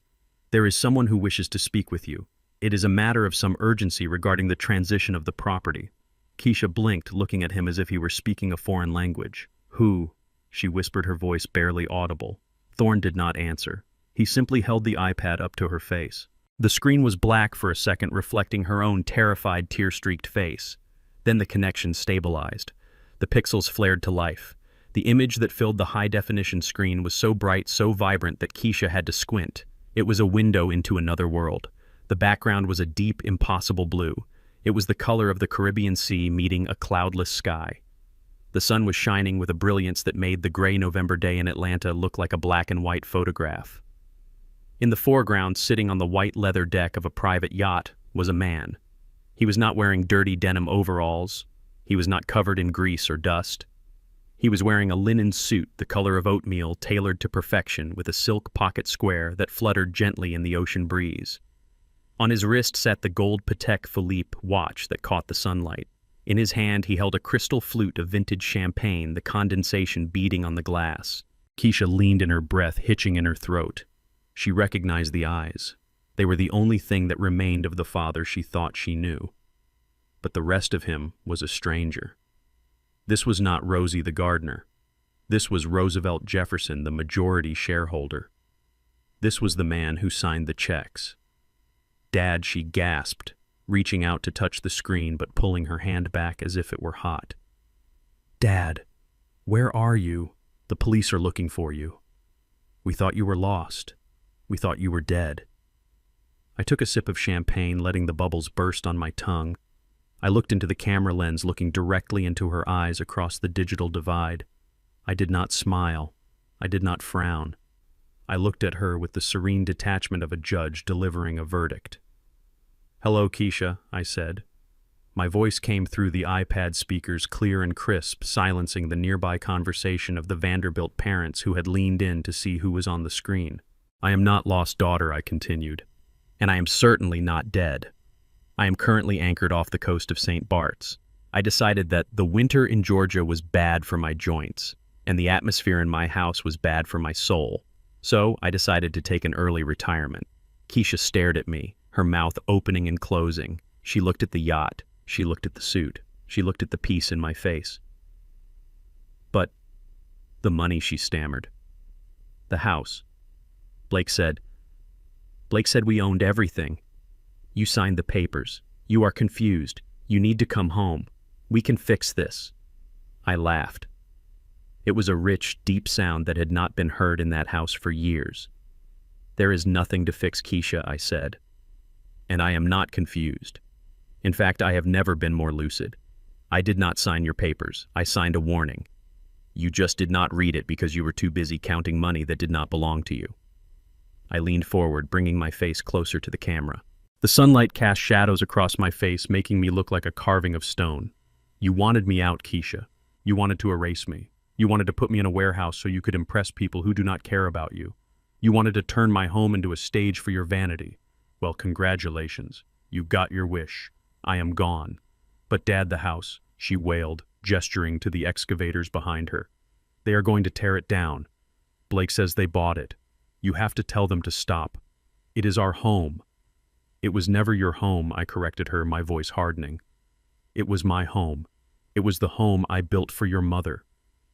There is someone who wishes to speak with you. It is a matter of some urgency regarding the transition of the property. Keisha blinked, looking at him as if he were speaking a foreign language. Who? She whispered, her voice barely audible. Thorne did not answer. He simply held the iPad up to her face. The screen was black for a second, reflecting her own terrified, tear-streaked face. Then the connection stabilized. The pixels flared to life. The image that filled the high-definition screen was so bright, so vibrant that Keisha had to squint. It was a window into another world. The background was a deep, impossible blue. It was the color of the Caribbean Sea meeting a cloudless sky. The sun was shining with a brilliance that made the gray November day in Atlanta look like a black and white photograph. In the foreground, sitting on the white leather deck of a private yacht, was a man. He was not wearing dirty denim overalls. He was not covered in grease or dust. He was wearing a linen suit the color of oatmeal, tailored to perfection, with a silk pocket square that fluttered gently in the ocean breeze. On his wrist sat the gold Patek Philippe watch that caught the sunlight. In his hand he held a crystal flute of vintage champagne, the condensation beating on the glass. Keisha leaned in her breath, hitching in her throat. She recognized the eyes. They were the only thing that remained of the father she thought she knew. But the rest of him was a stranger. This was not Rosie the gardener. This was Roosevelt Jefferson, the majority shareholder. This was the man who signed the checks. Dad, she gasped, reaching out to touch the screen but pulling her hand back as if it were hot. Dad, where are you? The police are looking for you. We thought you were lost. We thought you were dead. I took a sip of champagne, letting the bubbles burst on my tongue. I looked into the camera lens, looking directly into her eyes across the digital divide. I did not smile. I did not frown. I looked at her with the serene detachment of a judge delivering a verdict. "Hello, Keisha," I said. My voice came through the iPad speakers clear and crisp, silencing the nearby conversation of the Vanderbilt parents who had leaned in to see who was on the screen. "I am not lost daughter," I continued, "and I am certainly not dead. I am currently anchored off the coast of St. Bart's. I decided that the winter in Georgia was bad for my joints, and the atmosphere in my house was bad for my soul. So I decided to take an early retirement." Keisha stared at me, her mouth opening and closing. She looked at the yacht. She looked at the suit. She looked at the peace in my face. "But the money," she stammered. "The house." Blake said we owned everything. "You signed the papers. You are confused. You need to come home. We can fix this." I laughed. It was a rich, deep sound that had not been heard in that house for years. "There is nothing to fix, Keisha," I said. "And I am not confused. In fact, I have never been more lucid. I did not sign your papers. I signed a warning. You just did not read it because you were too busy counting money that did not belong to you." I leaned forward, bringing my face closer to the camera. The sunlight cast shadows across my face, making me look like a carving of stone. "You wanted me out, Keisha. You wanted to erase me. You wanted to put me in a warehouse so you could impress people who do not care about you. You wanted to turn my home into a stage for your vanity. Well, congratulations. You got your wish. I am gone. But Dad, the house," she wailed, gesturing to the excavators behind her. "They are going to tear it down. Blake says they bought it. You have to tell them to stop. It is our home." "It was never your home," I corrected her, my voice hardening. "It was my home. It was the home I built for your mother.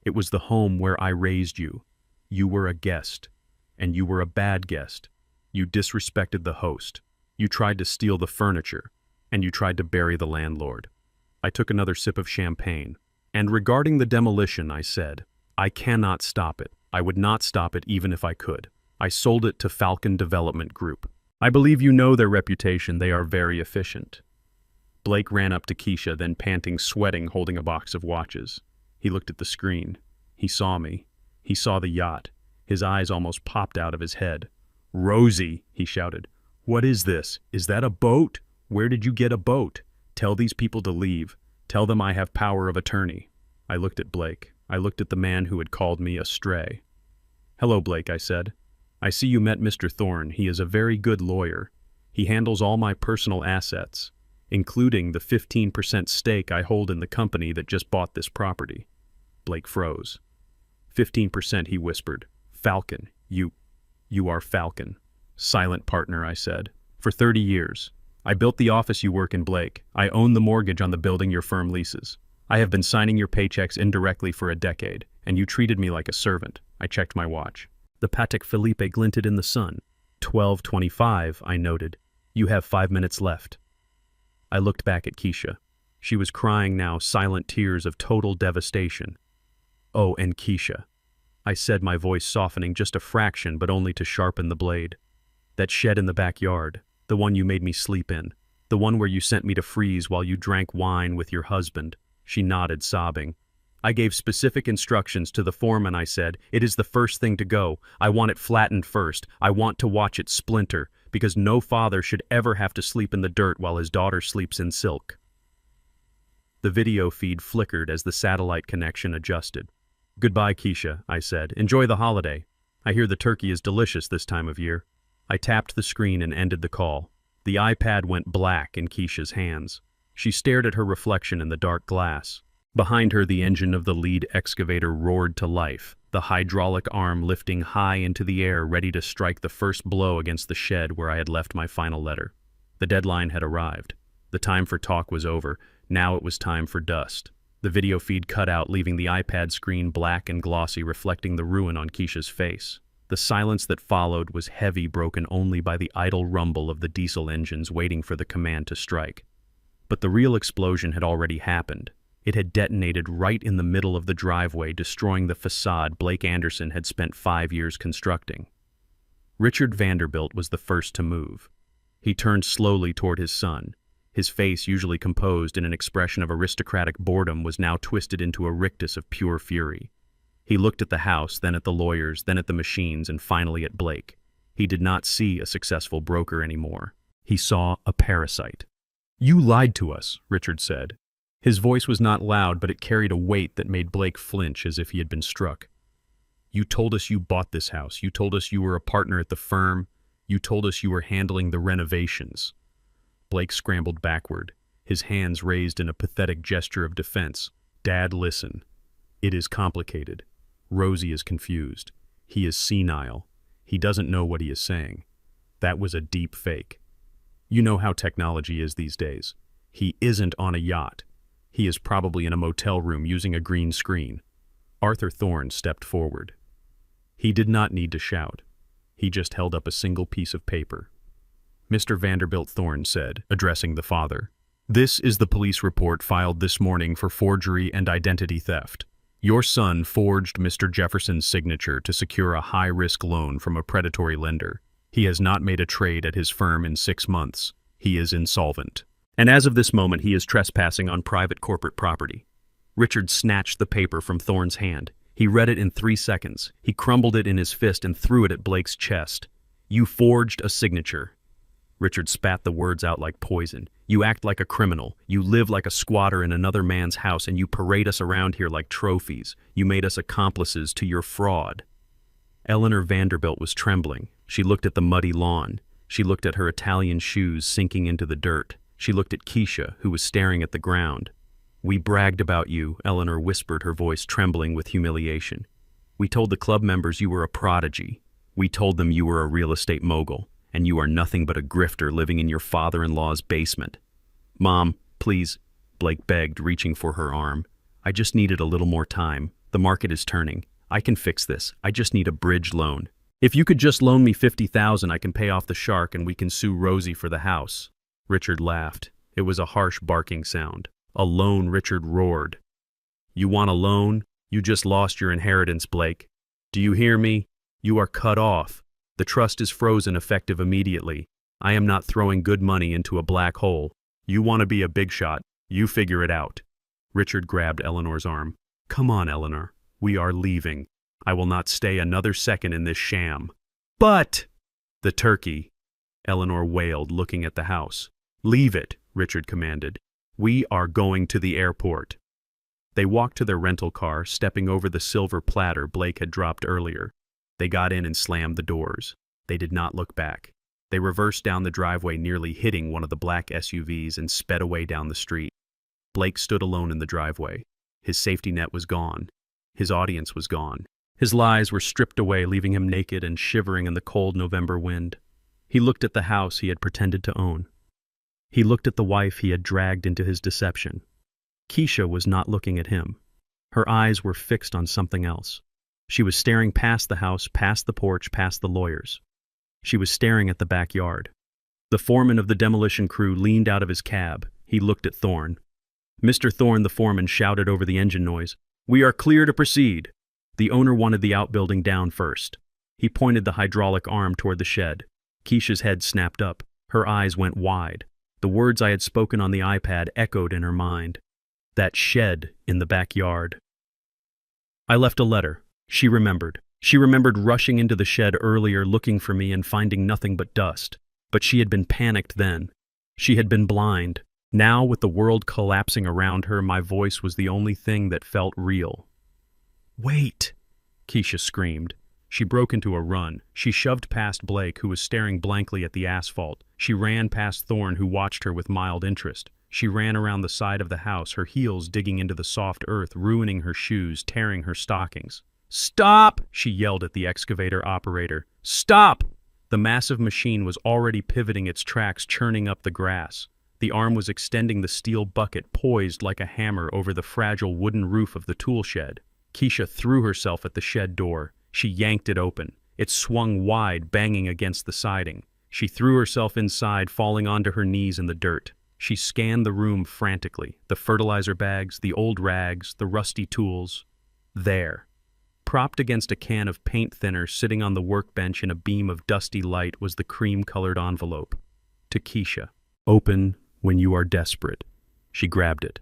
It was the home where I raised you. You were a guest. And you were a bad guest. You disrespected the host. You tried to steal the furniture. And you tried to bury the landlord." I took another sip of champagne. "And regarding the demolition," I said, "I cannot stop it. I would not stop it even if I could. I sold it to Falcon Development Group. I believe you know their reputation. They are very efficient." Blake ran up to Keisha, then panting, sweating, holding a box of watches. He looked at the screen. He saw me. He saw the yacht. His eyes almost popped out of his head. "Rosie," he shouted. "What is this? Is that a boat? Where did you get a boat? Tell these people to leave. Tell them I have power of attorney." I looked at Blake. I looked at the man who had called me a stray. "Hello, Blake," I said. "I see you met Mr. Thorne. He is a very good lawyer. He handles all my personal assets, including the 15% stake I hold in the company that just bought this property." Blake froze. 15%, he whispered. "Falcon. You are Falcon." "Silent partner," I said. "For 30 years. I built the office you work in, Blake. I own the mortgage on the building your firm leases. I have been signing your paychecks indirectly for a decade, and you treated me like a servant." I checked my watch. The Patek Philippe glinted in the sun. 12:25, I noted. "You have 5 minutes left." I looked back at Keisha. She was crying now, silent tears of total devastation. "Oh, and Keisha," I said, my voice softening just a fraction, but only to sharpen the blade. "That shed in the backyard, the one you made me sleep in, the one where you sent me to freeze while you drank wine with your husband." She nodded, sobbing. "I gave specific instructions to the foreman," I said. "It is the first thing to go. I want it flattened first. I want to watch it splinter, because no father should ever have to sleep in the dirt while his daughter sleeps in silk." The video feed flickered as the satellite connection adjusted. "Goodbye, Keisha," I said. "Enjoy the holiday. I hear the turkey is delicious this time of year." I tapped the screen and ended the call. The iPad went black in Keisha's hands. She stared at her reflection in the dark glass. Behind her, the engine of the lead excavator roared to life, the hydraulic arm lifting high into the air, ready to strike the first blow against the shed where I had left my final letter. The deadline had arrived. The time for talk was over. Now it was time for dust. The video feed cut out, leaving the iPad screen black and glossy, reflecting the ruin on Keisha's face. The silence that followed was heavy, broken only by the idle rumble of the diesel engines waiting for the command to strike. But the real explosion had already happened. It had detonated right in the middle of the driveway, destroying the facade Blake Anderson had spent 5 years constructing. Richard Vanderbilt was the first to move. He turned slowly toward his son. His face, usually composed in an expression of aristocratic boredom, was now twisted into a rictus of pure fury. He looked at the house, then at the lawyers, then at the machines, and finally at Blake. He did not see a successful broker anymore. He saw a parasite. "You lied to us," Richard said. His voice was not loud, but it carried a weight that made Blake flinch as if he had been struck. "You told us you bought this house. You told us you were a partner at the firm. You told us you were handling the renovations." Blake scrambled backward, his hands raised in a pathetic gesture of defense. "Dad, listen. It is complicated. Rosie is confused. He is senile. He doesn't know what he is saying. That was a deep fake. You know how technology is these days. He isn't on a yacht. He is probably in a motel room using a green screen." Arthur Thorne stepped forward. He did not need to shout. He just held up a single piece of paper. "Mr. Vanderbilt," Thorne said, addressing the father, "this is the police report filed this morning for forgery and identity theft. Your son forged Mr. Jefferson's signature to secure a high-risk loan from a predatory lender. He has not made a trade at his firm in 6 months. He is insolvent. And as of this moment, he is trespassing on private corporate property." Richard snatched the paper from Thorne's hand. He read it in 3 seconds. He crumbled it in his fist and threw it at Blake's chest. "You forged a signature." Richard spat the words out like poison. "You act like a criminal. You live like a squatter in another man's house, and you parade us around here like trophies. You made us accomplices to your fraud." Eleanor Vanderbilt was trembling. She looked at the muddy lawn. She looked at her Italian shoes sinking into the dirt. She looked at Keisha, who was staring at the ground. "We bragged about you," Eleanor whispered, her voice trembling with humiliation. "We told the club members you were a prodigy. We told them you were a real estate mogul, and you are nothing but a grifter living in your father-in-law's basement." "Mom, please," Blake begged, reaching for her arm. "I just needed a little more time. The market is turning. I can fix this. I just need a bridge loan. If you could just loan me $50,000, I can pay off the shark and we can sue Rosie for the house." Richard laughed. It was a harsh barking sound. "A loan," Richard roared. "You want a loan? You just lost your inheritance, Blake. Do you hear me? You are cut off. The trust is frozen effective immediately. I am not throwing good money into a black hole. You want to be a big shot? You figure it out." Richard grabbed Eleanor's arm. "Come on, Eleanor. We are leaving. I will not stay another second in this sham." "But—" "The turkey," Eleanor wailed, looking at the house. "Leave it," Richard commanded. "We are going to the airport." They walked to their rental car, stepping over the silver platter Blake had dropped earlier. They got in and slammed the doors. They did not look back. They reversed down the driveway, nearly hitting one of the black SUVs, and sped away down the street. Blake stood alone in the driveway. His safety net was gone. His audience was gone. His lies were stripped away, leaving him naked and shivering in the cold November wind. He looked at the house he had pretended to own. He looked at the wife he had dragged into his deception. Keisha was not looking at him. Her eyes were fixed on something else. She was staring past the house, past the porch, past the lawyers. She was staring at the backyard. The foreman of the demolition crew leaned out of his cab. He looked at Thorne. "Mr. Thorne," the foreman shouted over the engine noise, "we are clear to proceed." The owner wanted the outbuilding down first. He pointed the hydraulic arm toward the shed. Keisha's head snapped up. Her eyes went wide. The words I had spoken on the iPad echoed in her mind. That shed in the backyard. I left a letter. She remembered. She remembered rushing into the shed earlier, looking for me and finding nothing but dust. But she had been panicked then. She had been blind. Now, with the world collapsing around her, my voice was the only thing that felt real. "Wait!" Keisha screamed. She broke into a run. She shoved past Blake, who was staring blankly at the asphalt. She ran past Thorne, who watched her with mild interest. She ran around the side of the house, her heels digging into the soft earth, ruining her shoes, tearing her stockings. "Stop!" she yelled at the excavator operator. "Stop!" The massive machine was already pivoting its tracks, churning up the grass. The arm was extending the steel bucket, poised like a hammer over the fragile wooden roof of the tool shed. Keisha threw herself at the shed door. She yanked it open. It swung wide, banging against the siding. She threw herself inside, falling onto her knees in the dirt. She scanned the room frantically. The fertilizer bags, the old rags, the rusty tools. There, propped against a can of paint thinner sitting on the workbench in a beam of dusty light, was the cream-colored envelope. To Keisha. Open, When you are desperate. She grabbed it.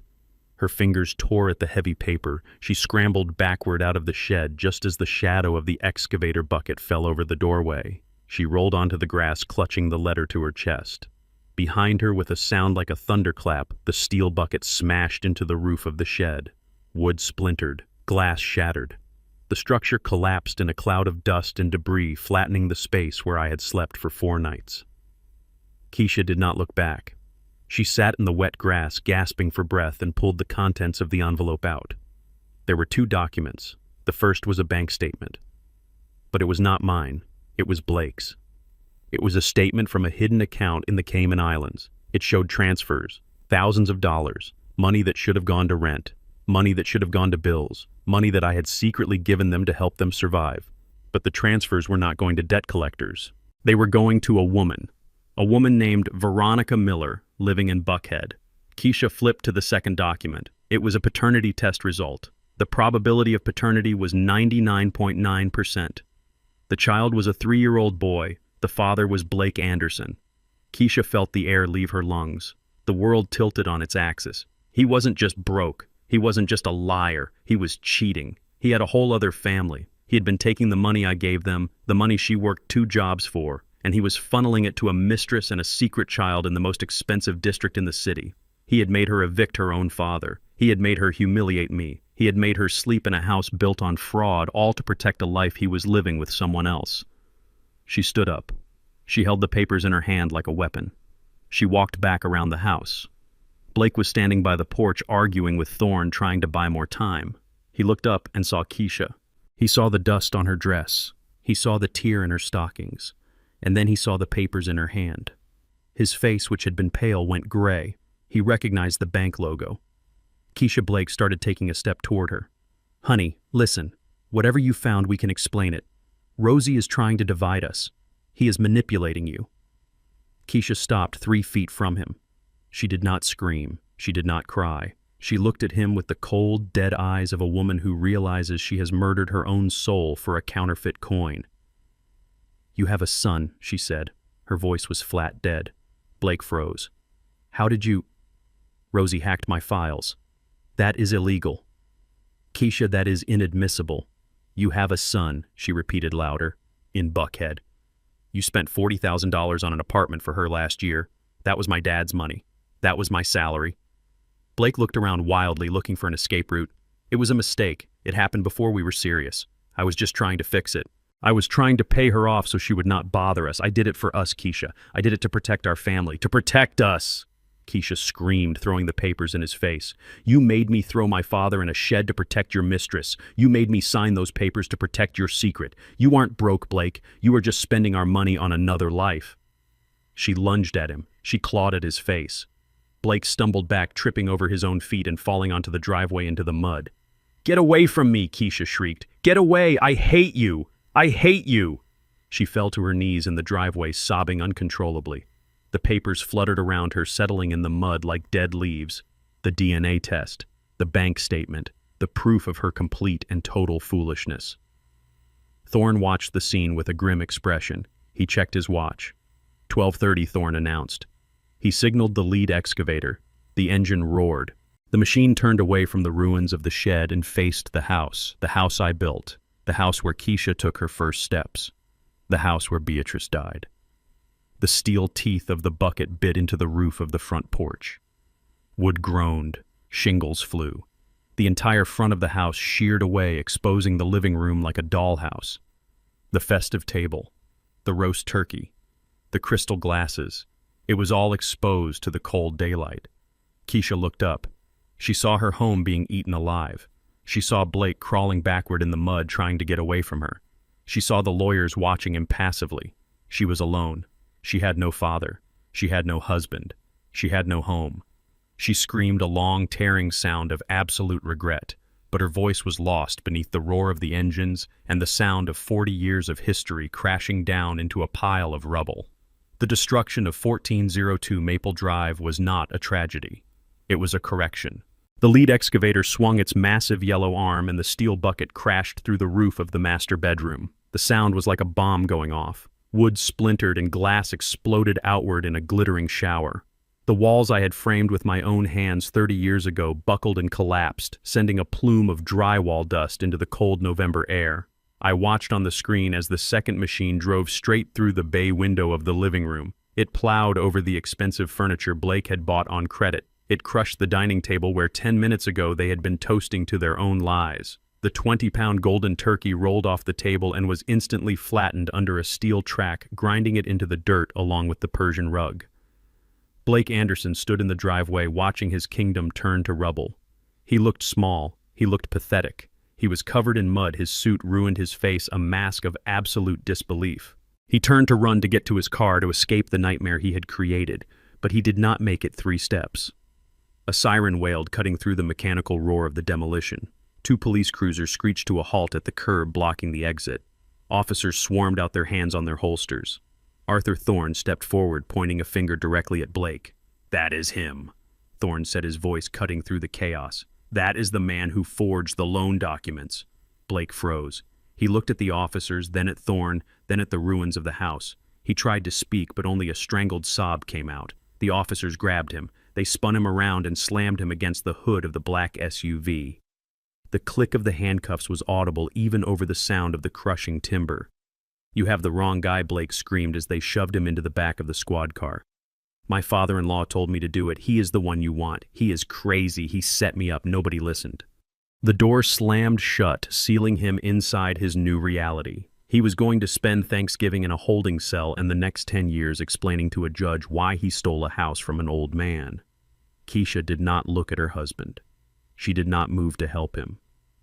Her fingers tore at the heavy paper. She scrambled backward out of the shed just as the shadow of the excavator bucket fell over the doorway. She rolled onto the grass, clutching the letter to her chest. Behind her, with a sound like a thunderclap, the steel bucket smashed into the roof of the shed. Wood splintered, glass shattered. The structure collapsed in a cloud of dust and debris, flattening the space where I had slept for 4 nights. Keisha did not look back. She sat in the wet grass, gasping for breath, and pulled the contents of the envelope out. There were 2 documents. The first was a bank statement. But it was not mine. It was Blake's. It was a statement from a hidden account in the Cayman Islands. It showed transfers, thousands of dollars, money that should have gone to rent, money that should have gone to bills, money that I had secretly given them to help them survive. But the transfers were not going to debt collectors. They were going to a woman named Veronica Miller, living in Buckhead. Keisha flipped to the second document. It was a paternity test result. The probability of paternity was 99.9%. The child was a 3-year-old boy. The father was Blake Anderson. Keisha felt the air leave her lungs. The world tilted on its axis. He wasn't just broke. He wasn't just a liar. He was cheating. He had a whole other family. He had been taking the money I gave them, the money she worked 2 jobs for, and he was funneling it to a mistress and a secret child in the most expensive district in the city. He had made her evict her own father. He had made her humiliate me. He had made her sleep in a house built on fraud, all to protect a life he was living with someone else. She stood up. She held the papers in her hand like a weapon. She walked back around the house. Blake was standing by the porch arguing with Thorne, trying to buy more time. He looked up and saw Keisha. He saw the dust on her dress. He saw the tear in her stockings. And then he saw the papers in her hand. His face, which had been pale, went gray. He recognized the bank logo. Keisha Blake started taking a step toward her. "Honey, listen. Whatever you found, we can explain it. Rosie is trying to divide us. He is manipulating you." Keisha stopped 3 feet from him. She did not scream. She did not cry. She looked at him with the cold, dead eyes of a woman who realizes she has murdered her own soul for a counterfeit coin. "You have a son," she said. Her voice was flat dead. Blake froze. "How did you—" "Rosie hacked my files. That is illegal." "Keisha, that is inadmissible. You have a son," she repeated louder, "in Buckhead. You spent $40,000 on an apartment for her last year. That was my dad's money. That was my salary." Blake looked around wildly, looking for an escape route. "It was a mistake. It happened before we were serious. I was just trying to fix it. I was trying to pay her off so she would not bother us. I did it for us, Keisha. I did it to protect our family. To protect us!" Keisha screamed, throwing the papers in his face. "You made me throw my father in a shed to protect your mistress. You made me sign those papers to protect your secret. You aren't broke, Blake. You are just spending our money on another life." She lunged at him. She clawed at his face. Blake stumbled back, tripping over his own feet and falling onto the driveway into the mud. "Get away from me!" Keisha shrieked. "Get away! I hate you! I hate you!" She fell to her knees in the driveway, sobbing uncontrollably. The papers fluttered around her, settling in the mud like dead leaves. The DNA test, the bank statement, the proof of her complete and total foolishness. Thorne watched the scene with a grim expression. He checked his watch. 12:30, Thorne announced. He signaled the lead excavator. The engine roared. The machine turned away from the ruins of the shed and faced the house I built, the house where Keisha took her first steps, the house where Beatrice died. The steel teeth of the bucket bit into the roof of the front porch. Wood groaned. Shingles flew. The entire front of the house sheared away, exposing the living room like a dollhouse. The festive table, the roast turkey, the crystal glasses, it was all exposed to the cold daylight. Keisha looked up. She saw her home being eaten alive. She saw Blake crawling backward in the mud, trying to get away from her. She saw the lawyers watching impassively. She was alone. She had no father. She had no husband. She had no home. She screamed a long, tearing sound of absolute regret, but her voice was lost beneath the roar of the engines and the sound of 40 years of history crashing down into a pile of rubble. The destruction of 1402 Maple Drive was not a tragedy. It was a correction. The lead excavator swung its massive yellow arm and the steel bucket crashed through the roof of the master bedroom. The sound was like a bomb going off. Wood splintered and glass exploded outward in a glittering shower. The walls I had framed with my own hands 30 years ago buckled and collapsed, sending a plume of drywall dust into the cold November air. I watched on the screen as the second machine drove straight through the bay window of the living room. It plowed over the expensive furniture Blake had bought on credit. It crushed the dining table where 10 minutes ago they had been toasting to their own lies. The 20-pound golden turkey rolled off the table and was instantly flattened under a steel track, grinding it into the dirt along with the Persian rug. Blake Anderson stood in the driveway watching his kingdom turn to rubble. He looked small. He looked pathetic. He was covered in mud, his suit ruined his face, a mask of absolute disbelief. He turned to run to get to his car to escape the nightmare he had created, but he did not make it 3 steps. A siren wailed, cutting through the mechanical roar of the demolition. 2 police cruisers screeched to a halt at the curb, blocking the exit. Officers swarmed out, their hands on their holsters. Arthur Thorne stepped forward, pointing a finger directly at Blake. "That is him," Thorne said, his voice cutting through the chaos. "That is the man who forged the loan documents." Blake froze. He looked at the officers, then at Thorne, then at the ruins of the house. He tried to speak, but only a strangled sob came out. The officers grabbed him. They spun him around and slammed him against the hood of the black SUV. The click of the handcuffs was audible even over the sound of the crushing timber. "You have the wrong guy," Blake screamed as they shoved him into the back of the squad car. "My father-in-law told me to do it. He is the one you want. He is crazy. He set me up. Nobody listened." The door slammed shut, sealing him inside his new reality. He was going to spend Thanksgiving in a holding cell and the next 10 years explaining to a judge why he stole a house from an old man. Keisha did not look at her husband. She did not move to help him.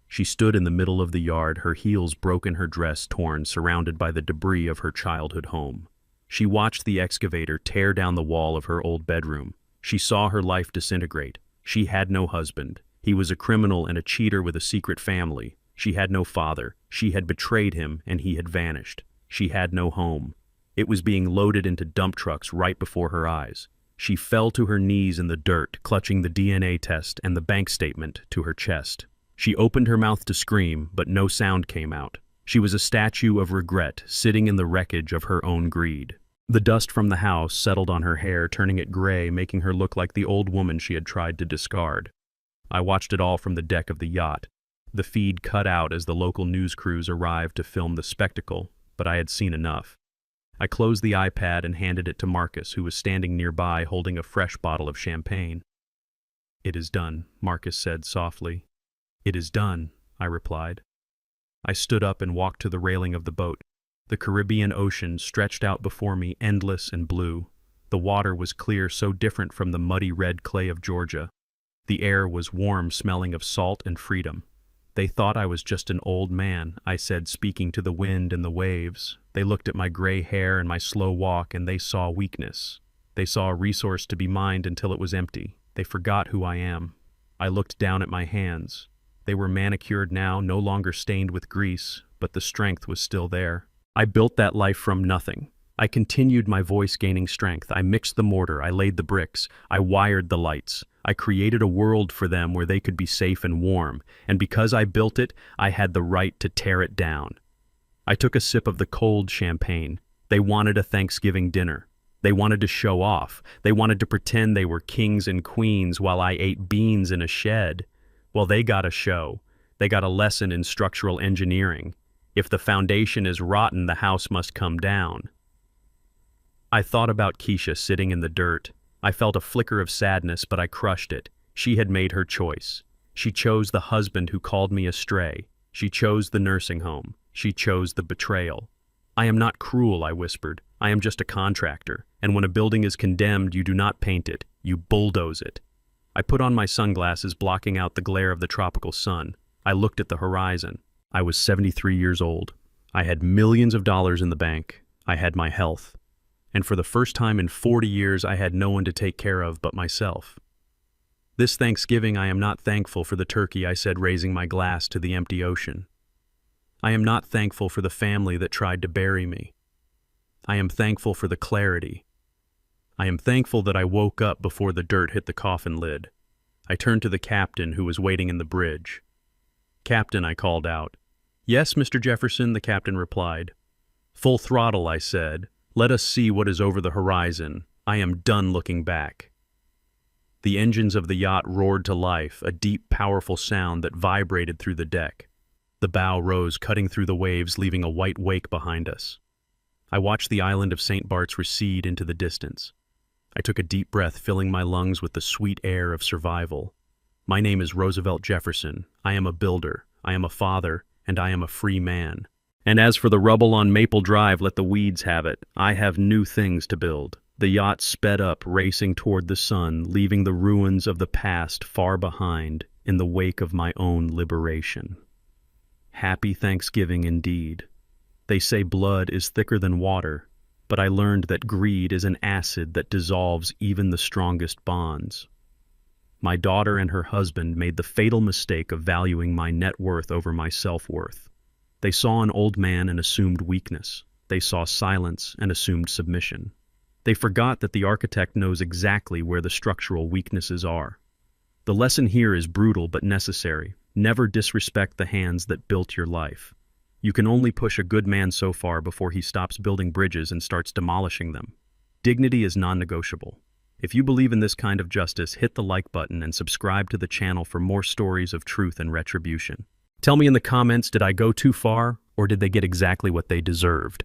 She stood in the middle of the yard, her heels broken, her dress torn, surrounded by the debris of her childhood home. She watched the excavator tear down the wall of her old bedroom. She saw her life disintegrate. She had no husband. He was a criminal and a cheater with a secret family. She had no father. She had betrayed him, and he had vanished. She had no home. It was being loaded into dump trucks right before her eyes. She fell to her knees in the dirt, clutching the DNA test and the bank statement to her chest. She opened her mouth to scream, but no sound came out. She was a statue of regret, sitting in the wreckage of her own greed. The dust from the house settled on her hair, turning it gray, making her look like the old woman she had tried to discard. I watched it all from the deck of the yacht. The feed cut out as the local news crews arrived to film the spectacle, but I had seen enough. I closed the iPad and handed it to Marcus, who was standing nearby holding a fresh bottle of champagne. "It is done," Marcus said softly. "It is done," I replied. I stood up and walked to the railing of the boat. The Caribbean Ocean stretched out before me, endless and blue. The water was clear, so different from the muddy red clay of Georgia. The air was warm, smelling of salt and freedom. "They thought I was just an old man," I said, speaking to the wind and the waves. They looked at my gray hair and my slow walk, and they saw weakness. They saw a resource to be mined until it was empty. They forgot who I am. I looked down at my hands. They were manicured now, no longer stained with grease, but the strength was still there. I built that life from nothing. I continued, my voice gaining strength. I mixed the mortar, I laid the bricks, I wired the lights. I created a world for them where they could be safe and warm, and because I built it, I had the right to tear it down. I took a sip of the cold champagne. They wanted a Thanksgiving dinner. They wanted to show off. They wanted to pretend they were kings and queens while I ate beans in a shed. Well, they got a show. They got a lesson in structural engineering. If the foundation is rotten, the house must come down. I thought about Keisha sitting in the dirt. I felt a flicker of sadness, but I crushed it. She had made her choice. She chose the husband who called me astray. She chose the nursing home. She chose the betrayal. "I am not cruel," I whispered. "I am just a contractor, and when a building is condemned, you do not paint it, you bulldoze it." I put on my sunglasses, blocking out the glare of the tropical sun. I looked at the horizon. I was 73 years old. I had millions of dollars in the bank. I had my health. And for the first time in 40 years, I had no one to take care of but myself. "This Thanksgiving, I am not thankful for the turkey," I said, raising my glass to the empty ocean. "I am not thankful for the family that tried to bury me. I am thankful for the clarity. I am thankful that I woke up before the dirt hit the coffin lid." I turned to the captain, who was waiting in the bridge. "Captain," I called out. "Yes, Mr. Jefferson," the captain replied. "Full throttle," I said. "Let us see what is over the horizon. I am done looking back." The engines of the yacht roared to life, a deep, powerful sound that vibrated through the deck. The bow rose, cutting through the waves, leaving a white wake behind us. I watched the island of St. Bart's recede into the distance. I took a deep breath, filling my lungs with the sweet air of survival. My name is Roosevelt Jefferson. I am a builder, I am a father, and I am a free man. And as for the rubble on Maple Drive, let the weeds have it. I have new things to build. The yacht sped up, racing toward the sun, leaving the ruins of the past far behind in the wake of my own liberation. Happy Thanksgiving indeed. They say blood is thicker than water, but I learned that greed is an acid that dissolves even the strongest bonds. My daughter and her husband made the fatal mistake of valuing my net worth over my self-worth. They saw an old man and assumed weakness. They saw silence and assumed submission. They forgot that the architect knows exactly where the structural weaknesses are. The lesson here is brutal but necessary. Never disrespect the hands that built your life. You can only push a good man so far before he stops building bridges and starts demolishing them. Dignity is non-negotiable. If you believe in this kind of justice, hit the like button and subscribe to the channel for more stories of truth and retribution. Tell me in the comments, did I go too far, or did they get exactly what they deserved?